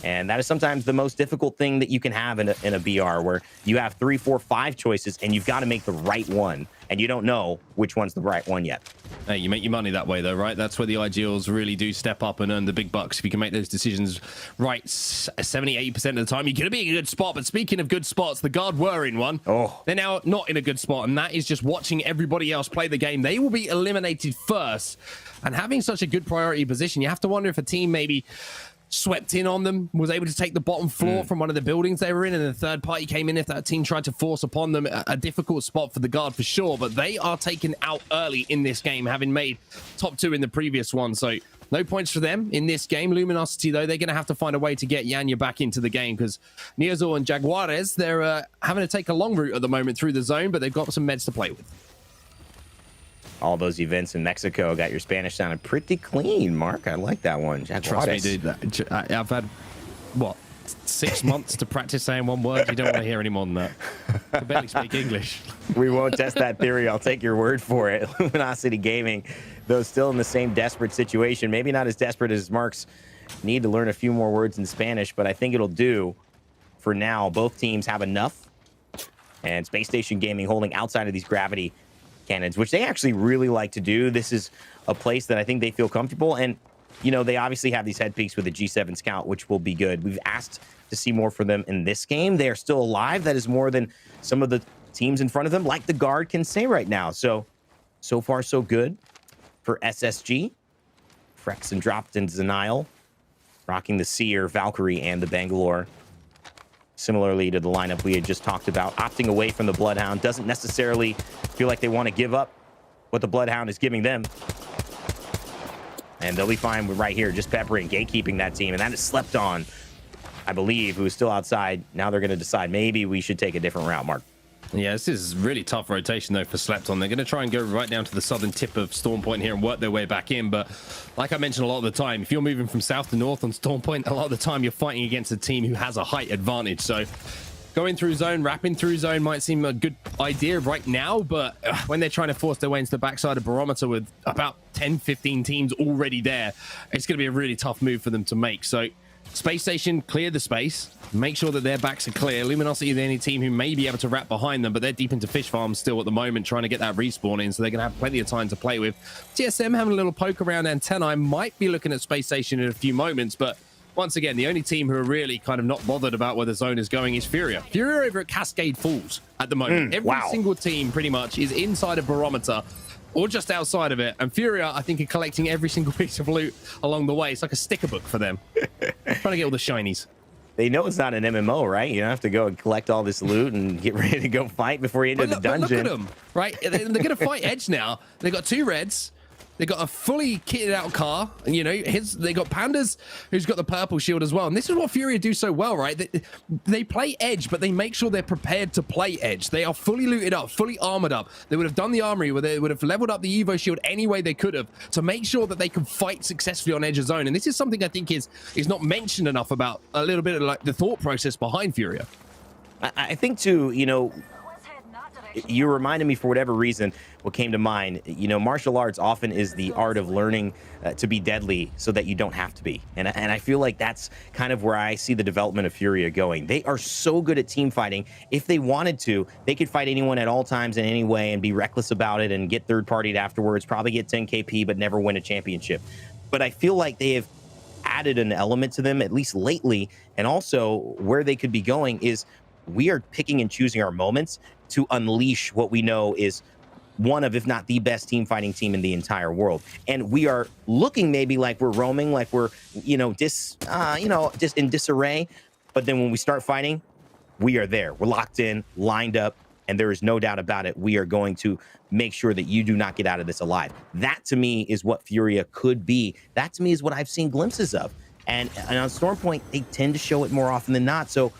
And that is sometimes the most difficult thing that you can have in a BR, where you have 3, 4, 5 choices and you've got to make the right one. And you don't know which one's the right one yet. Hey, you make your money that way, though, right? That's where the Ideals really do step up and earn the big bucks. If you can make those decisions right 70-80% of the time, you're going to be in a good spot. But speaking of good spots, the Guard were in one. Oh. They're now not in a good spot, and that is just watching everybody else play the game. They will be eliminated first. And having such a good priority position, you have to wonder if a team maybe swept in on them, was able to take the bottom floor from one of the buildings they were in, and the third party came in if that team tried to force upon them. A difficult spot for the Guard for sure, but they are taken out early in this game, having made top 2 in the previous one. So no points for them in this game. Luminosity, though, they're going to have to find a way to get Yanya back into the game, because Neozor and Jaguares, they're having to take a long route at the moment through the zone, but they've got some meds to play with. All those events in Mexico got your Spanish sounding pretty clean, Mark. I like that one. Trust me, dude. I've had, what, 6 months to practice saying one word. You don't want to hear any more than that. I barely speak English. We won't test that theory. I'll take your word for it. Luminosity Gaming, though still in the same desperate situation. Maybe not as desperate as Marks. Need to learn a few more words in Spanish, but I think it'll do for now. Both teams have enough. And Space Station Gaming holding outside of these gravity cannons, which they actually really like to do. This is a place that I think they feel comfortable. And, you know, they obviously have these head peaks with the G7 Scout, which will be good. We've asked to see more from them in this game. They are still alive. That is more than some of the teams in front of them, like the Guard, can say right now. So far, so good for SSG. Frex and dropped into Denial, rocking the Seer, Valkyrie, and the Bangalore. Similarly to the lineup we had just talked about, opting away from the Bloodhound. Doesn't necessarily feel like they want to give up what the Bloodhound is giving them. And they'll be fine with right here, just peppering, gatekeeping that team. And that is Slept On, I believe, who is still outside. Now they're going to decide maybe we should take a different route, Mark. Yeah, this is really tough rotation, though, for Slept On. They're going to try and go right down to the southern tip of Storm Point here and work their way back in. But like I mentioned a lot of the time, if you're moving from south to north on Storm Point, a lot of the time you're fighting against a team who has a height advantage. So going through zone, wrapping through zone might seem a good idea right now, but when they're trying to force their way into the backside of Barometer with about 10, 15 teams already there, it's going to be a really tough move for them to make. So Space Station, clear the space, make sure that their backs are clear. Luminosity, the only team who may be able to wrap behind them, but they're deep into fish farms still at the moment, trying to get that respawn in, so they're going to have plenty of time to play with. TSM having a little poke around Antennae, might be looking at Space Station in a few moments, but once again, the only team who are really kind of not bothered about where the zone is going is Furia. Furia over at Cascade Falls at the moment. Every single team pretty much is inside of Barometer or just outside of it. And Furia, I think, are collecting every single piece of loot along the way. It's like a sticker book for them. Trying to get all the shinies. They know it's not an MMO, right? You don't have to go and collect all this loot and get ready to go fight before you enter the dungeon. But look at them, right? They're going to fight Edge now. They've got 2 reds. They got a fully kitted out car, and you know, they got Pandas, who's got the purple shield as well. And this is what Furia do so well, right? They play Edge, but they make sure they're prepared to play Edge. They are fully looted up, fully armored up. They would have done the armory where they would have leveled up the Evo shield any way they could have to make sure that they can fight successfully on Edge's zone. And this is something I think is not mentioned enough about a little bit of like the thought process behind Furia. I think too, you know, you reminded me for whatever reason what came to mind. You know, martial arts often is the art of learning to be deadly so that you don't have to be. And I feel like that's kind of where I see the development of Furia going. They are so good at team fighting. If they wanted to, they could fight anyone at all times in any way and be reckless about it and get third-partied afterwards, probably get 10 KP, but never win a championship. But I feel like they have added an element to them, at least lately, and also where they could be going is we are picking and choosing our moments to unleash what we know is one of, if not the best team fighting team in the entire world. And we are looking maybe like we're roaming, like we're, just in disarray. But then when we start fighting, we are there. We're locked in, lined up, and there is no doubt about it. We are going to make sure that you do not get out of this alive. That to me is what Furia could be. That to me is what I've seen glimpses of. And on Stormpoint, they tend to show it more often than not. So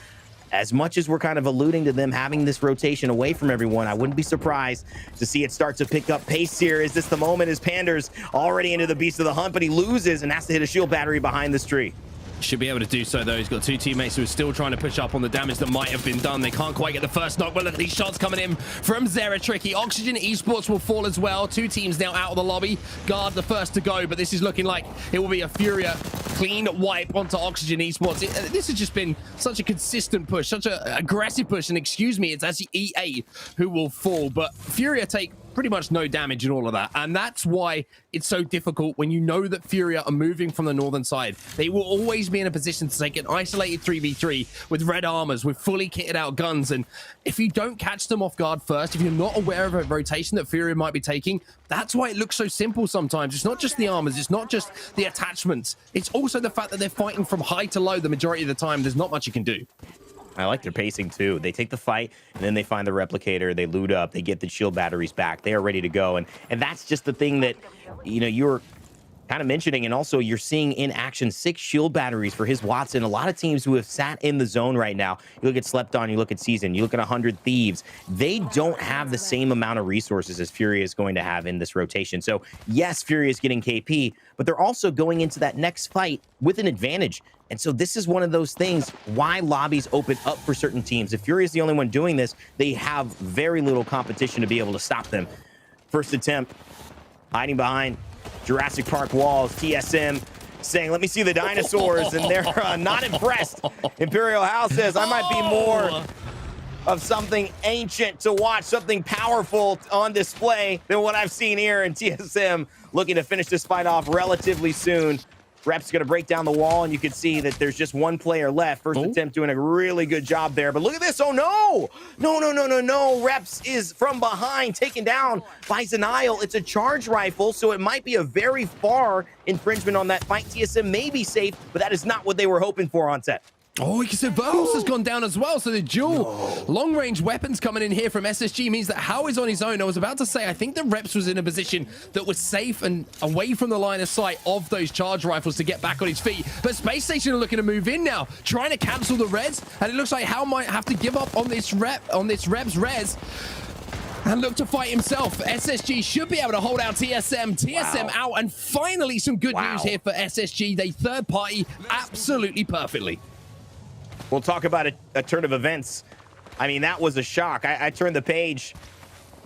as much as we're kind of alluding to them having this rotation away from everyone, I wouldn't be surprised to see it start to pick up pace here. Is this the moment? Is Pander's already into the beast of the hunt, but he loses and has to hit a shield battery behind this tree? Should be able to do so, though. He's got 2 teammates who are still trying to push up on the damage that might have been done. They can't quite get the first knock, but look at these shots coming in from Zeratricky. Oxygen Esports will fall as well. 2 teams now out of the lobby. Guard the first to go, but this is looking like it will be a Furia clean wipe onto Oxygen Esports. This has just been such a consistent push, such an aggressive push, and excuse me, it's actually EA who will fall, but Furia take pretty much no damage in all of that, and that's why it's so difficult when you know that Furia are moving from the northern side. They will always be in a position to take an isolated 3v3 with red armors, with fully kitted out guns, and if you don't catch them off guard first, if you're not aware of a rotation that Furia might be taking, that's why it looks so simple sometimes. It's not just the armors, it's not just the attachments, it's also the fact that they're fighting from high to low the majority of the time. There's not much you can do. I like their pacing too. They take the fight and then they find the replicator, they loot up, they get the shield batteries back, they are ready to go. And that's just the thing that, you're kind of mentioning, and also you're seeing in action 6 shield batteries for his Watson. A lot of teams who have sat in the zone right now, you look at Slept On, you look at Season, you look at 100 Thieves, they don't have the same amount of resources as Fury is going to have in this rotation. So yes, Fury is getting KP, but they're also going into that next fight with an advantage. And so this is one of those things why lobbies open up for certain teams. If Fury is the only one doing this, they have very little competition to be able to stop them. First attempt, hiding behind Jurassic Park walls. TSM saying, let me see the dinosaurs, and they're not impressed. Imperial House says, I might be more of something ancient to watch, something powerful on display than what I've seen here. And TSM looking to finish this fight off relatively soon. Rep's going to break down the wall, and you can see that there's just one player left. First attempt doing a really good job there. But look at this. Oh, no. No. Reps is from behind, taken down by Zenial. It's a charge rifle, so it might be a very far infringement on that fight. TSM may be safe, but that is not what they were hoping for on set. Oh, you can see Vergos has gone down as well. So the dual long-range weapons coming in here from SSG means that Hao is on his own. I was about to say, I think the Reps was in a position that was safe and away from the line of sight of those charge rifles to get back on his feet. But Space Station are looking to move in now, trying to cancel the res. And it looks like Hao might have to give up on this Rep's res and look to fight himself. SSG should be able to hold out TSM. TSM out, and finally some good news here for SSG. They third party absolutely perfectly. We'll talk about a turn of events. I mean, that was a shock. I turned the page,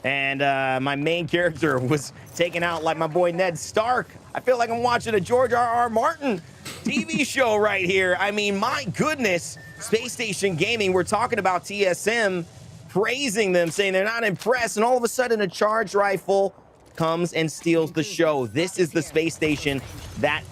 and my main character was taken out like my boy Ned Stark. I feel like I'm watching a George R.R. Martin TV show right here. I mean, my goodness. Space Station Gaming, we're talking about TSM, praising them, saying they're not impressed, and all of a sudden a charge rifle comes and steals the show. This is the Space Station that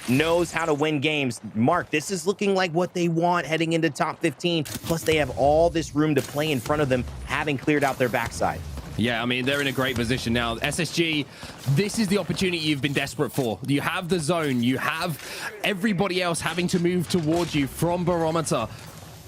knows how to win games. Mark, this is looking like what they want heading into top 15. Plus, they have all this room to play in front of them, having cleared out their backside. Yeah, I mean, they're in a great position now. SSG, this is the opportunity you've been desperate for. You have the zone. You have everybody else having to move towards you from Barometer.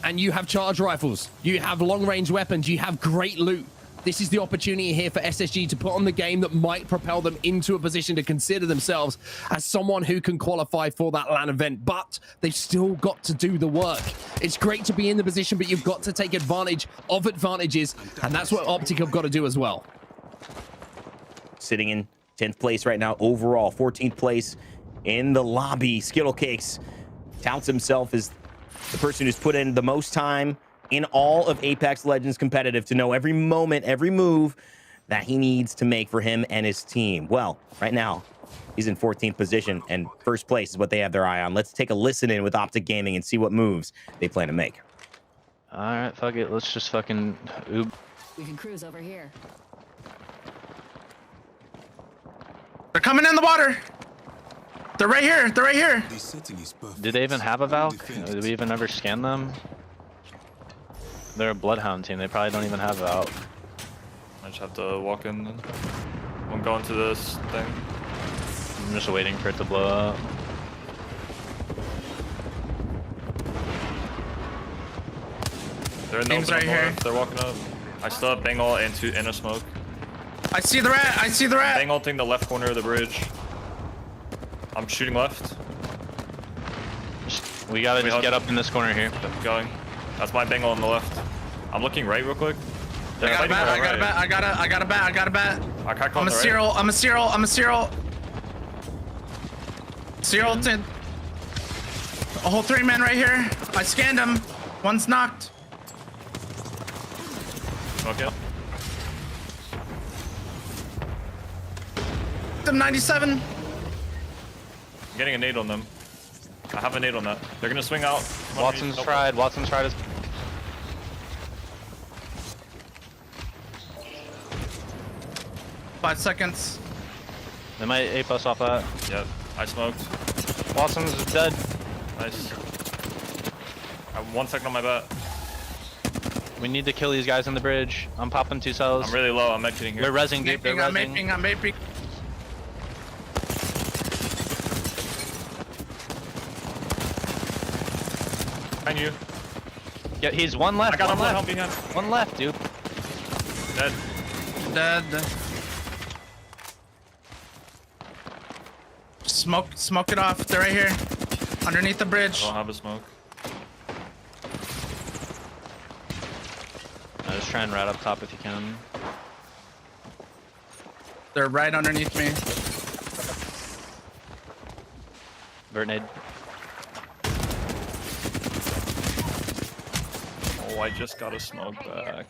And you have charge rifles. You have long-range weapons. You have great loot. This is the opportunity here for SSG to put on the game that might propel them into a position to consider themselves as someone who can qualify for that LAN event, but they've still got to do the work. It's great to be in the position, but you've got to take advantage of advantages, and that's what Optic have got to do as well. Sitting in 10th place right now overall, 14th place in the lobby. Skittlecakes touts himself as the person who's put in the most time in all of Apex Legends competitive to know every moment, every move that he needs to make for him and his team. Well, right now, he's in 14th position, and first place is what they have their eye on. Let's take a listen in with Optic Gaming and see what moves they plan to make. All right, fuck it. Let's just fucking oob. We can cruise over here. They're coming in the water. They're right here. They're right here. Did they even have a Valk? Did we even ever scan them? They're a Bloodhound team. They probably don't even have Valk. I just have to walk in. I'm going to this thing. I'm just waiting for it to blow up. They're in the open right here. They're walking up. I still have bang ult and a smoke. I see the rat. I see the rat. Bang ulting the left corner of the bridge. I'm shooting left. We gotta just get up in this corner here. Going. That's my bang ult on the left. I'm looking right real quick. I got a bat. I got a bat. I got a bat. I got a bat. I can't call I'm a the right. serial. I'm a serial. I'm a serial. Serial to a whole 3-man right here. I scanned him. One's knocked. Okay. Them 97. I'm getting a nade on them. I have a nade on that. They're gonna swing out. Watson's tried. Watson's tried his. 5 seconds. They might ape us off that. Yep. I smoked. Watson's dead. Nice. I have 1 second on my bat. We need to kill these guys on the bridge. I'm popping 2 cells. I'm really low. I'm exiting here. They're rezzing deep. They're I'm rezzing. I'm aping. Behind you. Yeah, he's one left. I got him one left. left. Behind. One left, dude. Dead. Dead. Smoke it off. They're right here. Underneath the bridge. I don't have a smoke. Just try and rat up top if you can. They're right underneath me. Vert nade. Oh, I just got a smoke back.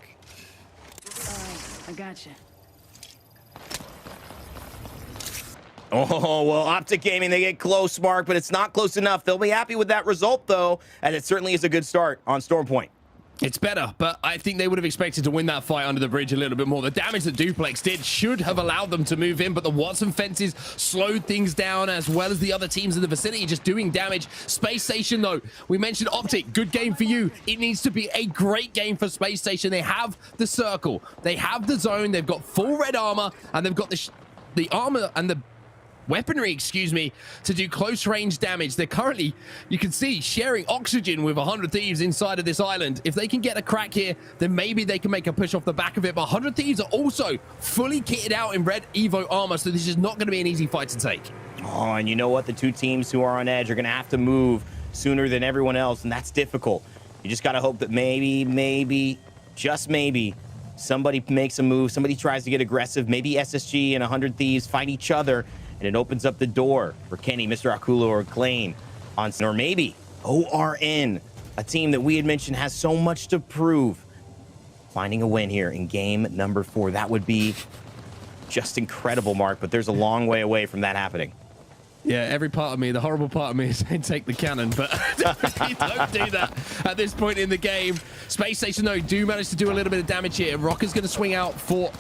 I gotcha. Oh, well, Optic Gaming, they get close, Mark, but it's not close enough. They'll be happy with that result, though, and it certainly is a good start on Storm Point. It's better, but I think they would have expected to win that fight under the bridge a little bit more. The damage that Duplex did should have allowed them to move in, but the Watson fences slowed things down, as well as the other teams in the vicinity just doing damage. Space Station, though, we mentioned Optic. Good game for you. It needs to be a great game for Space Station. They have the circle. They have the zone. They've got full red armor, and they've got the armor and the weaponry, excuse me, to do close range damage. They're currently, you can see, sharing oxygen with 100 Thieves inside of this island. If they can get a crack here, then maybe they can make a push off the back of it. But 100 Thieves are also fully kitted out in red Evo armor, so this is not going to be an easy fight to take. Oh, and you know what? The two teams who are on edge are going to have to move sooner than everyone else, and that's difficult. You just got to hope that maybe, just maybe, somebody makes a move, somebody tries to get aggressive. Maybe SSG and 100 Thieves fight each other, and it opens up the door for Kenny, Mr. Akulo, or Klain, or maybe ORN, a team that we had mentioned has so much to prove, finding a win here in game number 4. That would be just incredible, Mark, but there's a long way away from that happening. Yeah, every part of me, the horrible part of me is saying take the cannon, but definitely don't do that at this point in the game. Space Station, though, do manage to do a little bit of damage here. Rocker's going to swing out for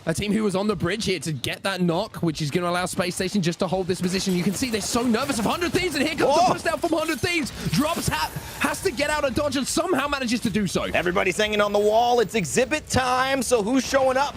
a team who was on the bridge here to get that knock, which is going to allow Space Station just to hold this position. You can see they're so nervous of 100 Thieves, and here comes the push down from 100 Thieves. Drops hat, has to get out of dodge, and somehow manages to do so. Everybody's hanging on the wall. It's exhibit time, so who's showing up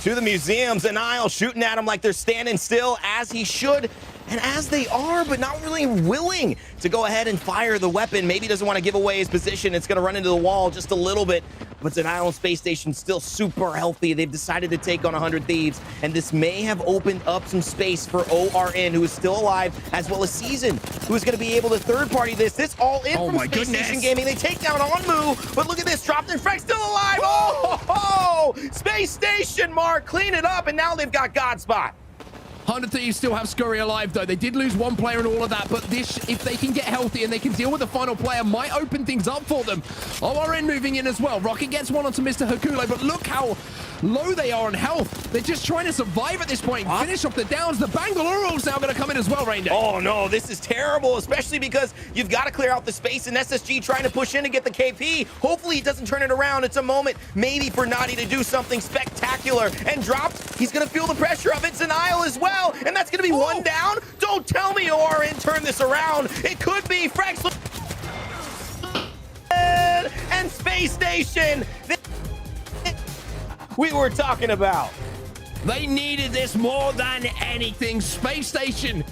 to the museums? And Isle shooting at him like they're standing still, as he should, and as they are, but not really willing to go ahead and fire the weapon. Maybe doesn't want to give away his position. It's going to run into the wall just a little bit, but Denial and Space Station still super healthy. They've decided to take on 100 Thieves, and this may have opened up some space for ORN, who is still alive, as well as Season, who is going to be able to third-party this. This all in from Space Station Gaming. They take down Onmu, but look at this. Dropped in Freck, still alive. Oh, Space Station, Mark, clean it up, and now they've got Godspot. 100 Thieves still have Scurry alive, though. They did lose one player and all of that, but this, if they can get healthy and they can deal with the final player, might open things up for them. ORN moving in as well. Rocket gets one onto Mr. Hakulo, but look how low they are on health. They're just trying to survive at this point. Finish off the downs. The Bangalore now going to come in as well, Rain Day. Oh, no, this is terrible, especially because you've got to clear out the space, and SSG trying to push in to get the KP. Hopefully he doesn't turn it around. It's a moment maybe for Nadi to do something spectacular, and dropped. He's going to feel the pressure of it. Denial as well, and that's going to be one down. Don't tell me ORN turned this around. It could be Frex and Space Station. We were talking about. They needed this more than anything. Space Station,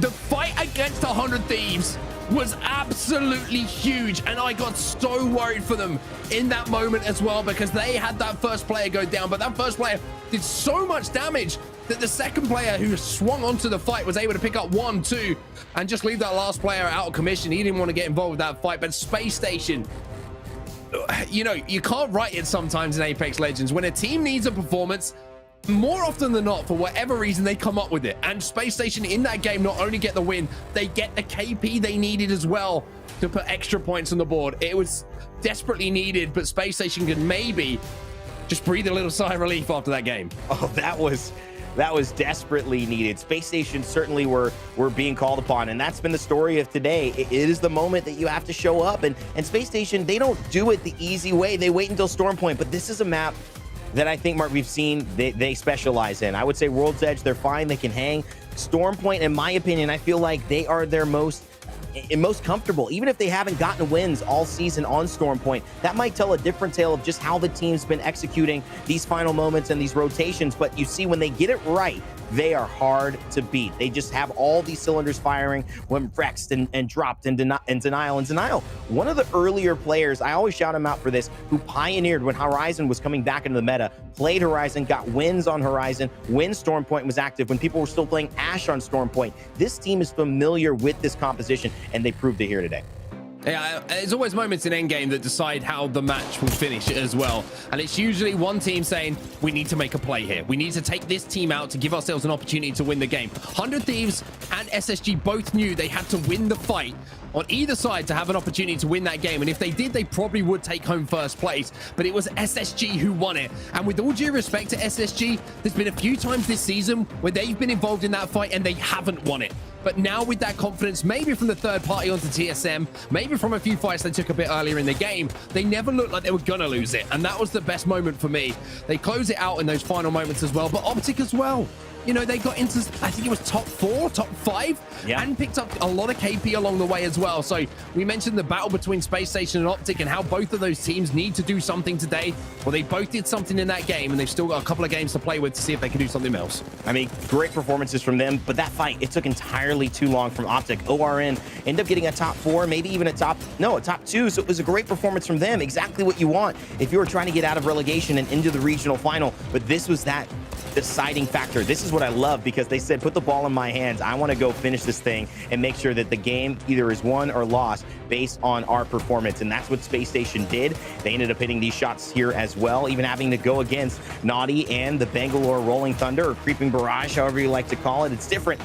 the fight against 100 Thieves was absolutely huge, and I got so worried for them in that moment as well, because they had that first player go down, but that first player did so much damage that the second player who swung onto the fight was able to pick up 1, 2, and just leave that last player out of commission. He didn't want to get involved with that fight, but Space Station, you know, you can't write it sometimes in Apex Legends. When a team needs a performance, more often than not, for whatever reason, they come up with it. And Space Station in that game not only get the win, they get the KP they needed as well to put extra points on the board. It was desperately needed, but Space Station could maybe just breathe a little sigh of relief after that game. Oh, that was desperately needed. Space Station certainly were being called upon, and that's been the story of today. It is the moment that you have to show up, and Space Station, they don't do it the easy way. They wait until Storm Point, but this is a map that I think, Mark, we've seen they specialize in. I would say World's Edge, they're fine, they can hang. Storm Point, in my opinion, I feel like they are their most and most comfortable, even if they haven't gotten wins all season on Storm Point. That might tell a different tale of just how the team's been executing these final moments and these rotations. But you see, when they get it right, they are hard to beat. They just have all these cylinders firing when Rexed and Dropped and Denial. And Denial, one of the earlier players, I always shout him out for this, who pioneered when Horizon was coming back into the meta, played Horizon, got wins on Horizon, when Storm Point was active, when people were still playing Ashe on Storm Point. This team is familiar with this composition, and they proved it here today. Yeah, there's always moments in endgame that decide how the match will finish as well. And it's usually one team saying, we need to make a play here. We need to take this team out to give ourselves an opportunity to win the game. 100 Thieves and SSG both knew they had to win the fight on either side to have an opportunity to win that game. And if they did, they probably would take home first place. But it was SSG who won it. And with all due respect to SSG, there's been a few times this season where they've been involved in that fight and they haven't won it. But now with that confidence, maybe from the third party onto TSM, maybe from a few fights they took a bit earlier in the game, they never looked like they were gonna lose it. And that was the best moment for me. They close it out in those final moments as well, but Optic as well. You know, they got into, I think it was top 4, top 5, and picked up a lot of KP along the way as well. So we mentioned the battle between Space Station and Optic and how both of those teams need to do something today. Well, they both did something in that game, and they've still got a couple of games to play with to see if they can do something else. I mean, great performances from them, but that fight, it took entirely too long from Optic. ORN ended up getting a top 4, maybe even a top 2. So it was a great performance from them. Exactly what you want if you were trying to get out of relegation and into the regional final. But this was that deciding factor. This is what I love, because they said, put the ball in my hands. I want to go finish this thing and make sure that the game either is won or lost based on our performance. And that's what Space Station did. They ended up hitting these shots here as well, even having to go against Naughty and the Bangalore Rolling Thunder, or Creeping Barrage, however you like to call it. It's different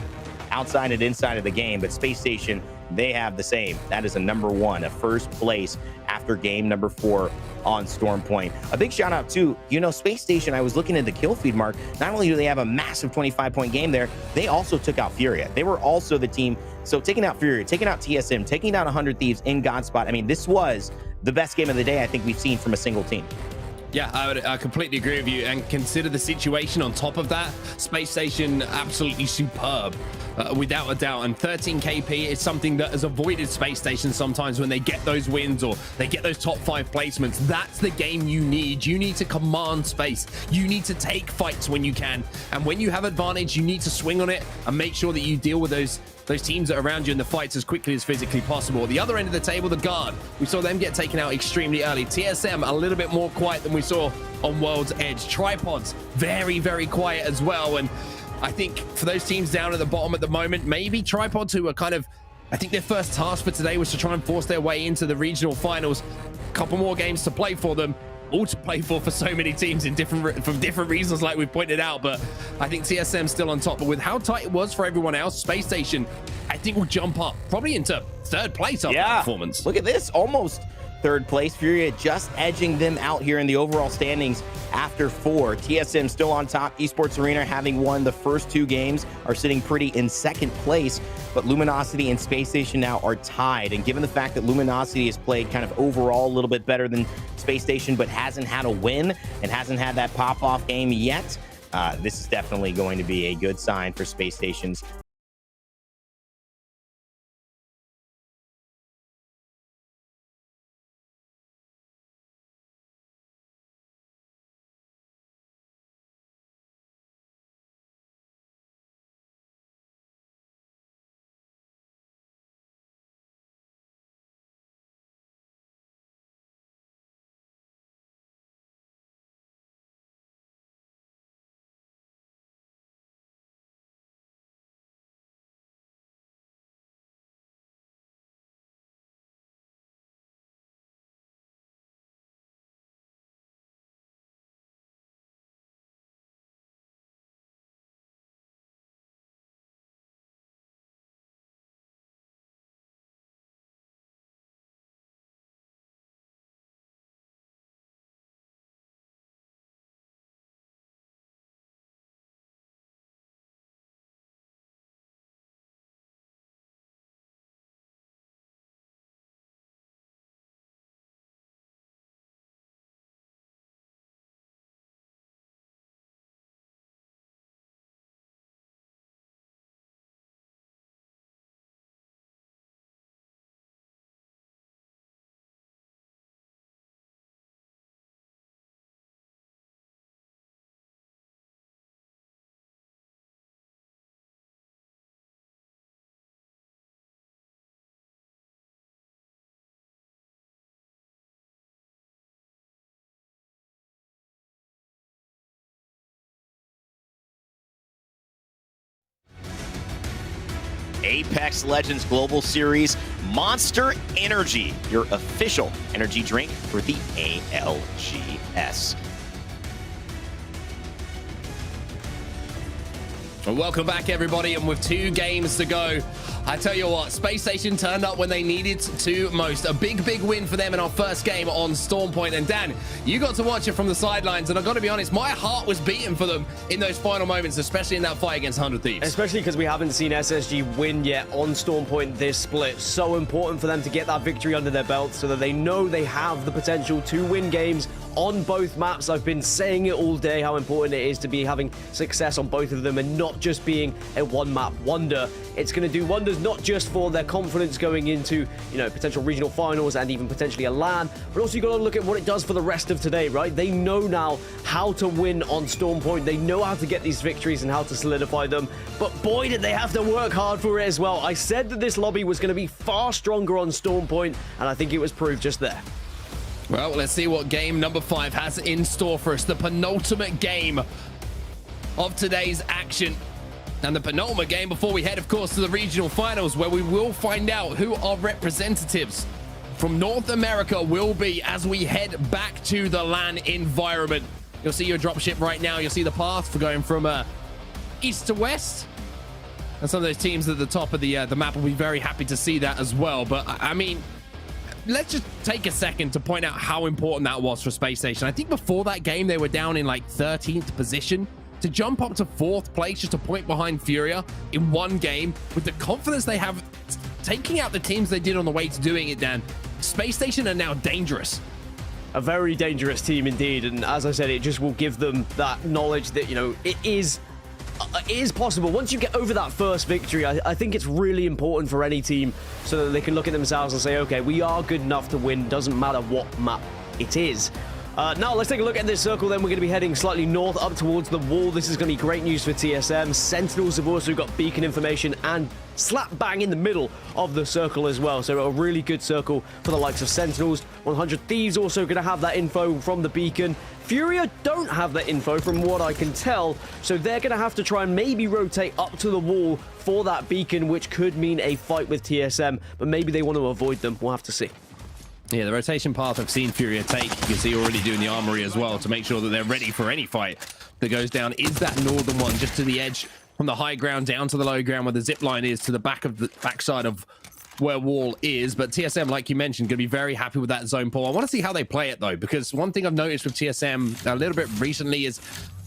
outside and inside of the game, but Space Station, they have the same. That is a #1, a first place after game number 4 on Storm Point. A big shout out to, you know, Space Station. I was looking at the kill feed, Mark. Not only do they have a massive 25-point game there, they also took out Furia. They were also the team. So taking out Furia, taking out TSM, taking out 100 Thieves in Godspot. I mean, this was the best game of the day I think we've seen from a single team. Yeah, I completely agree with you. And consider the situation on top of that. Space Station, absolutely superb, without a doubt. And 13 KP is something that has avoided Space Station sometimes when they get those wins or they get those top 5 placements. That's the game you need. You need to command space. You need to take fights when you can. And when you have advantage, you need to swing on it and make sure that you deal with those teams that are around you in the fights as quickly as physically possible. At the other end of the table, the Guard, we saw them get taken out extremely early. TSM, a little bit more quiet than we saw on World's Edge. Tripods, very, very quiet as well. And I think for those teams down at the bottom at the moment, maybe Tripods, who are kind of, I think their first task for today was to try and force their way into the regional finals. A couple more games to play for them. All to play for so many teams in from different reasons, like we've pointed out. But I think TSM still on top. But with how tight it was for everyone else, Space Station, I think, will jump up probably into third place after that performance. Look at this, almost third place. Furia just edging them out here in the overall standings after 4. TSM still on top. Esports Arena, having won the first 2 games, are sitting pretty in second place. But Luminosity and Space Station now are tied. And given the fact that Luminosity has played kind of overall a little bit better than Space Station, but hasn't had a win and hasn't had that pop-off game yet, this is definitely going to be a good sign for Space Station's Apex Legends Global Series Monster Energy, your official energy drink for the ALGS. Well, welcome back, everybody, and with 2 games to go, I tell you what, Space Station turned up when they needed to most. A big win for them in our first game on Stormpoint. And Dan, you got to watch it from the sidelines, and I've got to be honest, my heart was beating for them in those final moments, especially in that fight against 100 Thieves. Especially because we haven't seen SSG win yet on Stormpoint this split. So important for them to get that victory under their belt so that they know they have the potential to win games on both maps. I've been saying it all day how important it is to be having success on both of them and not just being a one-map wonder. It's going to do wonders not just for their confidence going into, you know, potential regional finals and even potentially a LAN, but also you've got to look at what it does for the rest of today, right? They know now how to win on Stormpoint. They know how to get these victories and how to solidify them, but boy, did they have to work hard for it as well. I said that this lobby was going to be far stronger on Stormpoint, and I think it was proved just there. Well, let's see what game number 5 has in store for us. The penultimate game of today's action. And the penultimate game before we head, of course, to the regional finals, where we will find out who our representatives from North America will be as we head back to the LAN environment. You'll see your dropship right now. You'll see the path for going from east to west. And some of those teams at the top of the map will be very happy to see that as well. But, I mean, let's just take a second to point out how important that was for Space Station. I think before that game, they were down in like 13th position. To jump up to 4th place, just a point behind Furia in one game, with the confidence they have taking out the teams they did on the way to doing it, Dan, Space Station are now dangerous. A very dangerous team indeed. And as I said, it just will give them that knowledge that, you know, it is possible. Once you get over that first victory, I think it's really important for any team so that they can look at themselves and say, okay, we are good enough to win. Doesn't matter what map it is. Now, let's take a look at this circle. Then we're going to be heading slightly north up towards the wall. This is going to be great news for TSM. Sentinels have also got beacon information and slap bang in the middle of the circle as well. So a really good circle for the likes of Sentinels. 100 Thieves also going to have that info from the beacon. Furia don't have that info from what I can tell. So they're going to have to try and maybe rotate up to the wall for that beacon, which could mean a fight with TSM. But maybe they want to avoid them. We'll have to see. Yeah, the rotation path I've seen Furia take, you can see already doing the armory as well to make sure that they're ready for any fight that goes down. Is that northern one just to the edge from the high ground down to the low ground where the zip line is to the backside of where wall is? But TSM, like you mentioned, going to be very happy with that zone pull. I want to see how they play it though, because one thing I've noticed with TSM a little bit recently is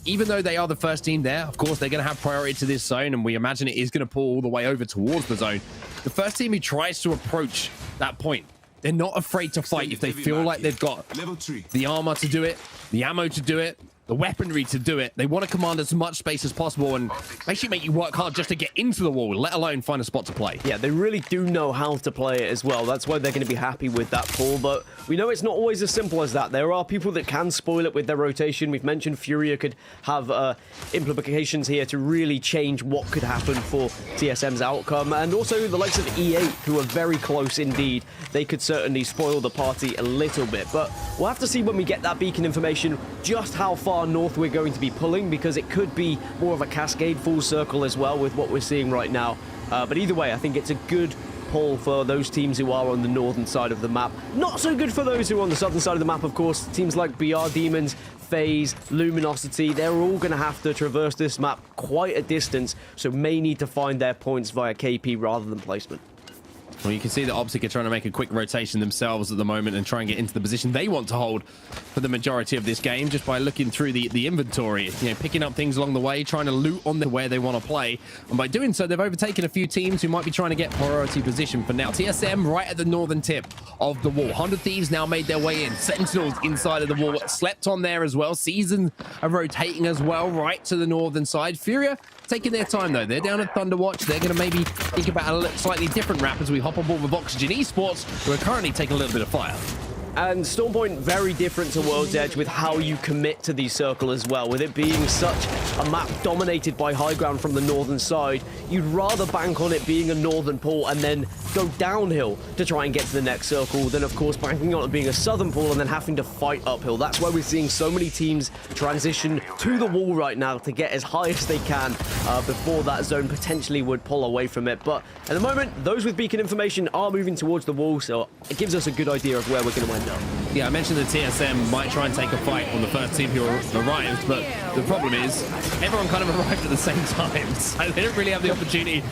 even though they are the first team there, of course, they're going to have priority to this zone, and we imagine it is going to pull all the way over towards the zone. The first team who tries to approach that point, they're not afraid to fight if they feel like they've got the armor to do it, the ammo to do it, the weaponry to do it. They want to command as much space as possible and basically make you work hard just to get into the wall, let alone find a spot to play. Yeah, they really do know how to play it as well. That's why they're going to be happy with that pull, but we know it's not always as simple as that. There are people that can spoil it with their rotation. We've mentioned Furia could have implications here to really change what could happen for TSM's outcome, and also the likes of E8, who are very close indeed. They could certainly spoil the party a little bit, but we'll have to see when we get that beacon information just how far north we're going to be pulling, because it could be more of a cascade full circle as well with what we're seeing right now. But either way, I think it's a good pull for those teams who are on the northern side of the map. Not so good for those who are on the southern side of the map, of course. Teams like BR Demons, FaZe, Luminosity, they're all going to have to traverse this map quite a distance, so may need to find their points via KP rather than placement. Well, you can see that Optic are trying to make a quick rotation themselves at the moment and try and get into the position they want to hold for the majority of this game, just by looking through the inventory, you know, picking up things along the way, trying to loot on where they want to play. And by doing so, they've overtaken a few teams who might be trying to get priority position for now. TSM right at the northern tip of the wall. 100 Thieves now made their way in. Sentinels inside of the wall, slept on there as well. Season are rotating as well right to the northern side. Furia taking their time though. They're down at Thunderwatch. They're going to maybe think about a slightly different rap as we hop on board with Oxygen Esports, who are currently taking a little bit of fire. And Stormpoint, very different to World's Edge with how you commit to the circle as well. With it being such a map dominated by high ground from the northern side, you'd rather bank on it being a northern pool and then go downhill to try and get to the next circle than, of course, banking on it being a southern pool and then having to fight uphill. That's why we're seeing so many teams transition to the wall right now to get as high as they can before that zone potentially would pull away from it. But at the moment, those with beacon information are moving towards the wall, so it gives us a good idea of where we're going to end up. Yeah, I mentioned the TSM might try and take a fight on the first team who arrived, but the problem is everyone kind of arrived at the same time, so they didn't really have the opportunity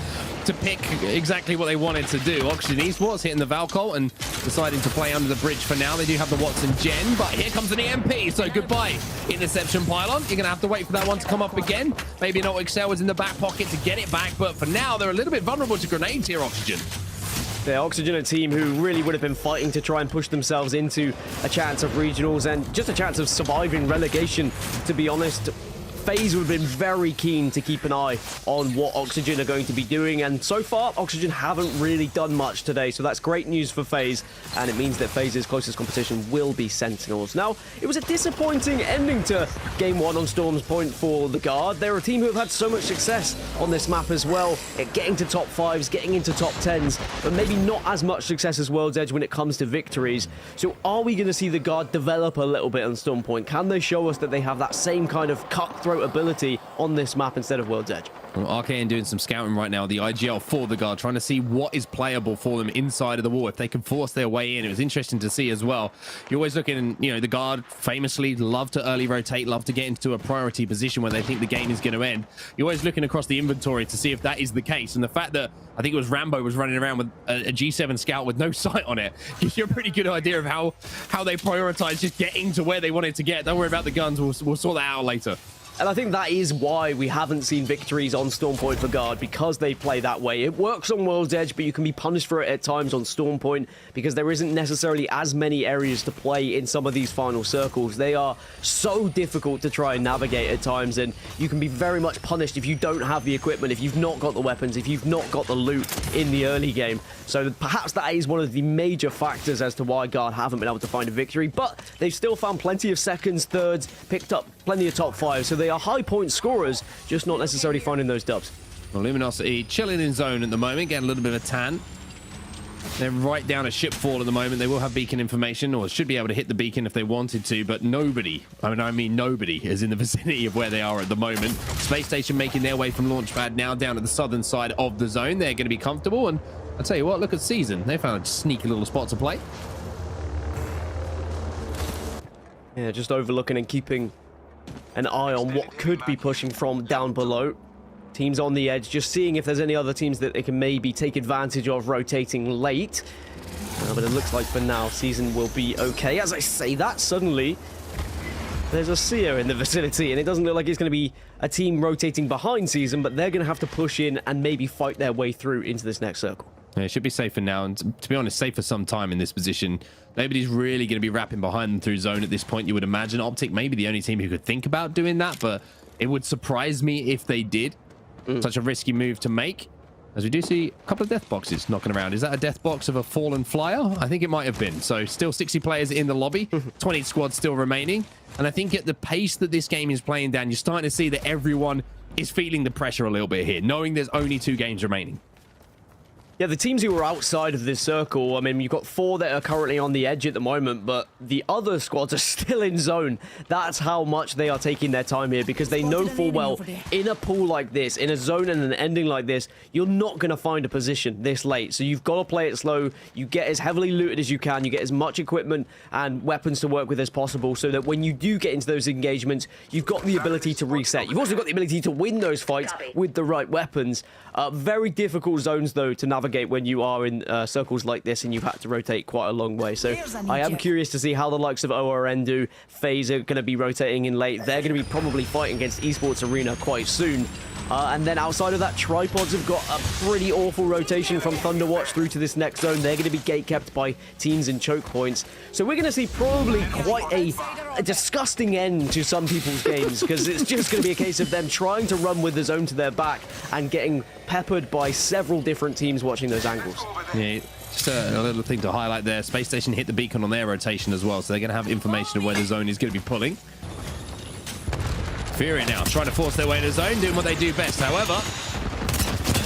to pick exactly what they wanted to do. Oxygen Esports hitting the Valcolt and deciding to play under the bridge for now. They do have the Watson Gen, but here comes an EMP, so goodbye Interception Pylon. You're going to have to wait for that one to come up again. Maybe an Excel was in the back pocket to get it back, but for now, they're a little bit vulnerable to grenades here, Oxygen. Yeah, Oxygen, a team who really would have been fighting to try and push themselves into a chance of regionals and just a chance of surviving relegation, to be honest. FaZe would have been very keen to keep an eye on what Oxygen are going to be doing, and so far Oxygen haven't really done much today, so that's great news for FaZe, and it means that FaZe's closest competition will be Sentinels. Now, it was a disappointing ending to Game 1 on Storm's Point for the Guard. They're a team who have had so much success on this map as well, at getting to top 5s, getting into top 10s, but maybe not as much success as World's Edge when it comes to victories. So are we going to see the Guard develop a little bit on Storm Point? Can they show us that they have that same kind of cutthroat ability on this map instead of World's Edge? Well, Arcane doing some scouting right now, the IGL for the Guard, trying to see what is playable for them inside of the wall, if they can force their way in. It was interesting to see as well. You're always looking, you know, the Guard famously love to early rotate, love to get into a priority position where they think the game is going to end. You're always looking across the inventory to see if that is the case. And the fact that I think it was Rambo was running around with a G7 Scout with no sight on it gives you a pretty good idea of how they prioritize just getting to where they wanted to get. Don't worry about the guns. We'll sort that out later. And I think that is why we haven't seen victories on Stormpoint for Guard, because they play that way. It works on World's Edge, but you can be punished for it at times on Stormpoint because there isn't necessarily as many areas to play in some of these final circles. They are so difficult to try and navigate at times, and you can be very much punished if you don't have the equipment, if you've not got the weapons, if you've not got the loot in the early game. So perhaps that is one of the major factors as to why Guard haven't been able to find a victory, but they've still found plenty of seconds, thirds, picked up plenty of top 5, so they are high point scorers, just not necessarily finding those dubs. Well, Luminosity chilling in zone at the moment, getting a little bit of a tan. They're right down a shipfall at the moment. They will have beacon information, or should be able to hit the beacon if they wanted to, but nobody, I mean nobody, is in the vicinity of where they are at the moment. Space Station making their way from Launchpad now down to the southern side of the zone. They're going to be comfortable, and I'll tell you what, look at Season. They found a sneaky little spot to play. Yeah, just overlooking and keeping an eye on what could be pushing from down below. Teams on the edge, just seeing if there's any other teams that they can maybe take advantage of rotating late. But it looks like for now, Season will be okay. As I say that, suddenly there's a Seer in the vicinity, and it doesn't look like it's going to be a team rotating behind Season, but they're going to have to push in and maybe fight their way through into this next circle. Yeah, it should be safe for now, and to be honest, safe for some time in this position. Nobody's really going to be wrapping behind them through zone at this point, you would imagine. Optic may be the only team who could think about doing that, but it would surprise me if they did. Such a risky move to make, as we do see a couple of death boxes knocking around. Is that a death box of a fallen flyer? I think it might have been. So still 60 players in the lobby, 20 squads still remaining. And I think at the pace that this game is playing down, you're starting to see that everyone is feeling the pressure a little bit here, knowing there's only 2 games remaining. Yeah, the teams who are outside of this circle, I mean, you've got 4 that are currently on the edge at the moment, but the other squads are still in zone. That's how much they are taking their time here, because they know full well, in a pool like this, in a zone and an ending like this, you're not going to find a position this late. So you've got to play it slow. You get as heavily looted as you can. You get as much equipment and weapons to work with as possible, so that when you do get into those engagements, you've got the ability to reset. You've also got the ability to win those fights with the right weapons. Very difficult zones, though, to navigate when you are in circles like this and you've had to rotate quite a long way. So I am curious to see how the likes of ORN do. FaZe are going to be rotating in late. They're going to be probably fighting against Esports Arena quite soon. And then outside of that, Tripods have got a pretty awful rotation from Thunderwatch through to this next zone. They're going to be gate-kept by teams in choke points. So we're going to see probably quite a disgusting end to some people's games, because it's just going to be a case of them trying to run with the zone to their back and getting peppered by several different teams watching those angles. Yeah. Just a little thing to highlight there. Space Station hit the beacon on their rotation as well, so they're going to have information of where the zone is going to be pulling. Fury now trying to force their way to the zone, doing what they do best. However,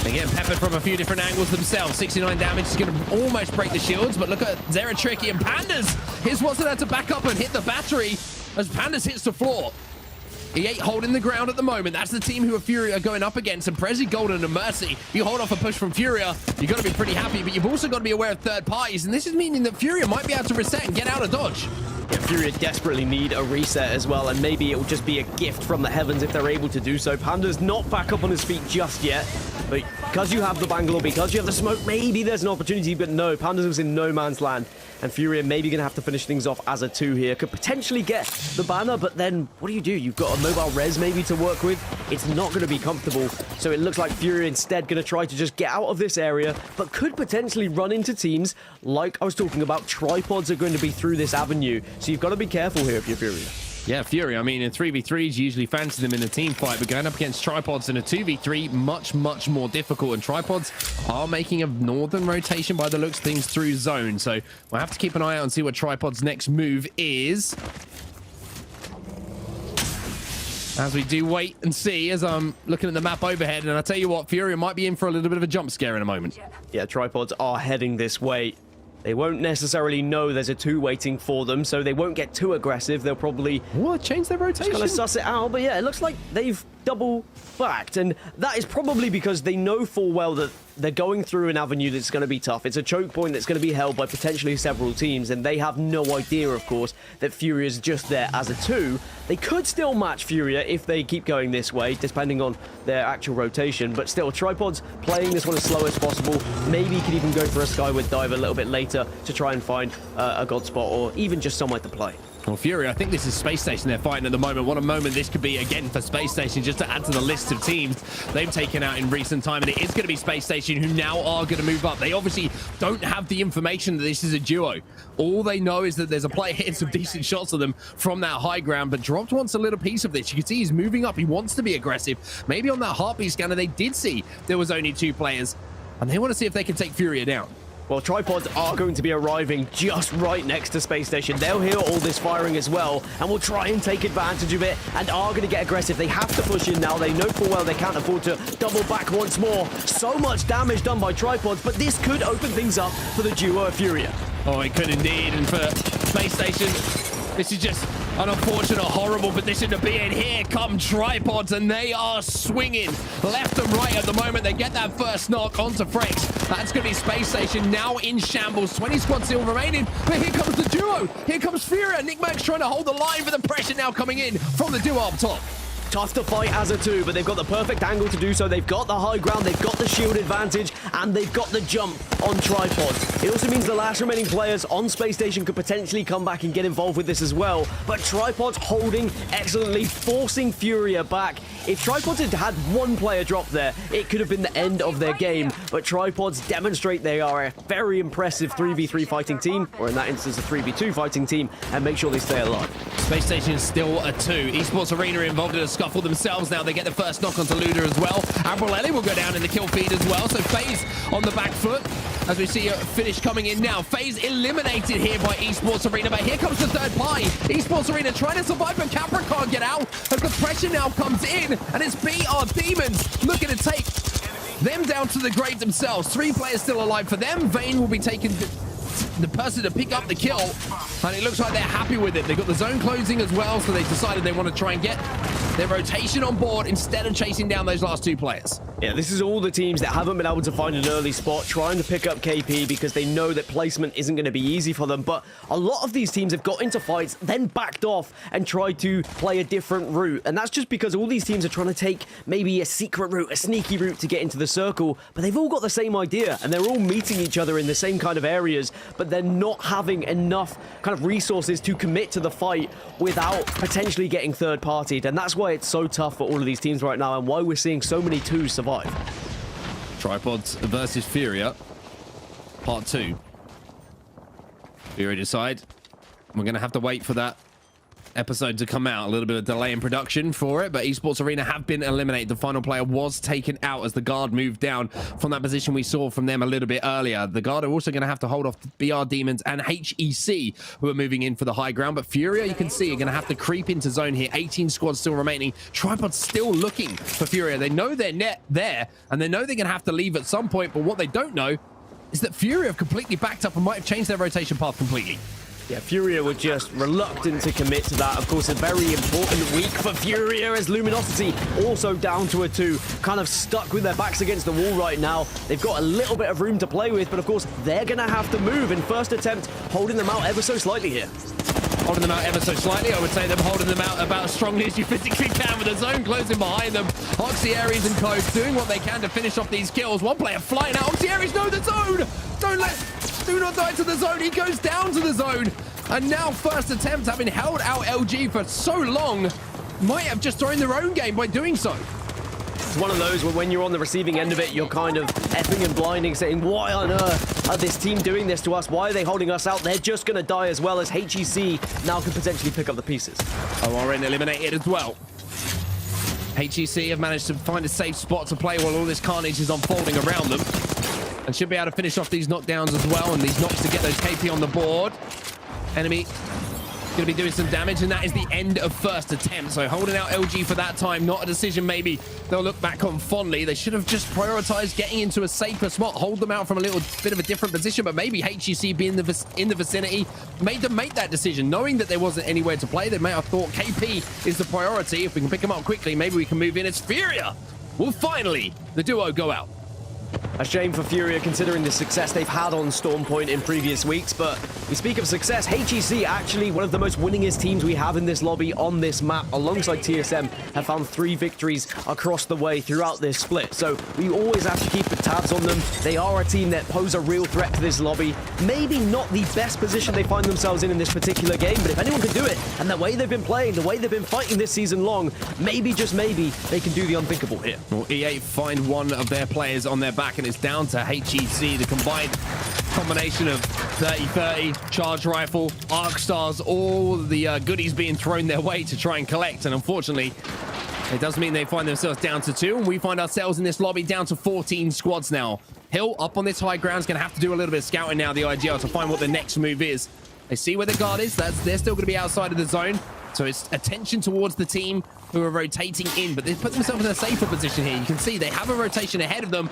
they're getting peppered from a few different angles themselves. 69 damage is going to almost break the shields, but look at Zeratricky and Pandas. His wasn't able to back up and hit the battery as Pandas hits the floor. E8 holding the ground at the moment. That's the team who Furia are going up against. And Prezi, Golden, and Mercy. If you hold off a push from Furia, you've got to be pretty happy, but you've also got to be aware of third parties. And this is meaning that Furia might be able to reset and get out of dodge. Yeah, Furia desperately need a reset as well, and maybe it will just be a gift from the heavens if they're able to do so. Panda's not back up on his feet just yet, but because you have the Bangalore, because you have the smoke, maybe there's an opportunity, but no, Pandas was in no man's land, and Furia maybe going to have to finish things off as a 2 here. Could potentially get the banner, but then what do? You've got a mobile res maybe to work with. It's not going to be comfortable, so it looks like Furia instead going to try to just get out of this area, but could potentially run into teams like I was talking about. Tripods are going to be through this avenue, so you've got to be careful here if you're Furia. Yeah, Fury, I mean, in 3v3s, you usually fancy them in a team fight, but going up against Tripods in a 2v3, much more difficult. And Tripods are making a northern rotation by the looks of things through zone. So we'll have to keep an eye out and see what Tripods' next move is. As we do wait and see, as I'm looking at the map overhead, and I tell you what, Fury might be in for a little bit of a jump scare in a moment. Yeah, Tripods are heading this way. They won't necessarily know there's a 2 waiting for them, so they won't get too aggressive. They'll probably change their rotation. Just kind of suss it out, but yeah, it looks like they've double backed, and that is probably because they know full well that they're going through an avenue that's going to be tough. It's a choke point that's going to be held by potentially several teams, and they have no idea, of course, that Furia is just there as a 2. They could still match Furia if they keep going this way, depending on their actual rotation, but still, Tripods playing this one as slow as possible. Maybe you could even go for a Skyward Dive a little bit later to try and find a god spot, or even just somewhere to play. Well, Fury, I think this is Space Station they're fighting at the moment. What a moment this could be again for Space Station, just to add to the list of teams they've taken out in recent time. And it is going to be Space Station who now are going to move up. They obviously don't have the information that this is a duo. All they know is that there's a player hitting some decent shots of them from that high ground, but Dropped wants a little piece of this. You can see he's moving up. He wants to be aggressive. Maybe on that heartbeat scanner, they did see there was only 2 players, and they want to see if they can take Furia down. Well, Tripods are going to be arriving just right next to Space Station. They'll hear all this firing as well, and will try and take advantage of it, and are going to get aggressive. They have to push in now. They know full well they can't afford to double back once more. So much damage done by Tripods, but this could open things up for the duo of Furia. Oh, it could indeed, and for Space Station, this is just an unfortunate, horrible position to be in. Here come Tripods, and they are swinging left and right at the moment. They get that first knock onto Frex. That's going to be Space Station now in shambles. 20 squads still remaining, but here comes the duo. Here comes Furia. Nick Merckx trying to hold the line, for the pressure now coming in from the duo up top. Tough to fight as a 2, but they've got the perfect angle to do so. They've got the high ground, they've got the shield advantage, and they've got the jump on Tripods. It also means the last remaining players on Space Station could potentially come back and get involved with this as well. But Tripods holding excellently, forcing Furia back. If Tripods had had 1 player drop there, it could have been the end of their game. But Tripods demonstrate they are a very impressive 3v3 fighting team, or in that instance, a 3v2 fighting team, and make sure they stay alive. Space Station is still a 2. Esports Arena involved in a scuffle themselves now. They get the first knock onto Luda as well. Abrolelli will go down in the kill feed as well. So FaZe on the back foot as we see a finish coming in now. FaZe eliminated here by Esports Arena, but here comes the third party. Esports Arena trying to survive, but Capra can't get out as the pressure now comes in, and it's BR Demons looking to take them down to the grave themselves. 3 players still alive for them. Vayne will be taking the person to pick up the kill, and it looks like they're happy with it. They've got the zone closing as well, so they decided they want to try and get their rotation on board instead of chasing down those last 2 players. Yeah, this is all the teams that haven't been able to find an early spot, trying to pick up KP because they know that placement isn't going to be easy for them. But a lot of these teams have got into fights, then backed off and tried to play a different route. And that's just because all these teams are trying to take maybe a secret route, a sneaky route to get into the circle. But they've all got the same idea, and they're all meeting each other in the same kind of areas. But they're not having enough kind of resources to commit to the fight without potentially getting third-partied. And that's why it's so tough for all of these teams right now and why we're seeing so many twos survive. Tripods versus Furia, part 2. Furia decide. We're going to have to wait for that episode to come out. A little bit of delay in production for it, but Esports Arena have been eliminated. The final player was taken out as the guard moved down from that position we saw from them a little bit earlier. The guard are also going to have to hold off BR Demons and HEC, who are moving in for the high ground. But Furia, you can see, are going to have to creep into zone here. 18 squads still remaining. Tripod's still looking for Furia. They know they're net there, and they know they're going to have to leave at some point, but what they don't know is that Furia have completely backed up and might have changed their rotation path completely. Yeah, Furia were just reluctant to commit to that. Of course, a very important week for Furia as Luminosity also down to a 2, kind of stuck with their backs against the wall right now. They've got a little bit of room to play with, but of course, they're going to have to move in first attempt, holding them out ever so slightly here. Holding them out ever so slightly. I would say them holding them out about as strongly as you physically can with the zone closing behind them. Oxy Aries and Code doing what they can to finish off these kills. One player flying out. Oxy Aries, no, the zone! Do not die to the zone. He goes down to the zone. And now first attempt, having held out LG for so long, might have just thrown their own game by doing so. It's one of those where when you're on the receiving end of it, you're kind of effing and blinding, saying, why on earth are this team doing this to us? Why are they holding us out? They're just going to die as well as HEC now can potentially pick up the pieces. ORN eliminated as well. HEC have managed to find a safe spot to play while all this carnage is unfolding around them. And should be able to finish off these knockdowns as well, and these knocks to get those KP on the board. Enemy going to be doing some damage, and that is the end of first attempt. So holding out LG for that time, not a decision maybe they'll look back on fondly. They should have just prioritized getting into a safer spot, hold them out from a little bit of a different position, but maybe HEC being in the vicinity made them make that decision, knowing that there wasn't anywhere to play. They may have thought KP is the priority. If we can pick them up quickly, maybe we can move in. It's Furia. Will finally the duo go out. A shame for Furia considering the success they've had on Storm Point in previous weeks, but we speak of success. HEC, actually one of the most winningest teams we have in this lobby on this map, alongside TSM, have found 3 victories across the way throughout this split. So we always have to keep the tabs on them. They are a team that pose a real threat to this lobby. Maybe not the best position they find themselves in this particular game, but if anyone can do it, and the way they've been playing, the way they've been fighting this season long, maybe, just maybe, they can do the unthinkable here. Well, EA find one of their players on their back, and it's down to HEC, the combined combination of 30-30, charge rifle, arc stars, all the goodies being thrown their way to try and collect. And unfortunately, it does mean they find themselves down to 2, and we find ourselves in this lobby down to 14 squads now. Hill up on this high ground is going to have to do a little bit of scouting now, the IGL, to find what the next move is. They see where the guard is. They're still going to be outside of the zone. So it's attention towards the team who are rotating in, but they put themselves in a safer position here. You can see they have a rotation ahead of them,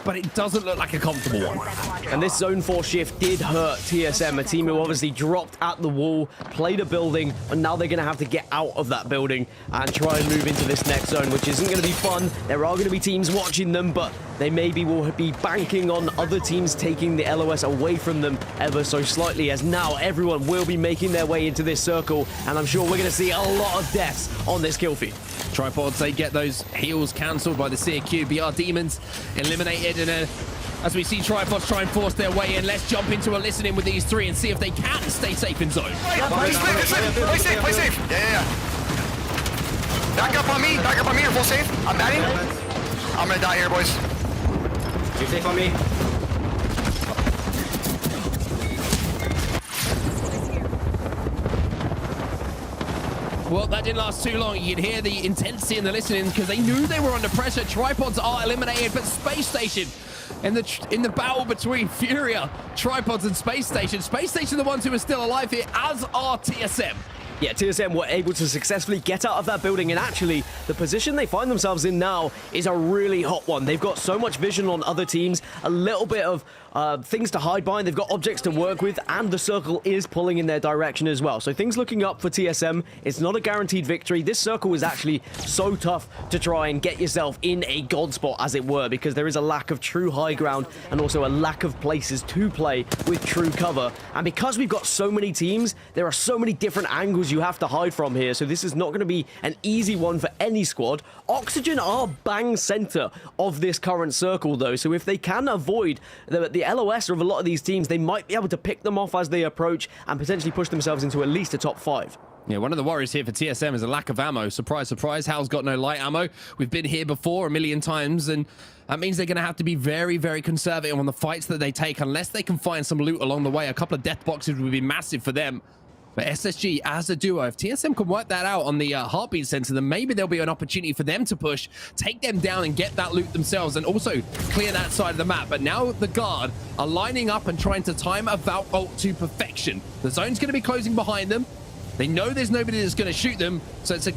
but it doesn't look like a comfortable one. And this Zone 4 shift did hurt TSM, a team who obviously dropped at the wall, played a building, and now they're going to have to get out of that building and try and move into this next zone, which isn't going to be fun. There are going to be teams watching them, but they maybe will be banking on other teams taking the LOS away from them ever so slightly, as now everyone will be making their way into this circle, and I'm sure we're going to see a lot of deaths on this kill feed. Tripods, they get those heals cancelled by the CQ. BR Demons eliminated, and as we see Tripods try and force their way in, let's jump into a listening with these 3 and see if they can stay safe in zone. Play safe, play safe. Yeah. Back up on me, you're full safe. I'm batting. I'm gonna die here, boys. You're safe on me. Well, that didn't last too long. You could hear the intensity in the listening because they knew they were under pressure. Tripods are eliminated, but Space Station in the battle between Furia, Tripods, and Space Station. Space Station the ones who are still alive here, as are TSM. Yeah, TSM were able to successfully get out of that building, and actually, the position they find themselves in now is a really hot one. They've got so much vision on other teams, a little bit of things to hide behind, they've got objects to work with, and the circle is pulling in their direction as well. So things looking up for TSM. It's not a guaranteed victory. This circle is actually so tough to try and get yourself in a god spot, as it were, because there is a lack of true high ground and also a lack of places to play with true cover. And because we've got so many teams, there are so many different angles angles you have to hide from here, so this is not going to be an easy one for any squad. Oxygen are bang center of this current circle, though, so if they can avoid the LOS of a lot of these teams, they might be able to pick them off as they approach and potentially push themselves into at least a top 5. Yeah, one of the worries here for TSM is a lack of ammo. Surprise, surprise, Hal's got no light ammo. We've been here before a million times, and that means they're going to have to be very, very conservative on the fights that they take, unless they can find some loot along the way. A couple of death boxes would be massive for them. But SSG, as a duo, if TSM can work that out on the heartbeat sensor, then maybe there'll be an opportunity for them to push, take them down and get that loot themselves, and also clear that side of the map. But now the Guard are lining up and trying to time a Valk ult to perfection. The zone's going to be closing behind them. They know there's nobody that's going to shoot them, so it's a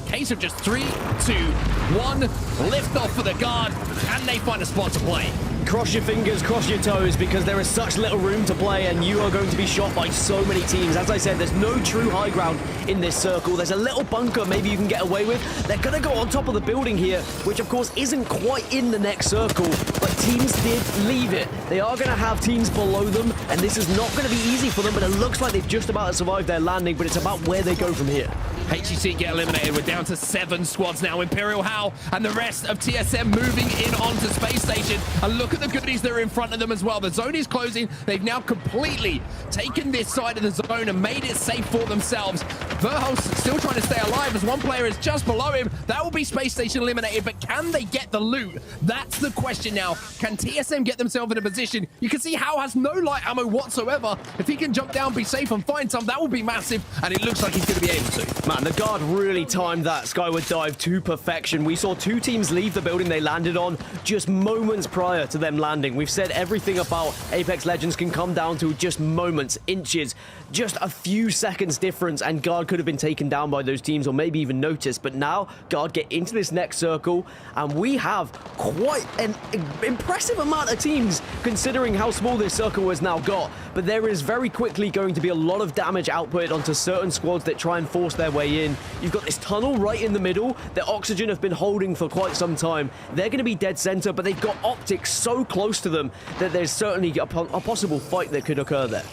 case of just 3, 2, 1, lift off for the Guard, and they find a spot to play. Cross your fingers, cross your toes, because there is such little room to play and you are going to be shot by so many teams. As I said, there's no true high ground in this circle. There's a little bunker maybe you can get away with. They're going to go on top of the building here, which of course isn't quite in the next circle, but teams did leave it. They are going to have teams below them, and this is not going to be easy for them, but it looks like they've just about survived their landing, but it's about where they go from here. HEC get eliminated. We're down to 7 squads now. Imperial Hal and the rest of TSM moving in onto Space Station. And look at the goodies that are in front of them as well. The zone is closing. They've now completely taken this side of the zone and made it safe for themselves. Verhoes still trying to stay alive as one player is just below him. That will be Space Station eliminated, but can they get the loot? That's the question now. Can TSM get themselves in a position? You can see Hal has no light ammo whatsoever. If he can jump down, be safe and find some, that will be massive, and it looks like he's going to be able to. Man, the Guard really timed that skyward dive to perfection. We saw 2 teams leave the building they landed on just moments prior to them landing. We've said everything about Apex Legends can come down to just moments, inches, just a few seconds difference, and Guard could have been taken down by those teams or maybe even noticed. But now Guard get into this next circle, and we have quite an impressive amount of teams considering how small this circle has now got. But there is very quickly going to be a lot of damage output onto certain squads that try and force their way in. You've got this tunnel right in the middle that Oxygen have been holding for quite some time. They're going to be dead center, but they've got optics so close to them that there's certainly a possible fight that could occur there.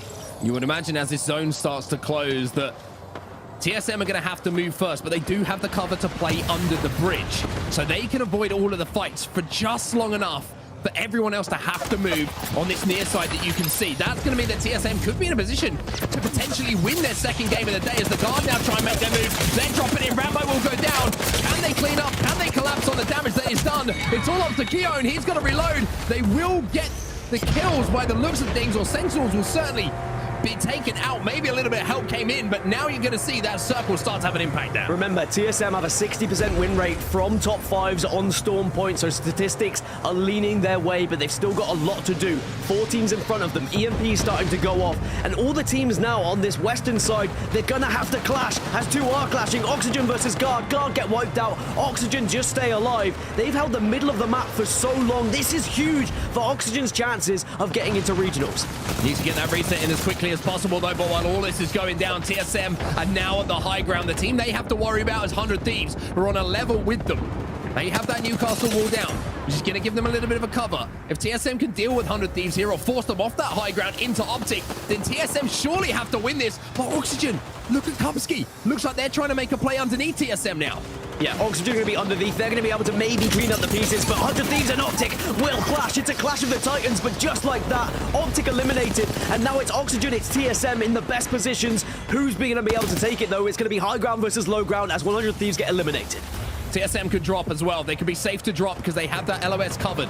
You would imagine as this zone starts to close that TSM are going to have to move first, but they do have the cover to play under the bridge. So they can avoid all of the fights for just long enough for everyone else to have to move on this near side that you can see. That's going to mean that TSM could be in a position to potentially win their second game of the day as the Guard now try and make their move. Then drop it in. Rambo will go down. Can they clean up? Can they collapse on the damage that is done? It's all up to Keown. He's got to reload. They will get the kills by the looks of things, or Sentinels will certainly be taken out. Maybe a little bit of help came in, but now you're going to see that circle start to have an impact there. Remember, TSM have a 60% win rate from top 5s on Storm Point, so statistics are leaning their way, but they've still got a lot to do. 4 teams in front of them. EMP starting to go off, and all the teams now on this western side, they're going to have to clash, as 2 are clashing. Oxygen versus Guard. Guard get wiped out. Oxygen just stay alive. They've held the middle of the map for so long. This is huge for Oxygen's chances of getting into regionals. Needs to get that reset in as quickly as possible, though, but while all this is going down, TSM are now at the high ground. The team they have to worry about is 100 Thieves, who are on a level with them. They have that Newcastle wall down, which is going to give them a little bit of a cover. If TSM can deal with 100 Thieves here or force them off that high ground into Optic, then TSM surely have to win this. But Oxygen, look at Kupski. Looks like they're trying to make a play underneath TSM now. Yeah, Oxygen going to be underneath. They're going to be able to maybe clean up the pieces, but 100 Thieves and Optic will clash. It's a clash of the Titans, but just like that, Optic eliminated, and now it's Oxygen, it's TSM in the best positions. Who's going to be able to take it, though? It's going to be high ground versus low ground as 100 Thieves get eliminated. TSM could drop as well. They could be safe to drop because they have that LOS covered.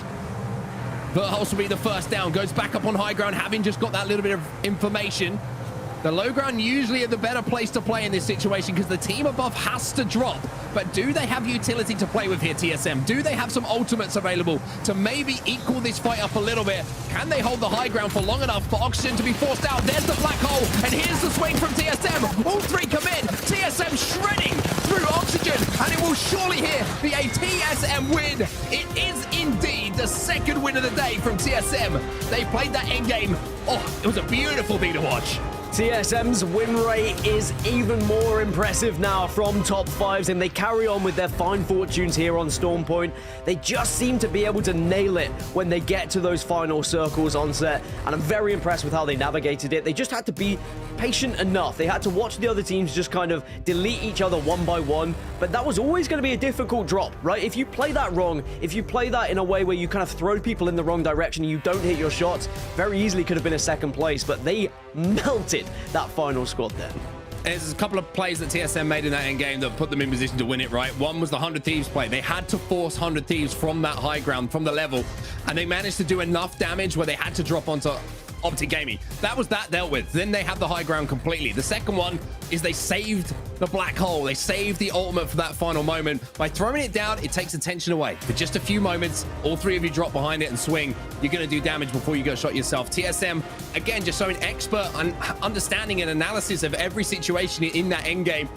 Verhoes will be the first down. Goes back up on high ground, having just got that little bit of information. The low ground usually are the better place to play in this situation because the team above has to drop. But do they have utility to play with here, TSM? Do they have some ultimates available to maybe equal this fight up a little bit? Can they hold the high ground for long enough for Oxygen to be forced out? There's the black hole, and here's the swing from TSM. All 3 come in. TSM shredding through Oxygen, and it will surely here be a TSM win. It is indeed the second win of the day from TSM. They played that end game. Oh, it was a beautiful thing to watch. TSM's win rate is even more impressive now from top 5s, and they carry on with their fine fortunes here on Storm Point. They just seem to be able to nail it when they get to those final circles on set, and I'm very impressed with how they navigated it. They just had to be patient enough. They had to watch the other teams just kind of delete each other one by one, but that was always going to be a difficult drop, right? If you play that wrong, if you play that in a way where you kind of throw people in the wrong direction and you don't hit your shots, very easily could have been a second place, but they melted that final squad then. There's a couple of plays that TSM made in that end game that put them in position to win it, right? One was the 100 Thieves play. They had to force 100 Thieves from that high ground, from the level, and they managed to do enough damage where they had to drop onto Optic Gaming. That was that dealt with. Then they had the high ground completely. The second one is they saved the black hole. They saved the ultimate for that final moment. By throwing it down, it takes attention away. For just a few moments, all three of you drop behind it and swing. You're going to do damage before you go shot yourself. TSM, again, just showing expert understanding and analysis of every situation in that end game.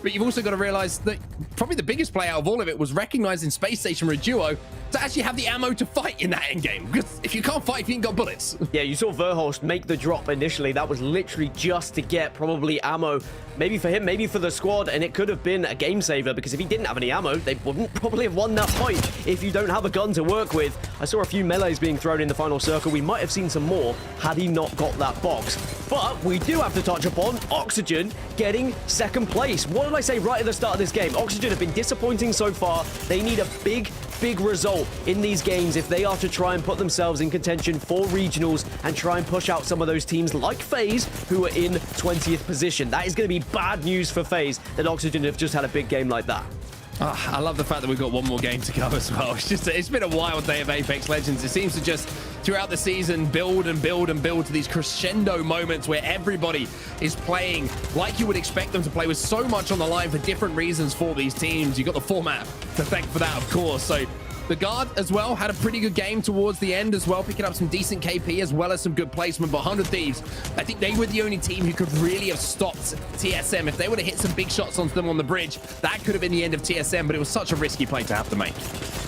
But you've also got to realize that probably the biggest play out of all of it was recognizing Space Station Duo to actually have the ammo to fight in that end game. Because if you can't fight, if you ain't got bullets. Yeah, you saw Verhulst make the drop initially. That was literally just to get probably ammo, maybe for him, maybe for the squad, and it could have been a game saver, because if he didn't have any ammo, they wouldn't probably have won that fight if you don't have a gun to work with. I saw a few melees being thrown in the final circle. We might have seen some more had he not got that box. But we do have to touch upon Oxygen getting second place. What did I say right at the start of this game? Oxygen have been disappointing so far. They need a big result in these games if they are to try and put themselves in contention for regionals and try and push out some of those teams like FaZe who are in 20th position. That is going to be bad news for FaZe that Oxygen have just had a big game like that. I love the fact that we've got one more game to go as well. It's been a wild day of Apex Legends. It seems to just, throughout the season, build and build and build to these crescendo moments where everybody is playing like you would expect them to play, with so much on the line for different reasons for these teams. You've got the format to thank for that, of course. So the Guard as well had a pretty good game towards the end as well, picking up some decent KP as well as some good placement. But 100 Thieves, I think they were the only team who could really have stopped TSM. If they would have hit some big shots onto them on the bridge, that could have been the end of TSM, but it was such a risky play to have to make.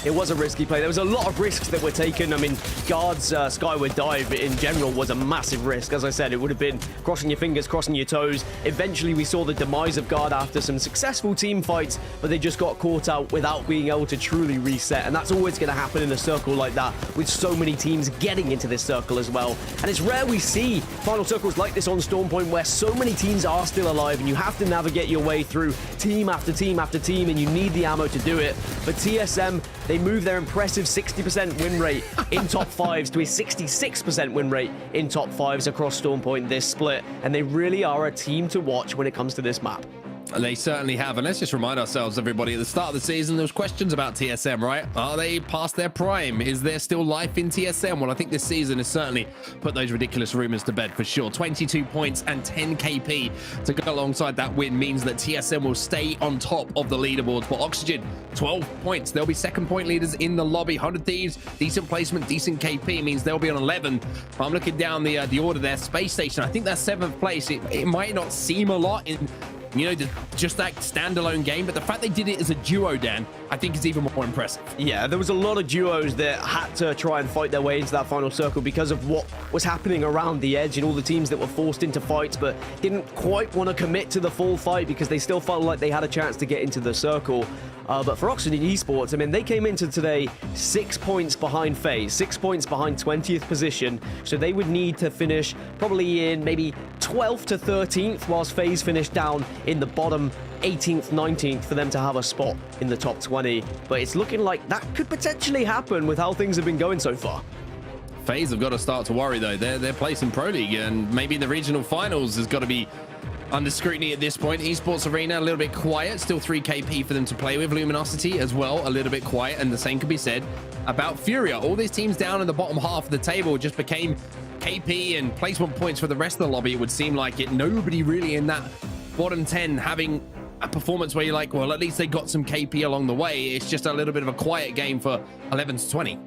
It was a risky play. There was a lot of risks that were taken. I mean, Guard's Skyward Dive in general was a massive risk. As I said, it would have been crossing your fingers, crossing your toes. Eventually, we saw the demise of Guard after some successful team fights, but they just got caught out without being able to truly reset. And that's always going to happen in a circle like that, with so many teams getting into this circle as well. And it's rare we see final circles like this on Storm Point, where so many teams are still alive and you have to navigate your way through team after team after team, and you need the ammo to do it. But TSM, they move their impressive 60% win rate in top 5s to a 66% win rate in top 5s across Storm Point this split, and they really are a team to watch when it comes to this map. They certainly have. And let's just remind ourselves, everybody, at the start of the season, there was questions about TSM, right? Are they past their prime? Is there still life in TSM? Well, I think this season has certainly put those ridiculous rumors to bed for sure. 22 points and 10 KP to go alongside that win means that TSM will stay on top of the leaderboards. For Oxygen, 12 points. They'll be second point leaders in the lobby. 100 Thieves, decent placement, decent KP means they'll be on 11. I'm looking down the order there. Space Station, I think that's 7th place. It might not seem a lot in, you know, just that standalone game, but the fact they did it as a duo, Dan, I think is even more impressive. Yeah, there was a lot of duos that had to try and fight their way into that final circle because of what was happening around the edge and all the teams that were forced into fights but didn't quite want to commit to the full fight because they still felt like they had a chance to get into the circle. But for Oxygen Esports, I mean, they came into today 6 points behind FaZe, 6 points behind 20th position, so they would need to finish probably in maybe 12th to 13th, whilst FaZe finished down in the bottom 18th, 19th for them to have a spot in the top 20. But it's looking like that could potentially happen with how things have been going so far. FaZe have got to start to worry, though. Their place in Pro League and maybe in the regional finals has got to be under scrutiny at this point. Esports Arena, a little bit quiet. Still 3 KP for them to play with. Luminosity as well, a little bit quiet. And the same could be said about Furia. All these teams down in the bottom half of the table just became KP and placement points for the rest of the lobby. It would seem like it. Nobody really in that bottom 10 having a performance where you're like, well, at least they got some KP along the way. It's just a little bit of a quiet game for 11 to 20.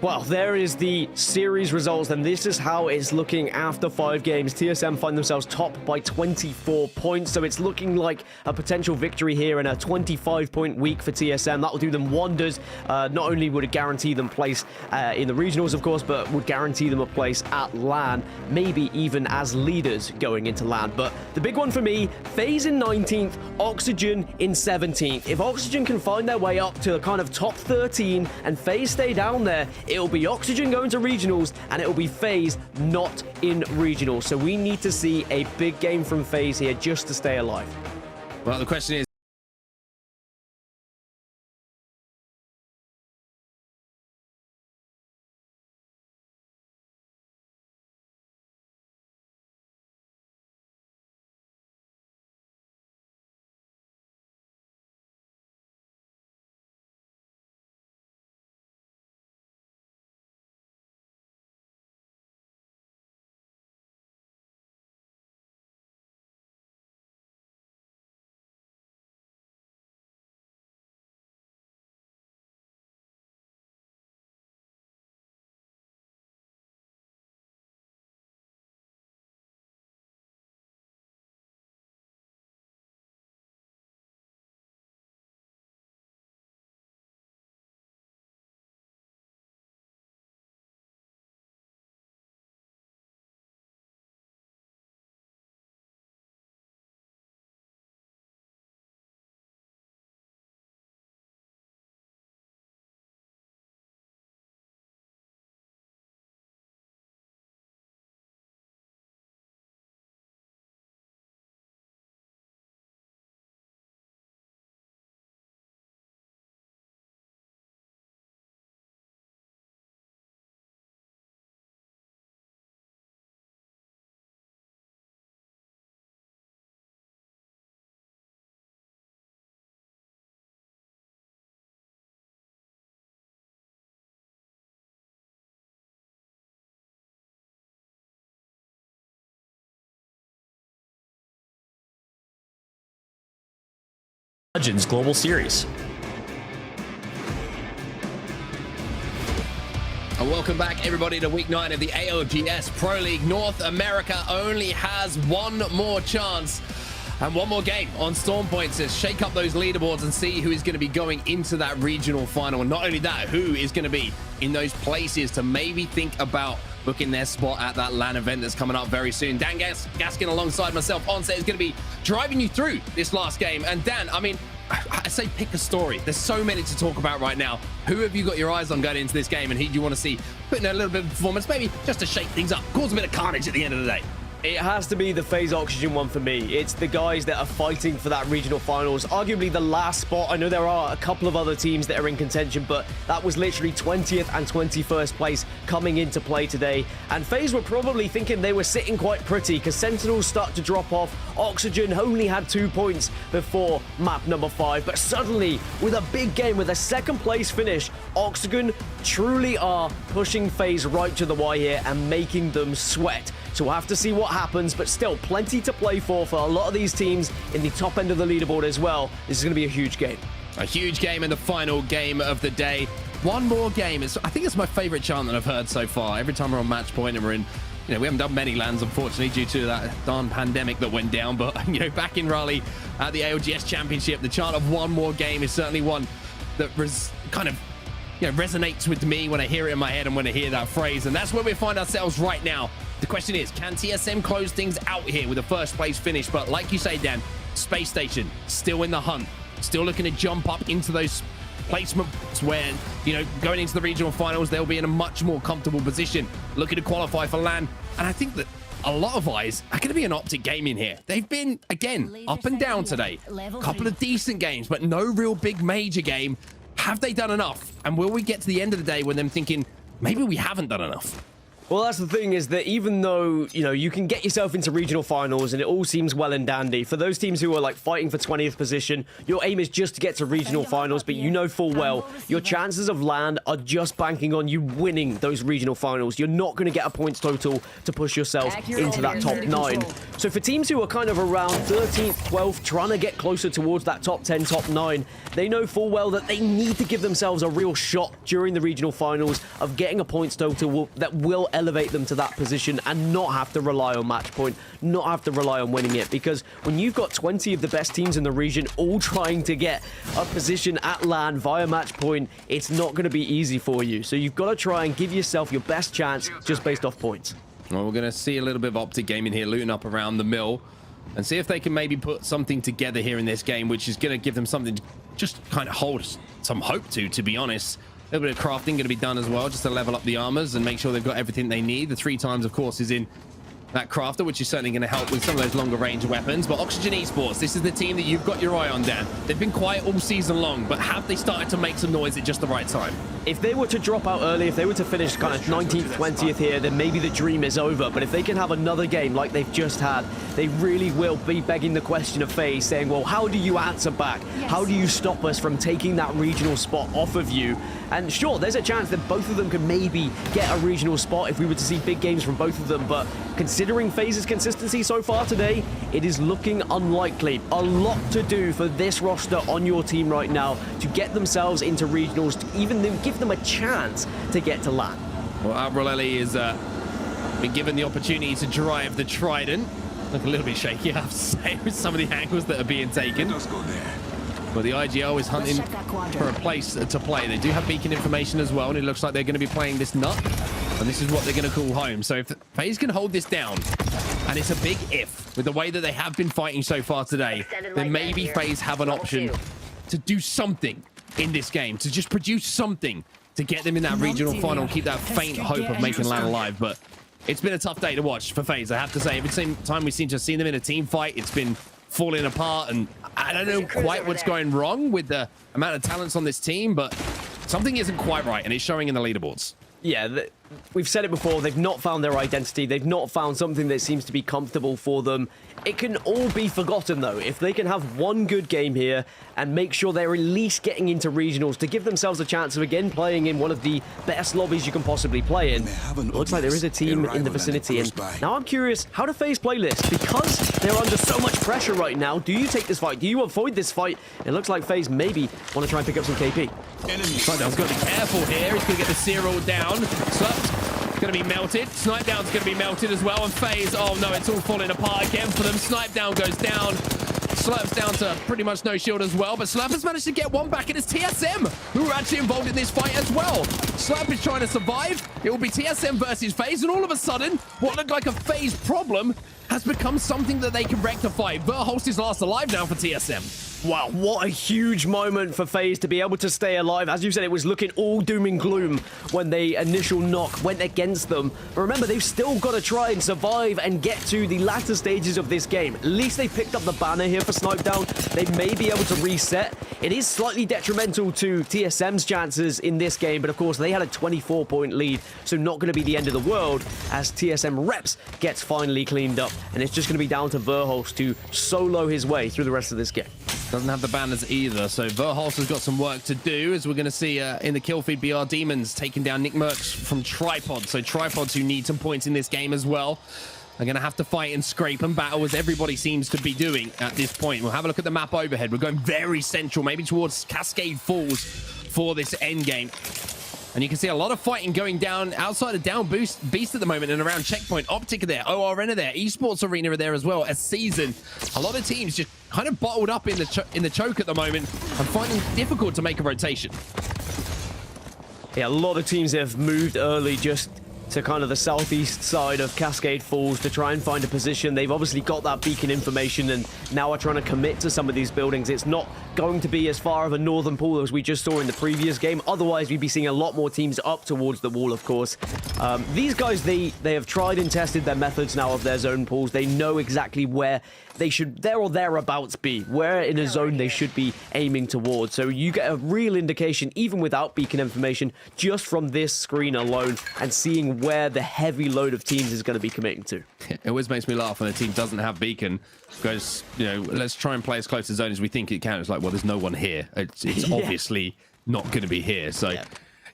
Well, there is the series results, and this is how it's looking after 5 games. TSM find themselves top by 24 points, so it's looking like a potential victory here in a 25-point week for TSM. That will do them wonders. Not only would it guarantee them place in the regionals, of course, but would guarantee them a place at LAN, maybe even as leaders going into LAN. But the big one for me, FaZe in 19th, Oxygen in 17th. If Oxygen can find their way up to the kind of top 13 and FaZe stay down there, it'll be Oxygen going to regionals, and it'll be FaZe not in regionals. So we need to see a big game from FaZe here just to stay alive. Well, the question is, Legends Global Series. and welcome back everybody to week 9 of the ALGS Pro League. North America only has one more chance and one more game on Storm Point to shake up those leaderboards and see who is going to be going into that regional final. And not only that, who is going to be in those places to maybe think about booking their spot at that LAN event that's coming up very soon. Dan Gaskin alongside myself on set is going to be driving you through this last game. And Dan, I mean, I say pick a story. There's so many to talk about right now. Who have you got your eyes on going into this game, and who do you want to see putting in a little bit of performance, maybe just to shake things up, cause a bit of carnage at the end of the day? It has to be the FaZe Oxygen one for me. It's the guys that are fighting for that regional finals, arguably the last spot. I know there are a couple of other teams that are in contention, but that was literally 20th and 21st place coming into play today. And FaZe were probably thinking they were sitting quite pretty because Sentinels start to drop off. Oxygen only had 2 points before map number 5, but suddenly with a big game, with a second place finish, Oxygen truly are pushing FaZe right to the wire here and making them sweat. So we'll have to see what happens, but still plenty to play for a lot of these teams in the top end of the leaderboard as well. This is going to be a huge game. A huge game and the final game of the day. One more game. I think it's my favorite chant that I've heard so far. Every time we're on match point and we're in, we haven't done many lands, unfortunately, due to that darn pandemic that went down. But, back in Raleigh at the ALGS Championship, the chant of one more game is certainly one that kind of resonates with me when I hear it in my head and when I hear that phrase. And that's where we find ourselves right now. The question is, can TSM close things out here with a first place finish? But like you say, Dan, Space Station still in the hunt, still looking to jump up into those placements where, going into the regional finals, they'll be in a much more comfortable position, looking to qualify for LAN. And I think that a lot of eyes are going to be an Optic Gaming here. They've been, again, up and down today. A couple of decent games, but no real big major game. Have they done enough? And will we get to the end of the day with them thinking, maybe we haven't done enough? Well, that's the thing, is that even though, you know, you can get yourself into regional finals and it all seems well and dandy, for those teams who are like fighting for 20th position, your aim is just to get to regional finals, but you know full well your chances of land are just banking on you winning those regional finals. You're not going to get a points total to push yourself into that top 9. So for teams who are kind of around 13th, 12th, trying to get closer towards that top 10, top 9, they know full well that they need to give themselves a real shot during the regional finals of getting a points total that will elevate them to that position and not have to rely on match point, not have to rely on winning it. Because when you've got 20 of the best teams in the region all trying to get a position at LAN via match point, it's not going to be easy for you. So you've got to try and give yourself your best chance just based off points. Well, we're going to see a little bit of Optic Gaming here looting up around the mill and see if they can maybe put something together here in this game, which is going to give them something to just kind of hold some hope to be honest. A little bit of crafting going to be done as well, just to level up the armors and make sure they've got everything they need. The 3 times, of course, is in that crafter, which is certainly going to help with some of those longer range weapons. But Oxygen Esports, this is the team that you've got your eye on, Dan. They've been quiet all season long, but have they started to make some noise at just the right time? If they were to drop out early, if they were to finish kind of 19th, 20th here, then maybe the dream is over. But if they can have another game like they've just had, they really will be begging the question of FaZe, saying, well, how do you answer back? How do you stop us from taking that regional spot off of you? And sure, there's a chance that both of them could maybe get a regional spot if we were to see big games from both of them. But considering FaZe's consistency so far today, it is looking unlikely. A lot to do for this roster on your team right now to get themselves into regionals, to even give them a chance to get to LAN. Well, Abralelli has been given the opportunity to drive the Trident. Look a little bit shaky, I have to say, with some of the angles that are being taken. But the IGL is hunting for a place to play. They do have beacon information as well, and it looks like they're going to be playing this nut. And this is what they're going to call home. So if FaZe can hold this down, and it's a big if, with the way that they have been fighting so far today, then maybe FaZe have an option to do something in this game, to just produce something to get them in that regional final and keep that faint hope of making LAN alive. But it's been a tough day to watch for FaZe, I have to say. Every time we seem to have seen them in a team fight, it's been falling apart, and I don't know quite what's going wrong with the amount of talents on this team, but something isn't quite right, and it's showing in the leaderboards. Yeah, we've said it before, they've not found their identity, they've not found something that seems to be comfortable for them. It can all be forgotten, though, if they can have one good game here and make sure they're at least getting into regionals to give themselves a chance of again playing in one of the best lobbies you can possibly play in. Looks like there is a team in the vicinity, and now I'm curious, how do FaZe play this? Because they're under so much pressure right now, do you take this fight? Do you avoid this fight? It looks like FaZe maybe want to try and pick up some KP. Snipedown's got to be careful here. He's going to get the Cyril down. Slurp's going to be melted. Snipedown's going to be melted as well. And FaZe, oh no, it's all falling apart again for them. Snipedown goes down. Slurp's down to pretty much no shield as well. But Slurp has managed to get one back. It is TSM who are actually involved in this fight as well. Slurp is trying to survive. It will be TSM versus FaZe. And all of a sudden, what looked like a FaZe problem has become something that they can rectify. Verholst is last alive now for TSM. Wow, what a huge moment for FaZe to be able to stay alive. As you said, it was looking all doom and gloom when the initial knock went against them. But remember, they've still got to try and survive and get to the latter stages of this game. At least they picked up the banner here for Snipedown. They may be able to reset. It is slightly detrimental to TSM's chances in this game, but of course, they had a 24-point lead, so not going to be the end of the world as TSM Reps gets finally cleaned up. And it's just going to be down to Verholst to solo his way through the rest of this game. Doesn't have the banners either, so Verholst has got some work to do, as we're going to see in the kill feed BR Demons taking down Nick Merckx from Tripod. So Tripods, who need some points in this game as well, are going to have to fight and scrape and battle, as everybody seems to be doing at this point. We'll have a look at the map overhead. We're going very central, maybe towards Cascade Falls for this end game. And you can see a lot of fighting going down outside of Down Beast at the moment and around Checkpoint. Optic are there, ORN are there, Esports Arena are there as well. As Season, a lot of teams just kind of bottled up in the choke at the moment and finding it difficult to make a rotation. Yeah, a lot of teams have moved early just to kind of the southeast side of Cascade Falls to try and find a position. They've obviously got that beacon information and now are trying to commit to some of these buildings. It's not going to be as far of a northern pool as we just saw in the previous game. Otherwise, we'd be seeing a lot more teams up towards the wall, of course. These guys, they have tried and tested their methods now of their zone pools. They know exactly where they should, there or thereabouts be, where in a zone they should be aiming towards. So you get a real indication, even without beacon information, just from this screen alone and seeing where the heavy load of teams is going to be committing to. It always makes me laugh when a team doesn't have beacon, goes, you know, let's try and play as close to zone as we think it can. It's like, well, there's no one here. It's obviously not going to be here. So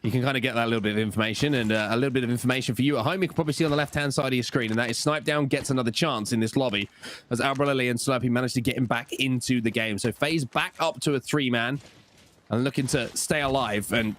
you can kind of get that little bit of information, and a little bit of information for you at home. You can probably see on the left-hand side of your screen, and that is Snipedown gets another chance in this lobby as Albrelli and Slurpee managed to get him back into the game. So FaZe back up to a 3-man and looking to stay alive. And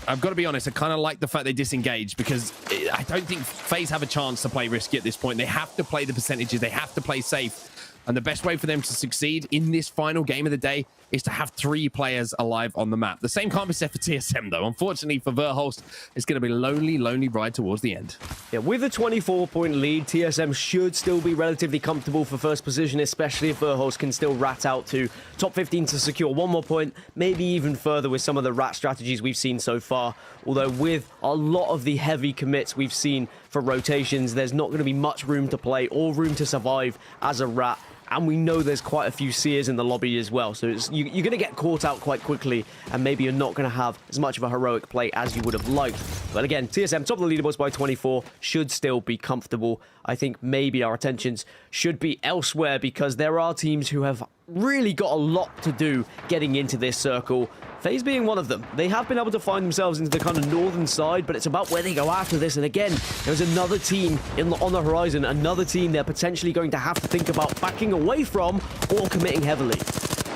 I've got to be honest, I kind of like the fact they disengaged, because I don't think FaZe have a chance to play risky at this point. They have to play the percentages. They have to play safe. And the best way for them to succeed in this final game of the day is to have 3 players alive on the map. The same can't be said for TSM, though. Unfortunately for Verhulst, it's going to be a lonely ride towards the end. Yeah, with a 24-point lead, TSM should still be relatively comfortable for first position, especially if Verhulst can still rat out to top 15 to secure one more point, maybe even further with some of the rat strategies we've seen so far. Although with a lot of the heavy commits we've seen for rotations, there's not going to be much room to play or room to survive as a rat. And we know there's quite a few seers in the lobby as well. So you're going to get caught out quite quickly, and maybe you're not going to have as much of a heroic play as you would have liked. But again, TSM, top of the leaderboards by 24, should still be comfortable. I think maybe our attentions should be elsewhere, because there are teams who have really got a lot to do getting into this circle. FaZe being one of them. They have been able to find themselves into the kind of northern side, but it's about where they go after this. And again, there's another team on the horizon, another team they're potentially going to have to think about backing away from or committing heavily.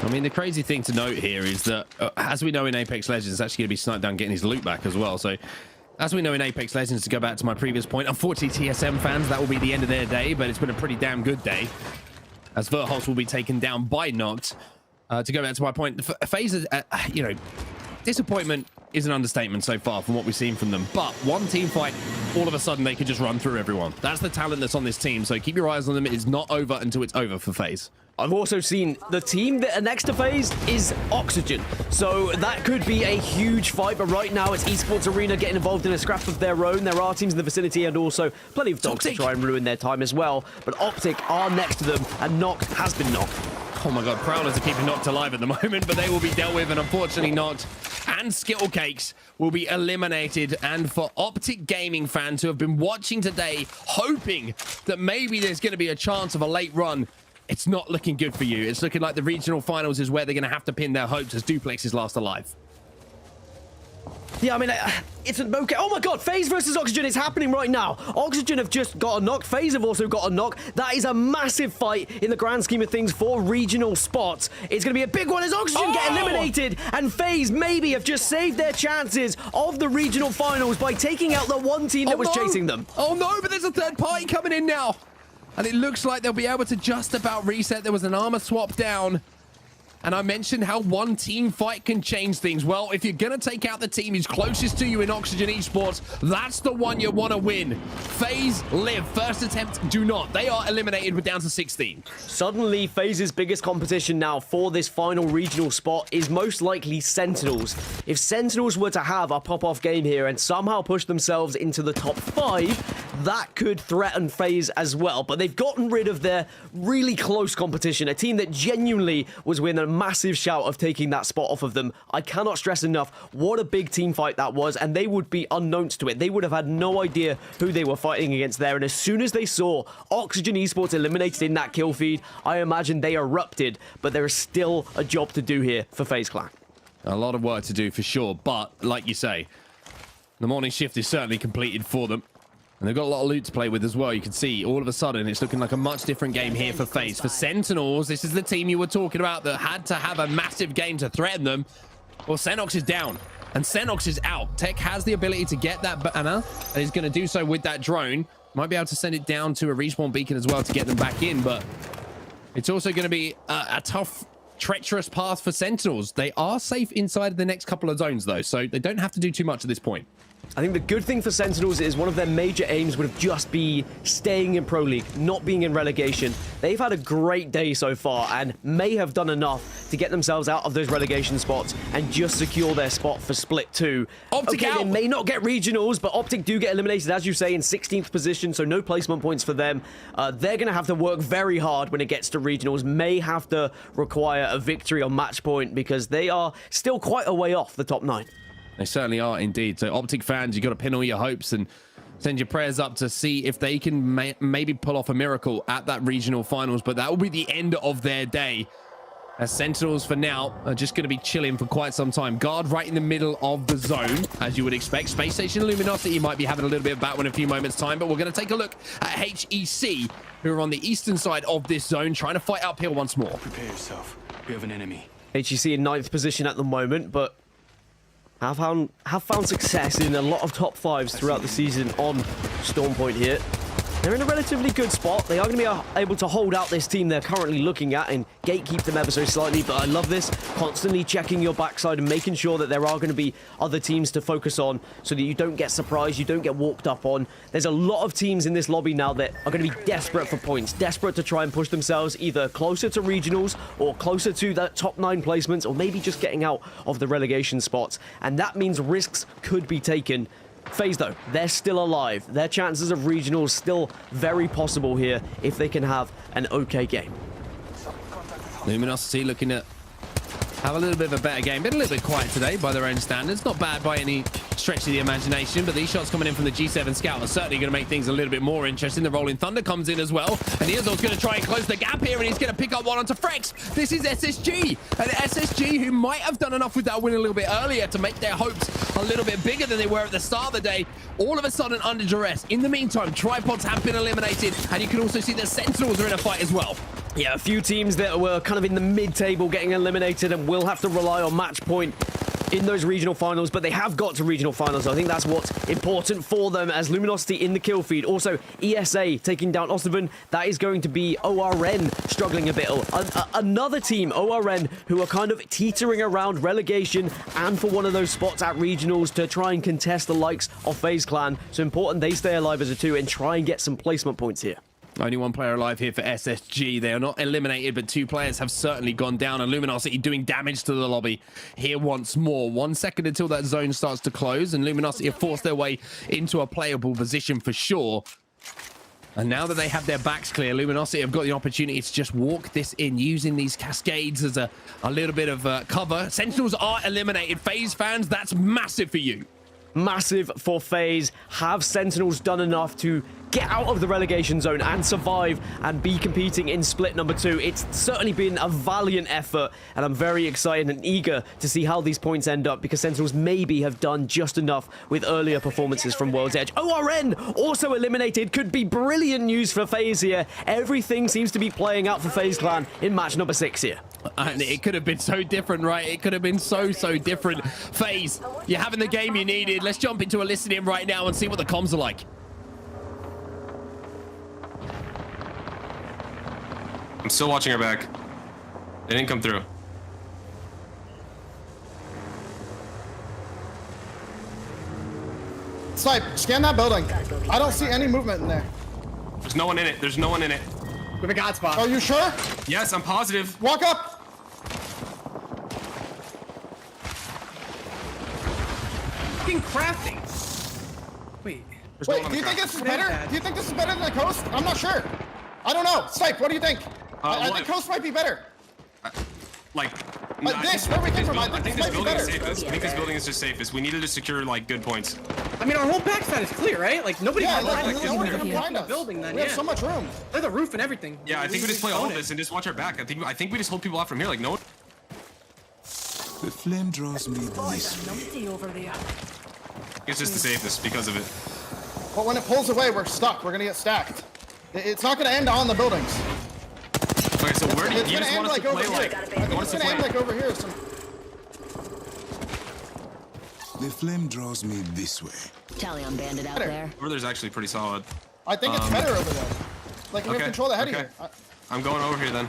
I mean, the crazy thing to note here is that, as we know in Apex Legends, it's actually going to be Snipedown getting his loot back as well. So, as we know in Apex Legends, to go back to my previous point, unfortunately, TSM fans, that will be the end of their day, but it's been a pretty damn good day, as Verhulst will be taken down by Noct. To go back to my point, FaZe, you know, disappointment is an understatement so far from what we've seen from them. But one team fight, all of a sudden they could just run through everyone. That's the talent that's on this team. So keep your eyes on them. It's not over until it's over for FaZe. I've also seen the team that are next to FaZe is Oxygen. So that could be a huge fight. But right now it's Esports Arena getting involved in a scrap of their own. There are teams in the vicinity and also plenty of dogs to try and ruin their time as well. But Optic are next to them, and Noct has been knocked. Oh my god, Prowlers are keeping Noct alive at the moment, but they will be dealt with, and unfortunately Noct and Skittlecakes will be eliminated. And for Optic Gaming fans who have been watching today, hoping that maybe there's going to be a chance of a late run, it's not looking good for you. It's looking like the regional finals is where they're going to have to pin their hopes as Duplex is last alive. Yeah, I mean, it's an okay. Oh my god, FaZe versus Oxygen is happening right now. Oxygen have just got a knock. FaZe have also got a knock. That is a massive fight in the grand scheme of things for regional spots. It's going to be a big one as Oxygen get eliminated, and FaZe maybe have just saved their chances of the regional finals by taking out the one team that was chasing them. Oh no, but there's a third party coming in now. And it looks like they'll be able to just about reset. There was an armor swap down. And I mentioned how one team fight can change things. Well, if you're going to take out the team who's closest to you in Oxygen Esports, that's the one you want to win. FaZe live. First attempt, do not. They are eliminated. We're down to 16. Suddenly, FaZe's biggest competition now for this final regional spot is most likely Sentinels. If Sentinels were to have a pop-off game here and somehow push themselves into the top 5, that could threaten FaZe as well. But they've gotten rid of their really close competition, a team that genuinely was within a massive shout of taking that spot off of them. I cannot stress enough what a big team fight that was, and they would be unknowns to it. They would have had no idea who they were fighting against there, and as soon as they saw Oxygen Esports eliminated in that kill feed, I imagine they erupted. But there is still a job to do here for FaZe Clan. A lot of work to do for sure, but like you say, the morning shift is certainly completed for them. And they've got a lot of loot to play with as well. You can see all of a sudden it's looking like a much different game here for FaZe. For Sentinels, this is the team you were talking about that had to have a massive game to threaten them. Well, Senox is down and Senox is out. Tech has the ability to get that banner and he's going to do so with that drone. Might be able to send it down to a respawn beacon as well to get them back in, but it's also going to be a tough, treacherous path for Sentinels. They are safe inside of the next couple of zones though, so they don't have to do too much at this point. I think the good thing for Sentinels is one of their major aims would have just be staying in Pro League, not being in relegation. They've had a great day so far and may have done enough to get themselves out of those relegation spots and just secure their spot for Split 2. Optic okay, out. they may not get regionals, but Optic do get eliminated, as you say, in 16th position, so no placement points for them. They're going to have to work very hard when it gets to regionals, may have to require a victory on match point because they are still quite a way off the top 9. They certainly are indeed. So Optic fans, you got to pin all your hopes and send your prayers up to see if they can maybe pull off a miracle at that regional finals. But that will be the end of their day, as Sentinels for now are just going to be chilling for quite some time. Guard right in the middle of the zone, as you would expect. Space Station Luminosity might be having a little bit of battle in a few moments time, but we're going to take a look at HEC, who are on the eastern side of this zone, trying to fight uphill once more. Prepare yourself. We have an enemy. HEC in 9th position at the moment, but have found success in a lot of top 5s throughout the season on Stormpoint here. They're in a relatively good spot. They are going to be able to hold out this team they're currently looking at and gatekeep them ever so slightly, but I love this. Constantly checking your backside and making sure that there are going to be other teams to focus on so that you don't get surprised, you don't get walked up on. There's a lot of teams in this lobby now that are going to be desperate for points, desperate to try and push themselves either closer to regionals or closer to that top 9 placements, or maybe just getting out of the relegation spots. And that means risks could be taken. FaZe, though, they're still alive. Their chances of regionals still very possible here if they can have an okay game. Luminosity looking to have a little bit of a better game. Been a little bit quiet today by their own standards. Not bad by any stretch of the imagination, but these shots coming in from the G7 Scout are certainly going to make things a little bit more interesting. The Rolling Thunder comes in as well, and Eazor's going to try and close the gap here, and he's going to pick up one onto Frex. This is SSG, and SSG, who might have done enough with that win a little bit earlier to make their hopes a little bit bigger than they were at the start of the day, all of a sudden under duress. In the meantime, Tripods have been eliminated, and you can also see the Sentinels are in a fight as well. Yeah, a few teams that were kind of in the mid-table getting eliminated and will have to rely on match point in those regional finals, but they have got to regional finals. So I think that's what's important for them, as Luminosity in the kill feed. Also, ESA taking down Osterven. That is going to be ORN struggling a bit. Another team, ORN, who are kind of teetering around relegation and for one of those spots at regionals to try and contest the likes of FaZe Clan. So important they stay alive as a 2 and try and get some placement points here. Only one player alive here for SSG. They are not eliminated, but 2 players have certainly gone down, and Luminosity doing damage to the lobby here once more. 1 second until that zone starts to close, and Luminosity have forced their way into a playable position for sure. And now that they have their backs clear, Luminosity have got the opportunity to just walk this in, using these cascades as a little bit of cover. Sentinels are eliminated. FaZe fans, that's massive for you. Massive for FaZe. Have Sentinels done enough to get out of the relegation zone and survive and be competing in split number 2? It's certainly been a valiant effort, and I'm very excited and eager to see how these points end up, because Sentinels maybe have done just enough with earlier performances from World's Edge. ORN also eliminated. Could be brilliant news for FaZe here. Everything seems to be playing out for FaZe Clan in match number 6 here. And it could have been so different, right? It could have been so different. FaZe, you're having the game you needed. Let's jump into a listen in right now and see what the comms are like. I'm still watching our back. They didn't come through. Snipe, scan that building. I don't see any movement in there. There's no one in it. There's no one in it. We have a god spot. Are you sure? Yes, I'm positive. Walk up. Fucking crafting. Wait. Wait, do you think this is better? Do you think this is better than the coast? I'm not sure. I don't know. Snipe, what do you think? I think coast might be better. Like this, where we came from, I think this building is safest. I think this building is just safest. We needed to secure like good points. I mean, our whole backside is clear, right? Like nobody can behind us. Building. Then we have so much room. There's the roof and everything. Yeah, I think we just play all of this and just watch our back. I think we just hold people out from here. Like no one. The flame draws me this way. It's just the safest because of it. But when it pulls away, we're stuck. We're gonna get stacked. It's not gonna end on the buildings. Okay, so where do you just want us to play like? I think it's gonna end like over here. The flame draws me this way. Talion bandit out there. Over there's actually pretty solid. I think it's better over there. Like we have control the head here. I'm going over here then.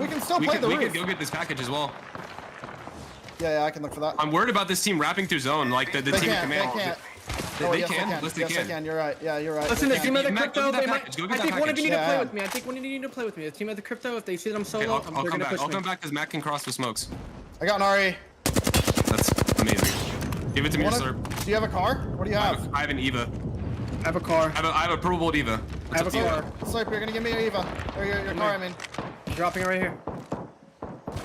We can still play the roof. We could go get this package as well. Yeah, I can look for that. I'm worried about this team wrapping through zone, like the team in command. They yes, can. I can. Yes, they Yes, I can. can. You're right. Yeah, you're right. Listen, the team of the Mac, go crypto, get that they might, package. Go get I that think one of you need to package. play Yeah. with me. I think one of you need to play with me. The team of the crypto, if they see that I'm Okay, solo, I'll they're come gonna back. push I'll me. come back because Mac can cross with smokes. I got an RE. That's amazing. Give it to me, sir. Do you have a car? What do you have? I have an Eva. I have a car. I have a Purple Bolt Eva. I have a car. Slurp, you're gonna give me your Eva. Or your car, I mean. Dropping it right here.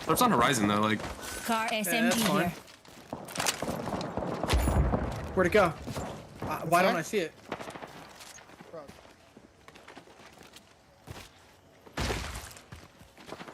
It's on Horizon though. Like, Car that's SMG fine. here. Where'd it go? Why don't I see it?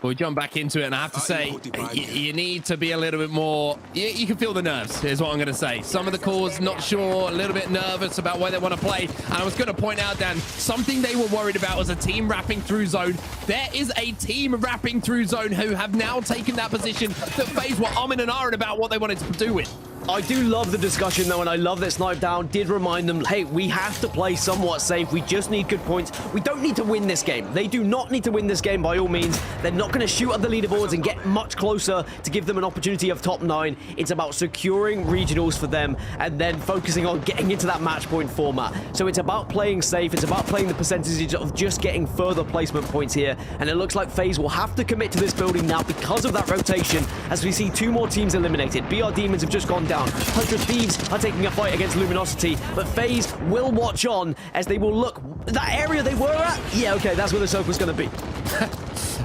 We'll jump back into it, and I have to say, you need to be a little bit more... You can feel the nerves, is what I'm going to say. Some of the calls, not sure, a little bit nervous about where they want to play. And I was going to point out, Dan, something they were worried about was a team wrapping through zone. There is a team wrapping through zone who have now taken that position that FaZe were umming and ahhing about what they wanted to do with. I do love the discussion, though, and I love that Snipe Down did remind them, hey, we have to play somewhat safe. We just need good points. We don't need to win this game. They do not need to win this game by all means. They're not going to shoot at the leaderboards and get much closer to give them an opportunity of top 9. It's about securing regionals for them and then focusing on getting into that match point format. So it's about playing safe. It's about playing the percentage of just getting further placement points here. And it looks like FaZe will have to commit to this building now because of that rotation as we see 2 more teams eliminated. BR Demons have just gone down. 100 Thieves are taking a fight against Luminosity, but FaZe will watch on as they will look. That area they were at? Yeah, okay, that's where the circle's going to be.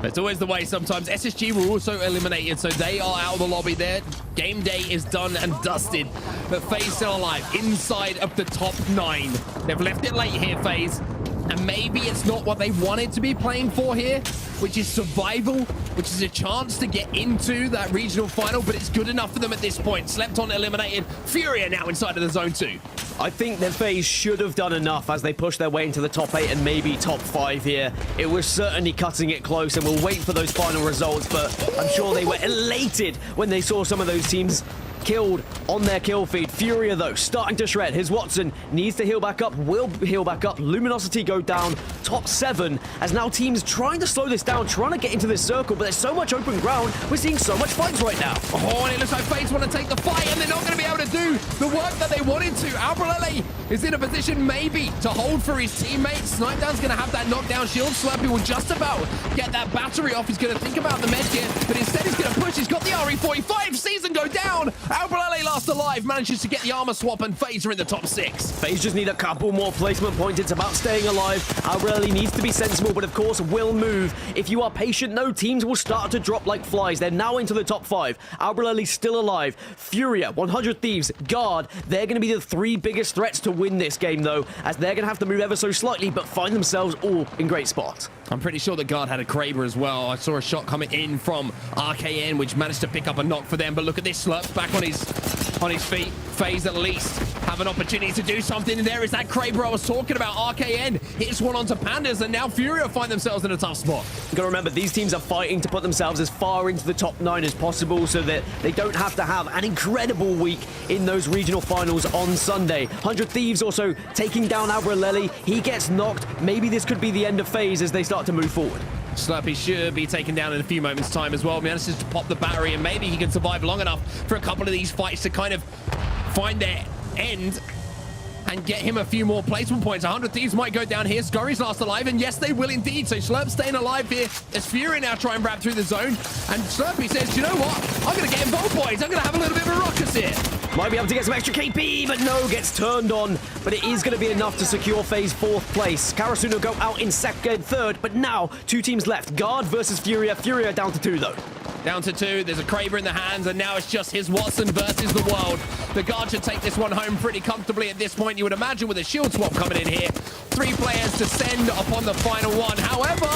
It's always the way sometimes. SSG were also eliminated, so they are out of the lobby there. Game day is done and dusted, but FaZe still alive inside of the top 9. They've left it late here, FaZe, and maybe it's not what they wanted to be playing for here, which is survival, which is a chance to get into that regional final, but it's good enough for them at this point. Slept on eliminated. Furia now inside of the zone 2. I think that FaZe should have done enough as they push their way into the top 8 and maybe top 5 here. It was certainly cutting it close, and we'll wait for those final results, but I'm sure they were elated when they saw some of those teams killed on their kill feed. Furia, though, starting to shred. His Watson needs to heal back up, will heal back up. Luminosity go down, top 7, as now teams trying to slow this down, trying to get into this circle, but there's so much open ground. We're seeing so much fights right now. Oh, and it looks like FaZe want to take the fight, and they're not going to be able to do the work that they wanted to. Albrelele is in a position maybe to hold for his teammates. Snipedown's going to have that knockdown shield. Slurpee will just about get that battery off. He's going to think about the med kit, but instead he's going to push. He's got the RE45. Season go down. Albrelele last alive, manages to get the armor swap, and FaZe are in the top 6. FaZe just need a couple more placement points. It's about staying alive. Albrelele needs to be sensible, but of course will move. If you are patient, no, teams will start to drop like flies. They're now into the top 5. Albrelele still alive. Furia, 100 Thieves, Guard. They're going to be the 3 biggest threats to win this game, though, as they're going to have to move ever so slightly, but find themselves all in great spots. I'm pretty sure the Guard had a Kraber as well. I saw a shot coming in from RKN, which managed to pick up a knock for them. But look at this, Slurp's back on his feet. FaZe at least have an opportunity to do something. And there is that Kraber I was talking about. RKN hits one onto Pandas, and now Furia find themselves in a tough spot. You got to remember, these teams are fighting to put themselves as far into the top 9 as possible so that they don't have to have an incredible week in those regional finals on Sunday. 100 Thieves also taking down Albrelele. He gets knocked. Maybe this could be the end of FaZe as they start to move forward. Slurpee should be taken down in a few moments' time as well. Manages to pop the battery, and maybe he can survive long enough for a couple of these fights to kind of find their end and get him a few more placement points. 100 Thieves might go down here. Scurry's last alive, and yes, they will indeed. So Slurp staying alive here as Fury now try and wrap through the zone. And Slurpee says, you know what? I'm going to get involved, boys. I'm going to have a little bit of a ruckus here. Might be able to get some extra KP, but no, gets turned on. But it is going to be enough to secure FaZe 4th place. Karasuno go out in 3rd, but now 2 teams left. Guard versus Furia. Furia down to 2, though. Down to 2. There's a Kraber in the hands, and now it's just his Watson versus the world. The Guard should take this one home pretty comfortably at this point, you would imagine, with a shield swap coming in here. 3 players to send upon the final one. However,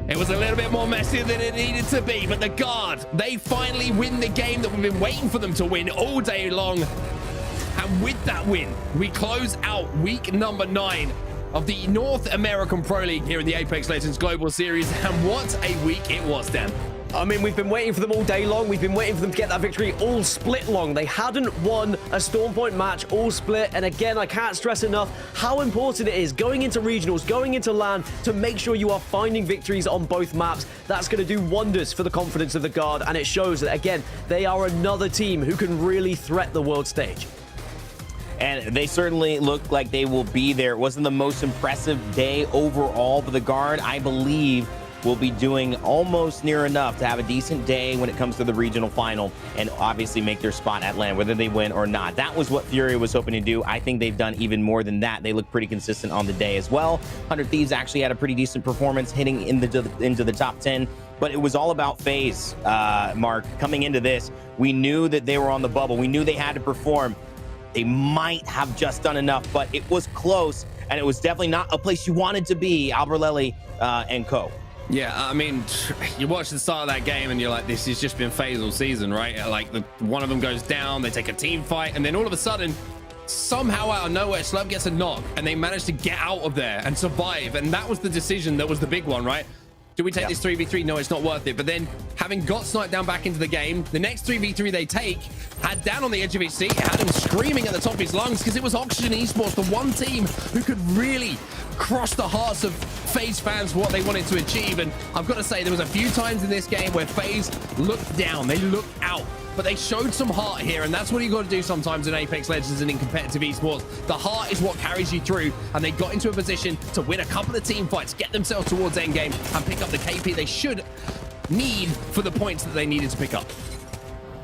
it was a little bit more messy than it needed to be, but the Guard, they finally win the game that we've been waiting for them to win all day long. And with that win, we close out week number 9 of the North American Pro League here in the Apex Legends Global Series. And what a week it was, Dan. I mean, we've been waiting for them all day long. We've been waiting for them to get that victory all split long. They hadn't won a Stormpoint match all split. And again, I can't stress enough how important it is going into regionals, going into LAN, to make sure you are finding victories on both maps. That's going to do wonders for the confidence of the Guard. And it shows that, again, they are another team who can really threat the world stage. And they certainly look like they will be there. It wasn't the most impressive day overall, but the Guard, I believe, will be doing almost near enough to have a decent day when it comes to the regional final and obviously make their spot at LAN, whether they win or not. That was what Fury was hoping to do. I think they've done even more than that. They look pretty consistent on the day as well. 100 Thieves actually had a pretty decent performance, hitting into the top 10. But it was all about FaZe, Mark. Coming into this, we knew that they were on the bubble. We knew they had to perform. They might have just done enough, but it was close, and it was definitely not a place you wanted to be, Alberlelli and co. Yeah, I mean, you watch the start of that game and you're like, this has just been FaZe all season, right? Like, one of them goes down, they take a team fight, and then all of a sudden, somehow out of nowhere, Slub gets a knock, and they manage to get out of there and survive, and that was the decision that was the big one, right? Do we take this 3v3? No, it's not worth it. But then, having got Snipe down back into the game, the next 3v3 they take had Dan on the edge of his seat, had him screaming at the top of his lungs because it was Oxygen Esports, the one team who could really cross the hearts of FaZe fans for what they wanted to achieve. And I've got to say, there was a few times in this game where FaZe looked down, they looked out, but they showed some heart here, and that's what you got to do sometimes in Apex Legends and in competitive esports. The heart is what carries you through, and they got into a position to win a couple of team fights, get themselves towards endgame, and pick up the KP they should need for the points that they needed to pick up.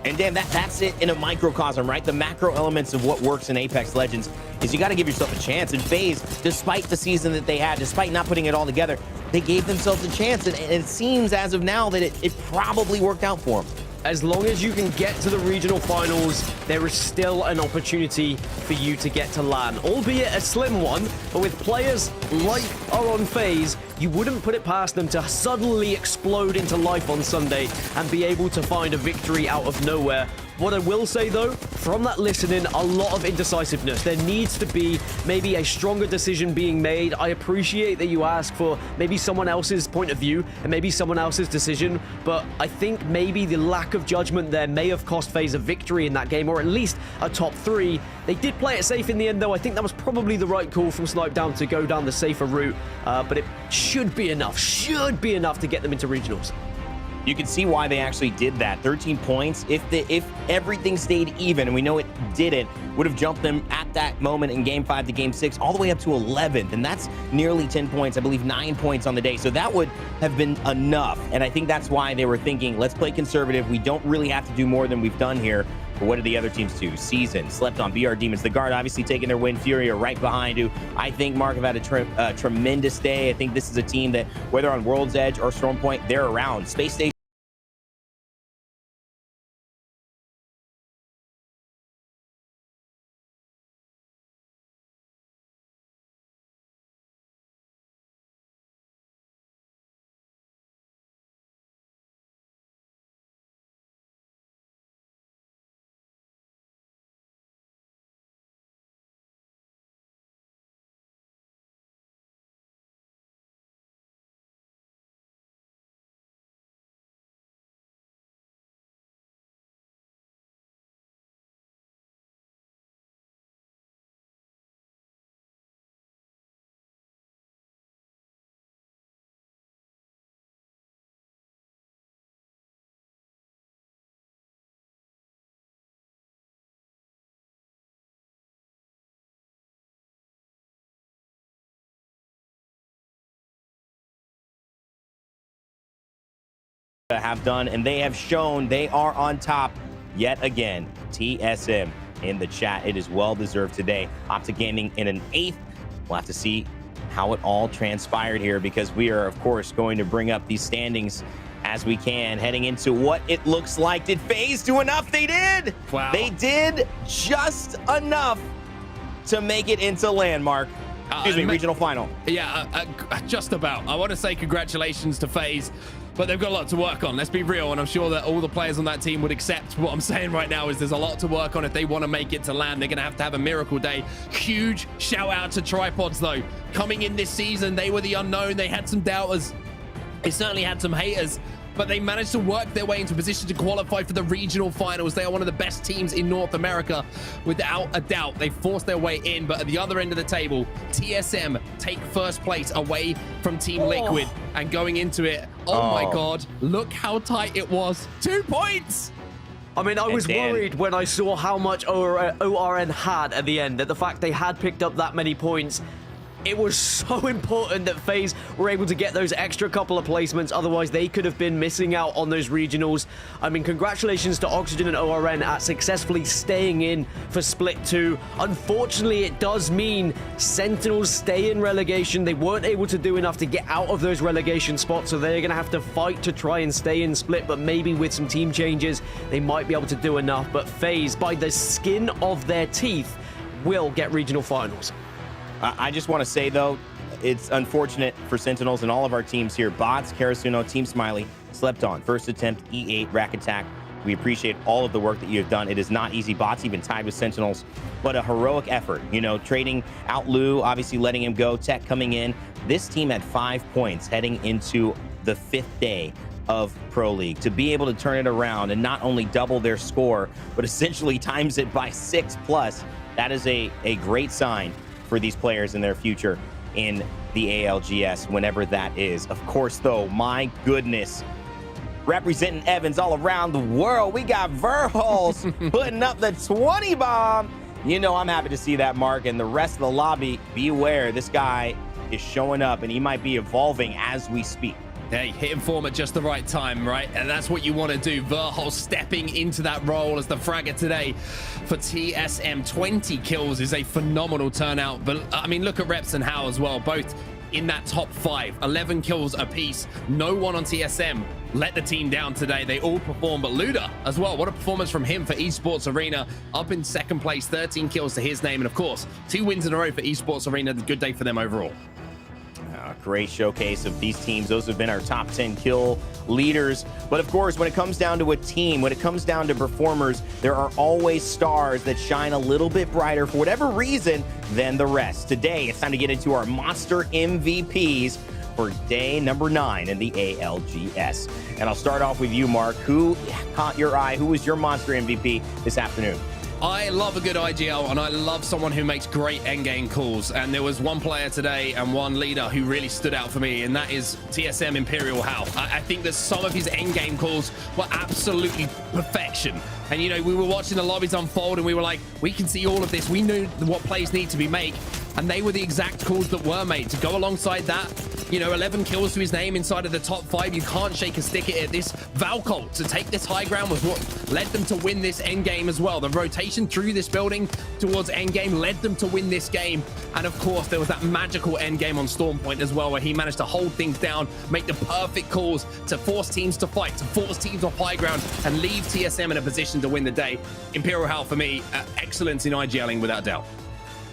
And Dan, that's it in a microcosm, right? The macro elements of what works in Apex Legends is you got to give yourself a chance. And FaZe, despite the season that they had, despite not putting it all together, they gave themselves a chance. And it seems as of now that it probably worked out for them. As long as you can get to the regional finals, there is still an opportunity for you to get to LAN, albeit a slim one. But with players like are on FaZe, you wouldn't put it past them to suddenly explode into life on Sunday and be able to find a victory out of nowhere. What I will say, though, from that listening, a lot of indecisiveness. There needs to be maybe a stronger decision being made. I appreciate that you ask for maybe someone else's point of view and maybe someone else's decision, but I think maybe the lack of judgment there may have cost FaZe a victory in that game, or at least a top 3. They did play it safe in the end, though. I think that was probably the right call from Snipedown to go down the safer route, but it should be enough to get them into regionals. You can see why they actually did that. 13 points. If everything stayed even, and we know it didn't, would have jumped them at that moment in Game 5 to Game 6 all the way up to 11th, and that's nearly 10 points. I believe 9 points on the day. So that would have been enough, and I think that's why they were thinking, let's play conservative. We don't really have to do more than we've done here. But what did the other teams do? Season, slept on BR Demons. The Guard obviously taking their win. Fury are right behind, who I think, Mark, have had a tremendous day. I think this is a team that, whether on World's Edge or Storm Point, they're around. Space Station have done, and they have shown they are on top yet again. TSM in the chat. It is well deserved today. Optic Gaming in an 8th. We'll have to see how it all transpired here, because we are, of course, going to bring up these standings as we can, heading into what it looks like. Did FaZe do enough? They did. Wow. They did just enough to make it into Landmark. Excuse me, regional final. Yeah, just about. I want to say congratulations to FaZe, but they've got a lot to work on. Let's be real, and I'm sure that all the players on that team would accept what I'm saying right now is there's a lot to work on if they want to make it to LAN. They're going to have a miracle day. Huge shout out to Tripods, though. Coming in this season, they were the unknown. They had some doubters. They certainly had some haters, but they managed to work their way into a position to qualify for the regional finals. They are one of the best teams in North America, without a doubt. They forced their way in, but at the other end of the table, TSM take first place away from Team Liquid, and going into it, oh my God, look how tight it was. 2 points. I mean, I was worried when I saw how much ORN had at the end, that the fact they had picked up that many points. It was so important that FaZe were able to get those extra couple of placements, otherwise they could have been missing out on those regionals. I mean, congratulations to Oxygen and ORN at successfully staying in for Split 2. Unfortunately, it does mean Sentinels stay in relegation. They weren't able to do enough to get out of those relegation spots, so they're going to have to fight to try and stay in Split, but maybe with some team changes, they might be able to do enough. But FaZe, by the skin of their teeth, will get regional finals. I just want to say, though, it's unfortunate for Sentinels and all of our teams here. Bots, Karasuno, Team Smiley, slept on. First attempt, E8, Rack Attack. We appreciate all of the work that you have done. It is not easy. Bots even tied with Sentinels, but a heroic effort. You know, trading out Lou, obviously letting him go, Tech coming in. This team had 5 points heading into the 5th day of Pro League. To be able to turn it around and not only double their score, but essentially times it by 6+, that is a great sign for these players in their future in the ALGS, whenever that is. Of course, though, my goodness, representing Evans all around the world, we got Verhulst putting up the 20 bomb. You know, I'm happy to see that, Mark, and the rest of the lobby, beware. This guy is showing up, and he might be evolving as we speak. Hey, hitting form at just the right time, right? And that's what you want to do. Verhulst stepping into that role as the fragger today for TSM. 20 kills is a phenomenal turnout. But, I mean, look at Reps and How as well. Both in that top 5. 11 kills apiece. No one on TSM let the team down today. They all perform. But Luda as well. What a performance from him for Esports Arena. Up in 2nd place. 13 kills to his name. And, of course, 2 wins in a row for Esports Arena. Good day for them overall. Great showcase of these teams. Those have been our top 10 kill leaders. But of course, when it comes down to a team, when it comes down to performers, there are always stars that shine a little bit brighter for whatever reason than the rest. Today, it's time to get into our monster MVPs for day number 9 in the ALGS. And I'll start off with you, Mark. Who caught your eye? Who was your monster MVP this afternoon? I love a good IGL, and I love someone who makes great endgame calls. And there was one player today and one leader who really stood out for me, and that is TSM Imperial Hal. I think that some of his endgame calls were absolutely perfection. And, you know, we were watching the lobbies unfold, and we were like, we can see all of this. We knew what plays need to be made. And they were the exact calls that were made. To go alongside that, you know, 11 kills to his name inside of the top 5. You can't shake a stick at it. This Valcolt to take this high ground was what led them to win this endgame as well. The rotation through this building towards endgame led them to win this game. And of course, there was that magical endgame on Storm Point as well, where he managed to hold things down, make the perfect calls to force teams to fight, to force teams off high ground, and leave TSM in a position to win the day. Imperial Hal, for me, excellence in IGLing without doubt.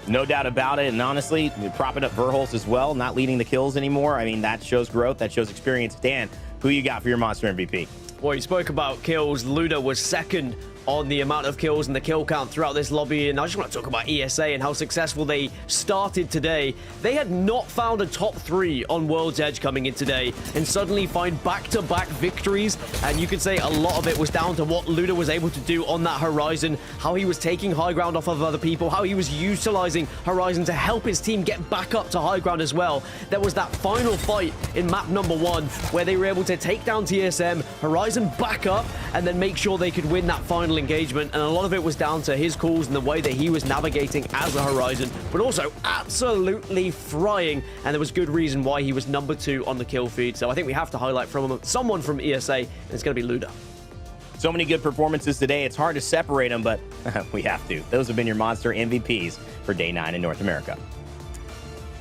No doubt about it. And honestly, propping up Verhulst as well, not leading the kills anymore. I mean, that shows growth. That shows experience. Dan, who you got for your monster MVP? Well, you spoke about kills. Luda was 2nd on the amount of kills and the kill count throughout this lobby. And I just want to talk about ESA and how successful they started today. They had not found a top 3 on World's Edge coming in today, and suddenly find back-to-back victories. And you could say a lot of it was down to what Luda was able to do on that Horizon, how he was taking high ground off of other people, how he was utilizing Horizon to help his team get back up to high ground as well. There was that final fight in map number 1 where they were able to take down TSM, Horizon back up, and then make sure they could win that final engagement. And a lot of it was down to his calls and the way that he was navigating as a Horizon, but also absolutely frying. And there was good reason why he was number 2 on the kill feed. So I think we have to highlight from him someone from ESA, and it's going to be Luda. So many good performances today. It's hard to separate them, but we have to. Those have been your monster MVPs for day 9 in North America.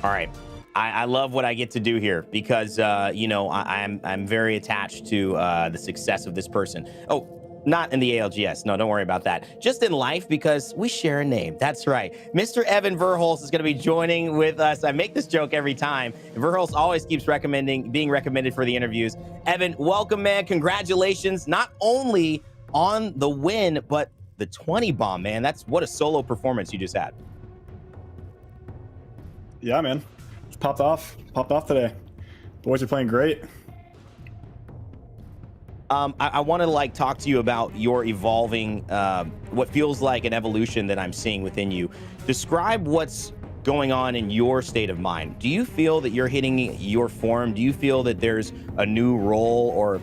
All right. I love what I get to do here because, you know, I'm very attached to the success of this person. Oh, not in the ALGS. No, don't worry about that. Just in life, because we share a name. That's right. Mr. Evan Verhulst is going to be joining with us. I make this joke every time. Verhulst always keeps being recommended for the interviews. Evan, welcome, man. Congratulations, not only on the win, but the 20 bomb, man. That's what a solo performance you just had. Yeah, man. Just popped off today. Boys are playing great. I want to talk to you about your evolving, what feels like an evolution that I'm seeing within you. Describe what's going on in your state of mind. Do you feel that you're hitting your form? Do you feel that there's a new role or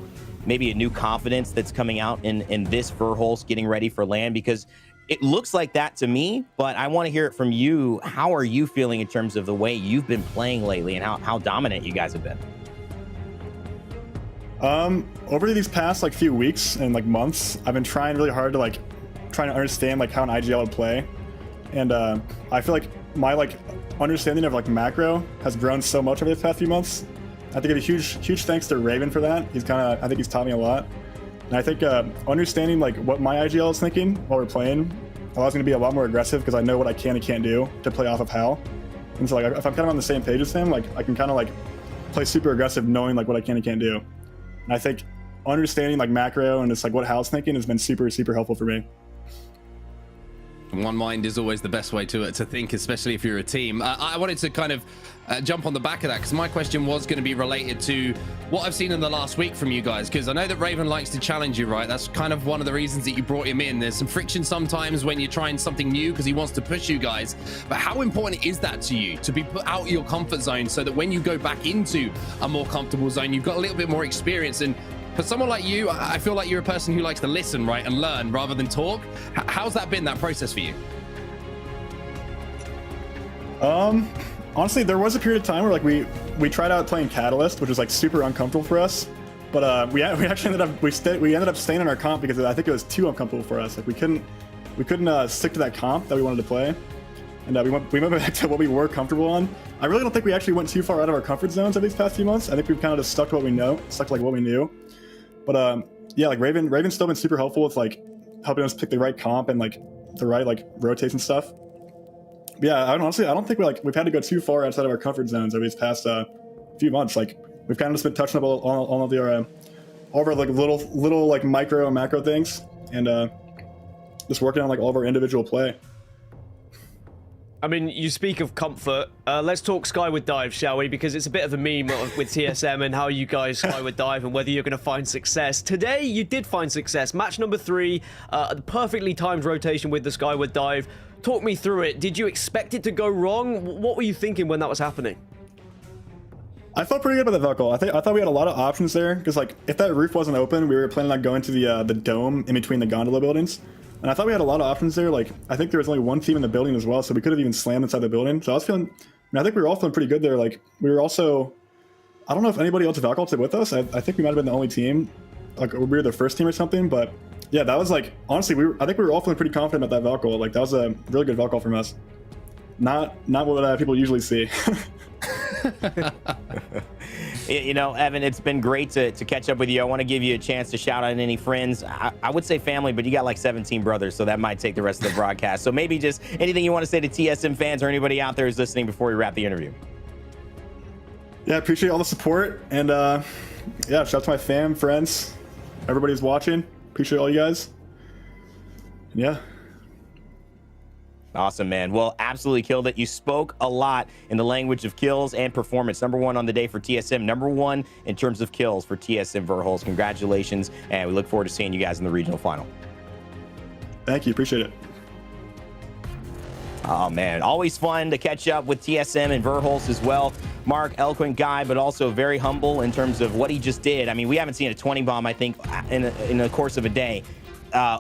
maybe a new confidence that's coming out in this Verhulst getting ready for LAN? Because it looks like that to me, but I want to hear it from you. How are you feeling in terms of the way you've been playing lately and how dominant you guys have been? Over these past like few weeks and like months, I've been trying really hard to trying to understand like how an IGL would play, and I feel like my understanding of like macro has grown so much over the past few months. I think it's a huge thanks to Raven for that. I think he's taught me a lot. And I think understanding like what my IGL is thinking while we're playing allows me to be a lot more aggressive because I know what I can and can't do to play off of Hal. And so like if I'm kind of on the same page as him, like I can kind of like play super aggressive knowing like what I can and can't do. And I think understanding like macro and just like what Hal's thinking has been super helpful for me. One mind is always the best way to think, especially if you're a team. I wanted to kind of jump on the back of that because my question was going to be related to what I've seen in the last week from you guys, because I know that Raven likes to challenge you, right? That's kind of one of the reasons that you brought him in. There's some friction sometimes when you're trying something new because he wants to push you guys. But how important is that to you, to be put out of your comfort zone so that when you go back into a more comfortable zone, you've got a little bit more experience? And for someone like you, I feel like you're a person who likes to listen, right, and learn rather than talk. How's that been, that process for you? Honestly, there was a period of time where like we tried out playing Catalyst, which was like super uncomfortable for us. But we actually ended up staying in our comp because I think it was too uncomfortable for us. Like we couldn't stick to that comp that we wanted to play, and we went back to what we were comfortable on. I really don't think we actually went too far out of our comfort zones over these past few months. I think we've kind of just stuck to what we know, stuck to like what we knew. But yeah, like Raven's still been super helpful with like helping us pick the right comp and like the right like rotates and stuff. But yeah, I don't think we've had to go too far outside of our comfort zones over these past few months. Like we've kind of just been touching up all of our like little like micro and macro things, and just working on like all of our individual play. I mean, you speak of comfort. Let's talk Skyward Dive, shall we? Because it's a bit of a meme with TSM and how you guys Skyward Dive and whether you're going to find success. Today, you did find success. Match number 3, perfectly timed rotation with the Skyward Dive. Talk me through it. Did you expect it to go wrong? What were you thinking when that was happening? I felt pretty good about the Velcro. I thought we had a lot of options there because like if that roof wasn't open, we were planning on going to the dome in between the gondola buildings. And I thought we had a lot of options there. Like, I think there was only one team in the building as well, so we could have even slammed inside the building. So I think we were all feeling pretty good there. Like, we were also, I don't know if anybody else Valkyrie with us. I think we might have been the only team. Like, we were the first team or something. But yeah, that was like, honestly, I think we were all feeling pretty confident about that Valkyrie. Like, that was a really good Valkyrie from us. Not what people usually see. You know, Evan, it's been great to catch up with you. I want to give you a chance to shout out any friends. I would say family, but you got like 17 brothers, so that might take the rest of the broadcast. So maybe just anything you want to say to TSM fans or anybody out there who's listening before we wrap the interview. Yeah, I appreciate all the support. And yeah, shout out to my fam, friends, everybody's watching. Appreciate all you guys. And yeah. Awesome, man. Well, absolutely killed it. You spoke a lot in the language of kills and performance. #1 on the day for TSM. #1 in terms of kills for TSM Verhulst. Congratulations, and we look forward to seeing you guys in the regional final. Thank you. Appreciate it. Oh, man. Always fun to catch up with TSM and Verhulst as well. Mark, eloquent guy, but also very humble in terms of what he just did. I mean, we haven't seen a 20 bomb, I think, in the course of a day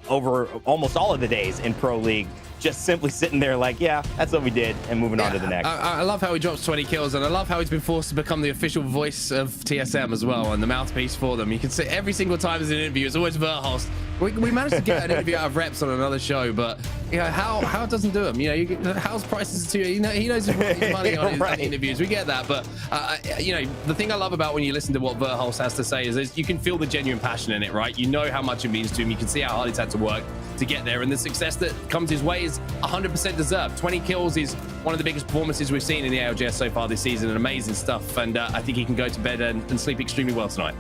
over almost all of the days in Pro League. Just simply sitting there like, yeah, that's what we did, and moving on to the next. I love how he drops 20 kills, and I love how he's been forced to become the official voice of TSM as well, and the mouthpiece for them. You can see every single time there's an interview, it's always Verhulst. We managed to get an interview out of Reps on another show, but you know, how doesn't do them. You know, Hal's prices too. You know, he knows his money on his on interviews. We get that, but you know, the thing I love about when you listen to what Verhulst has to say is you can feel the genuine passion in it, right? You know how much it means to him. You can see how hard he's had to work to get there, and the success that comes his way is 100% deserved. 20 kills is one of the biggest performances we've seen in the ALGS so far this season, and amazing stuff. And I think he can go to bed and sleep extremely well tonight.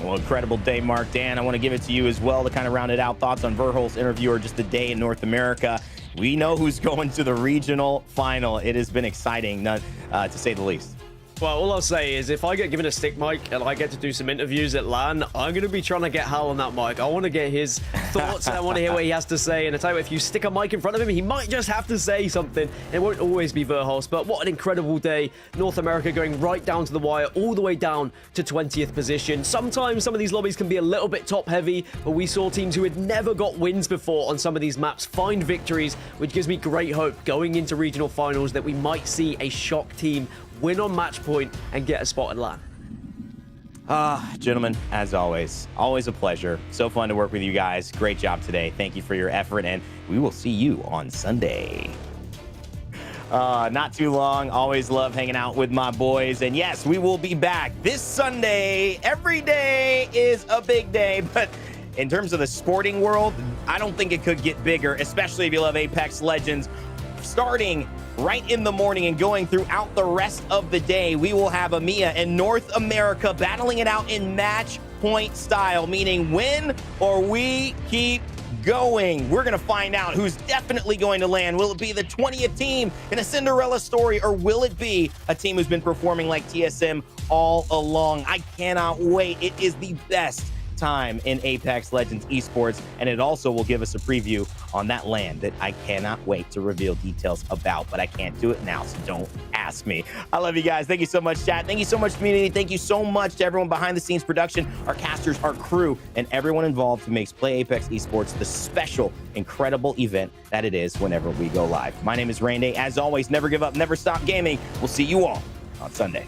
Well, incredible day, Mark. Dan, I want to give it to you as well to kind of round it out. Thoughts on Verhulst's interview or just the day in North America. We know who's going to the regional final. It has been exciting, to say the least. Well, all I'll say is if I get given a stick mic and I get to do some interviews at LAN, I'm going to be trying to get Hal on that mic. I want to get his thoughts. I want to hear what he has to say. And I tell you, if you stick a mic in front of him, he might just have to say something. It won't always be Verhulst, but what an incredible day. North America going right down to the wire, all the way down to 20th position. Sometimes some of these lobbies can be a little bit top heavy, but we saw teams who had never got wins before on some of these maps find victories, which gives me great hope going into regional finals that we might see a shock team win on match point and get a spot at LAN. Gentlemen, as always a pleasure. So fun to work with you guys. Great job today. Thank you for your effort, and we will see you on Sunday. Not too long. Always love hanging out with my boys. And yes, we will be back this Sunday. Every day is a big day, but in terms of the sporting world, I don't think it could get bigger, especially if you love Apex Legends. Starting right in the morning and going throughout the rest of the day, we will have EMEA and North America battling it out in match point style, meaning win or we keep going. We're going to find out who's definitely going to land. Will it be the 20th team in a Cinderella story, or will it be a team who's been performing like TSM all along? I cannot wait. It is the best time in Apex Legends esports, and it also will give us a preview on that land that I cannot wait to reveal details about, but I can't do it now, so don't ask me. I love you guys. Thank you so much, chat. Thank you so much, community. Thank you so much to everyone behind the scenes production, our casters, our crew, and everyone involved who makes Play Apex Esports the special, incredible event that it is whenever we go live. My name is Rain Day. As always, never give up, never stop gaming. We'll see you all on Sunday.